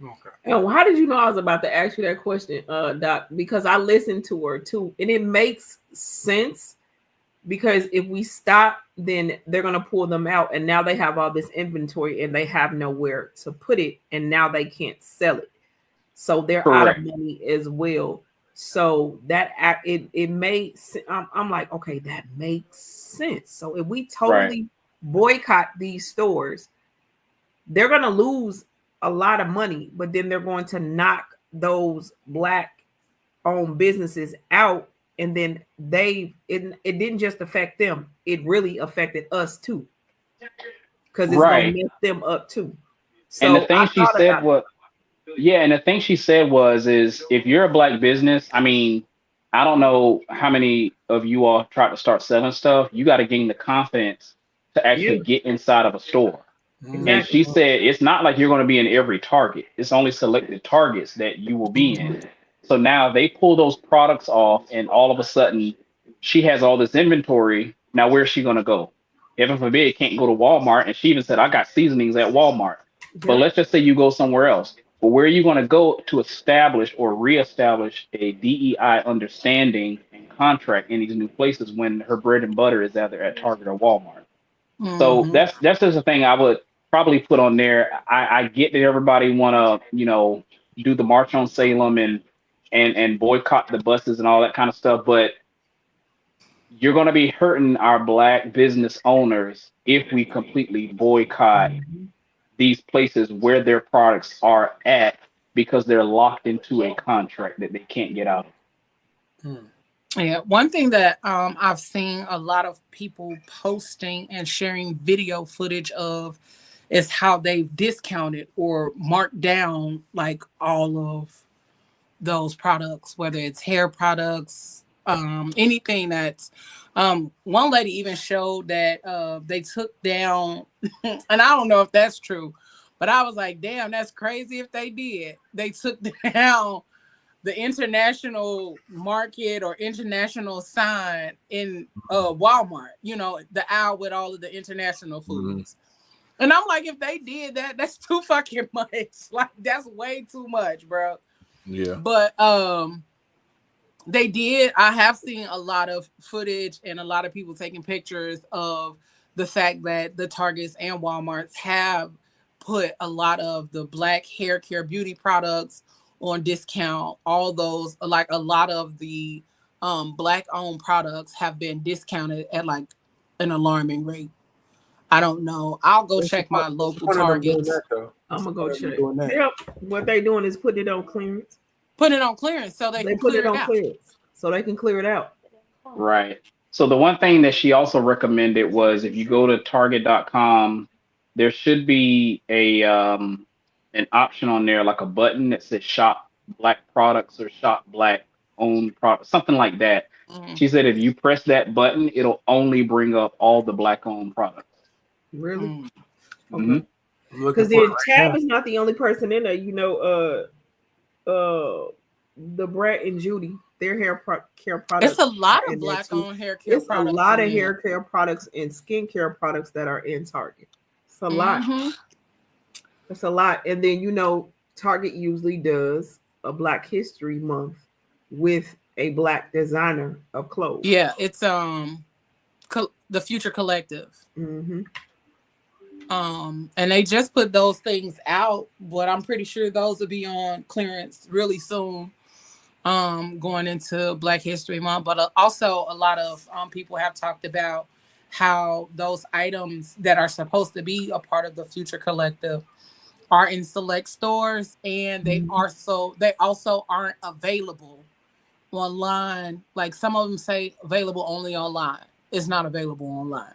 Okay. And how did you know I was about to ask you that question, Doc? Because I listened to her too, and it makes sense. Because if we stop, then they're going to pull them out, and now they have all this inventory and they have nowhere to put it, and now they can't sell it, so they're Correct. out of money as well. So that it made. I'm like, okay, that makes sense. So if we totally boycott these stores, they're going to lose a lot of money, but then they're going to knock those black owned businesses out. And then it didn't just affect them, it really affected us too, because it's going to mess them up too. So and the thing she said was, and the thing she said was, is if you're a black business, I mean, I don't know how many of you all try to start selling stuff. You got to gain the confidence to actually get inside of a store. Exactly. And she said it's not like you're going to be in every Target. It's only selected Targets that you will be in. So now they pull those products off, and all of a sudden she has all this inventory. Now where's she going to go? Heaven forbid, can't go to Walmart. And she even said, I got seasonings at Walmart. Yeah. But let's just say you go somewhere else. But where are you going to go to establish or reestablish a DEI understanding and contract in these new places when her bread and butter is either at Target or Walmart? Mm-hmm. So that's just a thing I would probably put on there. I get that everybody want to, do the March on Salem and boycott the buses and all that kind of stuff, but you're going to be hurting our black business owners if we completely boycott these places where their products are at, because they're locked into a contract that they can't get out of. Yeah, one thing that I've seen a lot of people posting and sharing video footage of is how they've discounted or marked down like all of those products, whether it's hair products, anything that's one lady even showed that they took down, and I don't know if that's true, but I was like, damn, that's crazy if they did. They took down the international market or international sign in Walmart, you know, the aisle with all of the international foods. And I'm like, if they did that, that's too fucking much. Like, that's way too much, bro. Yeah. But they did. I have seen a lot of footage and a lot of people taking pictures of the fact that the Targets and Walmarts have put a lot of the Black hair care beauty products on discount. All those, like a lot of the Black owned products have been discounted at like an alarming rate. I don't know. I'll go check my local Targets. I'm gonna go check. Yep. What they doing is putting it on clearance. Put it on clearance so they can put clear it on out. clearance so they can clear it out. Right. So the one thing that she also recommended was if you go to Target.com, there should be a an option on there, like a button that says shop Black products or shop Black owned products, something like that. She said if you press that button, it'll only bring up all the Black owned products. Really? Okay. Because then Tab is not the only person in there. You know, the Brett and Judy, their care products. It's a lot of Black owned hair care it's products. It's a lot of hair care products and skincare products that are in Target. It's a lot. It's a lot. And then, you know, Target usually does a Black History Month with a Black designer of clothes. Yeah, it's the Future Collective. And they just put those things out, but I'm pretty sure those will be on clearance really soon, going into Black History Month. But also a lot of people have talked about how those items that are supposed to be a part of the Future Collective are in select stores, and they also aren't available online. Like some of them say available only online. It's not available online.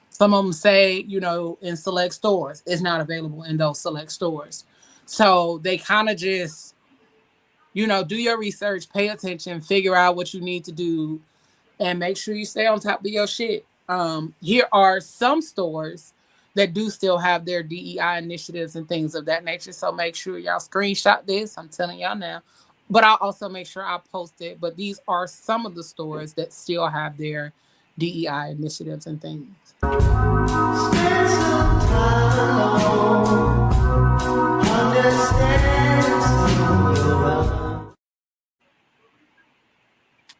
Some of them say, you know, in select stores. It's not available in those select stores. So they kind of just, you know, do your research, pay attention, figure out what you need to do, and make sure you stay on top of your shit. Here are some stores that do still have their DEI initiatives and things of that nature. So make sure y'all screenshot this. I'm telling y'all now. But I'll also make sure I post it. But these are some of the stores that still have their DEI initiatives and things.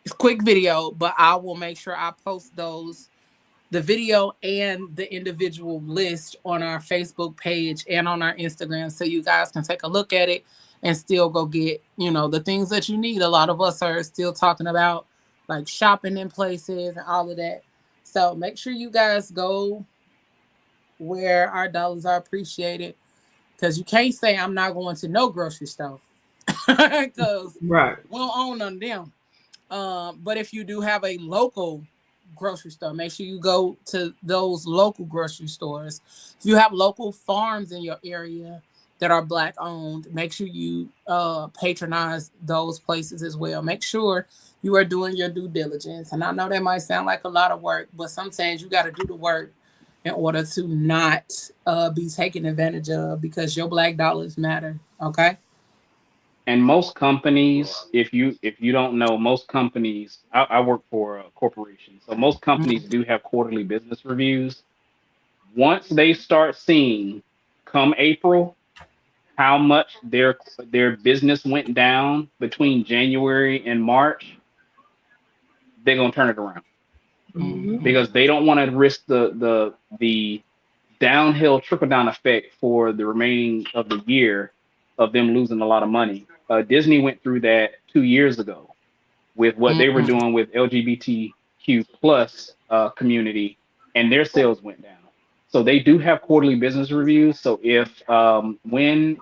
It's a quick video, but I will make sure I post the video and the individual list on our Facebook page and on our Instagram, so you guys can take a look at it and still go get, you know, the things that you need. A lot of us are still talking about like shopping in places and all of that. So make sure you guys go where our dollars are appreciated, because you can't say I'm not going to no grocery store, because we don't own none of them. But if you do have a local grocery store, make sure you go to those local grocery stores. If you have local farms in your area that are Black owned, make sure you patronize those places as well. Make sure you are doing your due diligence. And I know that might sound like a lot of work, but sometimes you got to do the work in order to not be taken advantage of, because your Black dollars matter. Okay. And most companies, if you don't know, most companies, I work for a corporation, so most companies do have quarterly business reviews. Once they start seeing, come April, how much their business went down between January and March, they're gonna turn it around, because they don't want to risk the downhill trickle down effect for the remaining of the year of them losing a lot of money. Disney went through that 2 years ago with what they were doing with LGBTQ plus community, and their sales went down. So they do have quarterly business reviews. So if and when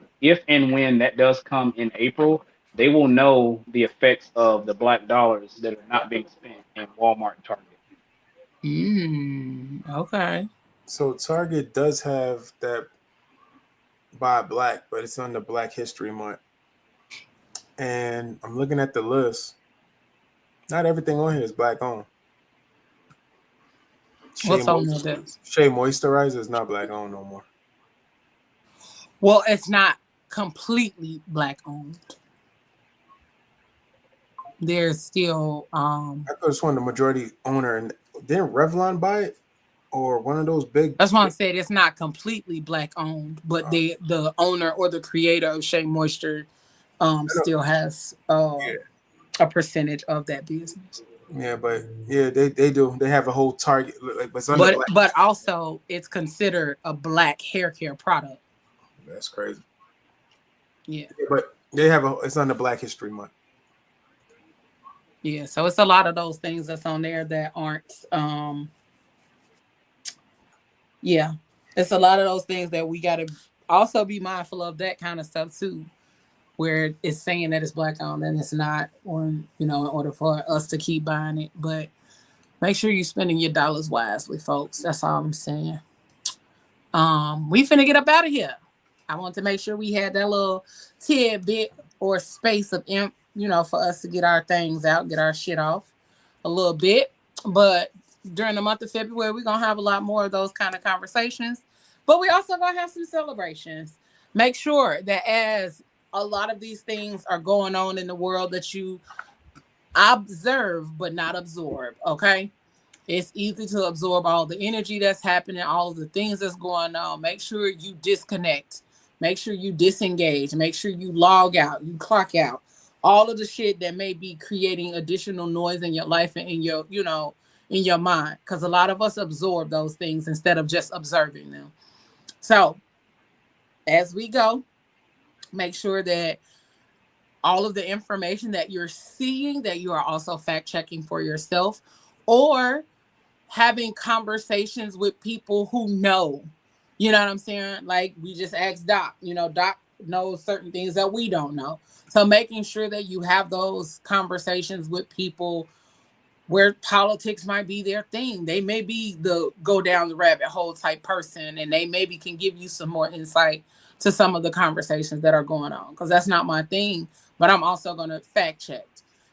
that does come in April, they will know the effects of the Black dollars that are not being spent in Walmart and Target. Okay. So Target does have that Buy Black, but it's on the Black History Month. And I'm looking at the list. Not everything on here is Black owned. What's on that? Shea Moisturizer is not Black owned no more. Well, it's not completely Black owned. there's still I could have sworn the majority owner, and didn't Revlon buy it, or one of those big. That's why I said it's not completely black owned, but the owner or the creator of Shea Moisture still has a percentage of that business. Yeah, but yeah, they do. They have a whole Target, but also it's considered a black hair care product. That's crazy. Yeah, but they have it's under Black History Month. Yeah, so it's a lot of those things that's on there that aren't. Yeah, it's a lot of those things that we got to also be mindful of, that kind of stuff too, where it's saying that it's black owned and it's not, or in order for us to keep buying it. But make sure you're spending your dollars wisely, folks. That's all I'm saying. We finna get up out of here. I want to make sure we had that little tidbit or space of for us to get our things out, get our shit off a little bit. But during the month of February, we're gonna have a lot more of those kind of conversations. But we also gonna have some celebrations. Make sure that as a lot of these things are going on in the world, that you observe but not absorb. Okay. It's easy to absorb all the energy that's happening, all of the things that's going on. Make sure you disconnect. Make sure you disengage. Make sure you log out, you clock out. All of the shit that may be creating additional noise in your life and in your, in your mind. Because a lot of us absorb those things instead of just observing them. So as we go, make sure that all of the information that you're seeing, that you are also fact checking for yourself, or having conversations with people who know, you know what I'm saying? Like we just asked Doc, Doc knows certain things that we don't know. So making sure that you have those conversations with people where politics might be their thing. They may be the go down the rabbit hole type person, and they maybe can give you some more insight to some of the conversations that are going on. Because that's not my thing, but I'm also going to fact check.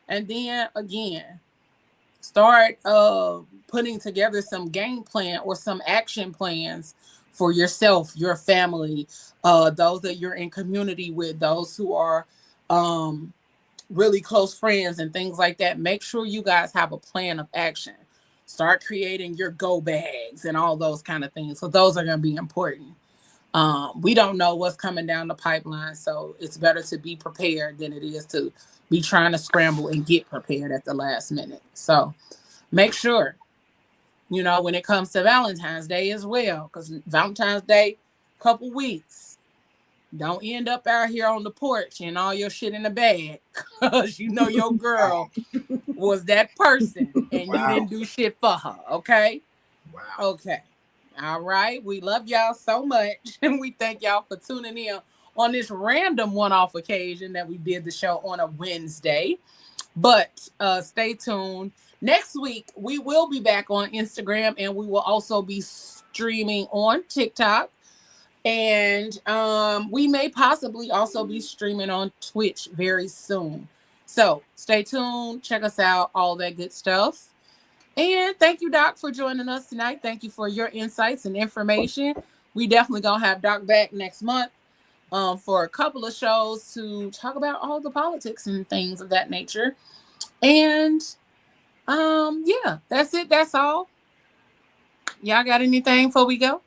And then again, start putting together some game plan or some action plans for yourself, your family, those that you're in community with, those who are really close friends and things like that. Make sure you guys have a plan of action. Start creating your go bags and all those kind of things. So those are going to be important. We don't know what's coming down the pipeline, so it's better to be prepared than it is to be trying to scramble and get prepared at the last minute. So make sure, when it comes to Valentine's Day as well, because Valentine's Day, couple weeks, don't end up out here on the porch and all your shit in the bag, because your girl was that person and you didn't do shit for her. Okay. Wow. Okay. All right. We love y'all so much, and we thank y'all for tuning in on this random one-off occasion that we did the show on a Wednesday. But stay tuned. Next week, we will be back on Instagram, and we will also be streaming on TikTok. And we may possibly also be streaming on Twitch very soon. So stay tuned. Check us out. All that good stuff. And thank you, Doc, for joining us tonight. Thank you for your insights and information. We definitely going to have Doc back next month for a couple of shows to talk about all the politics and things of that nature. And yeah, that's it. That's all. Y'all got anything before we go?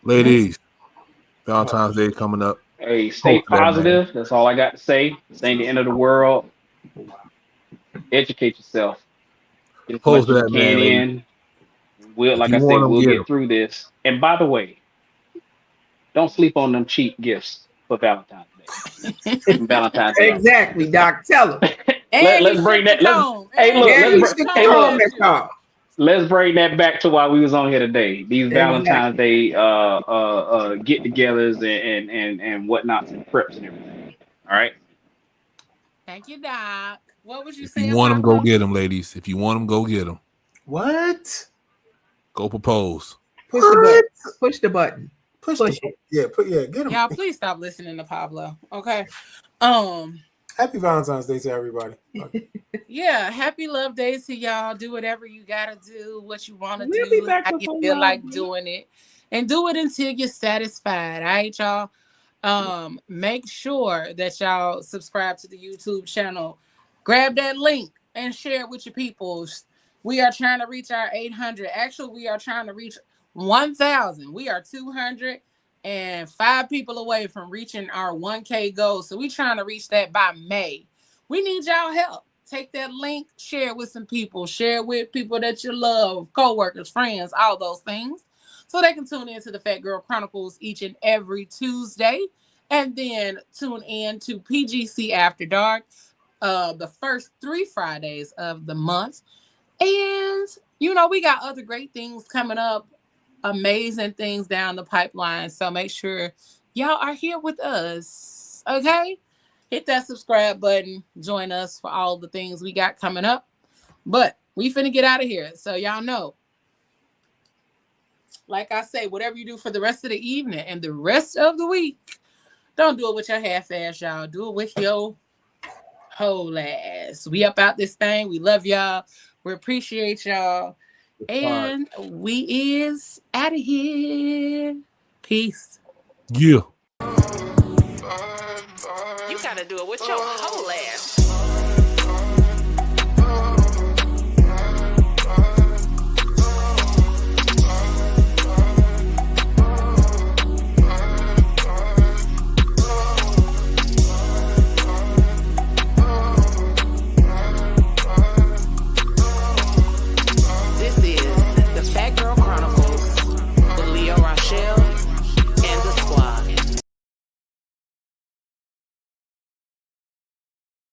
Ladies, Valentine's Day coming up. Hey, stay positive. That's all I got to say. This ain't the end of the world. Educate yourself. Get as much as you can in. Like I said, we'll get through this. And by the way, don't sleep on them cheap gifts for Valentine's Day. Valentine's Day. Exactly, Doc. Tell them. Let's bring that. Let's bring that back to why we was on here today. These Valentine's Day get-togethers and whatnot, and preps and everything. All right. Thank you, Doc. What would you say? If you want them, go get them, ladies. If you want them, go get them. What? Go propose. Push the button. Push it. Yeah, get them. Y'all, please stop listening to Pablo. Okay. Happy Valentine's Day to everybody. Yeah, happy love days to y'all. Do whatever you gotta do, what you want to do, how you feel like doing it, and do it until you're satisfied. All right, y'all. Make sure that y'all subscribe to the YouTube channel. Grab that link and share it with your people. We are trying to reach our 800. Actually, we are trying to reach 1,000. We are 205 people away from reaching our 1K goal. So we're trying to reach that by May. We need y'all help. Take that link, share it with some people. Share it with people that you love, co-workers, friends, all those things. So they can tune in to the Phat Girl Chronicles each and every Tuesday. And then tune in to PGC After Dark the first 3 Fridays of the month. And, we got other great things coming up. Amazing things down the pipeline. So make sure y'all are here with us. Okay? Hit that subscribe button. Join us for all the things we got coming up. But we finna get out of here. So y'all know. Like I say, whatever you do for the rest of the evening and the rest of the week, don't do it with your half ass, y'all. Do it with your whole ass. We up out this thing. We love y'all. We appreciate y'all. And we is out of here. Peace. Yeah. You gotta do it with your whole ass.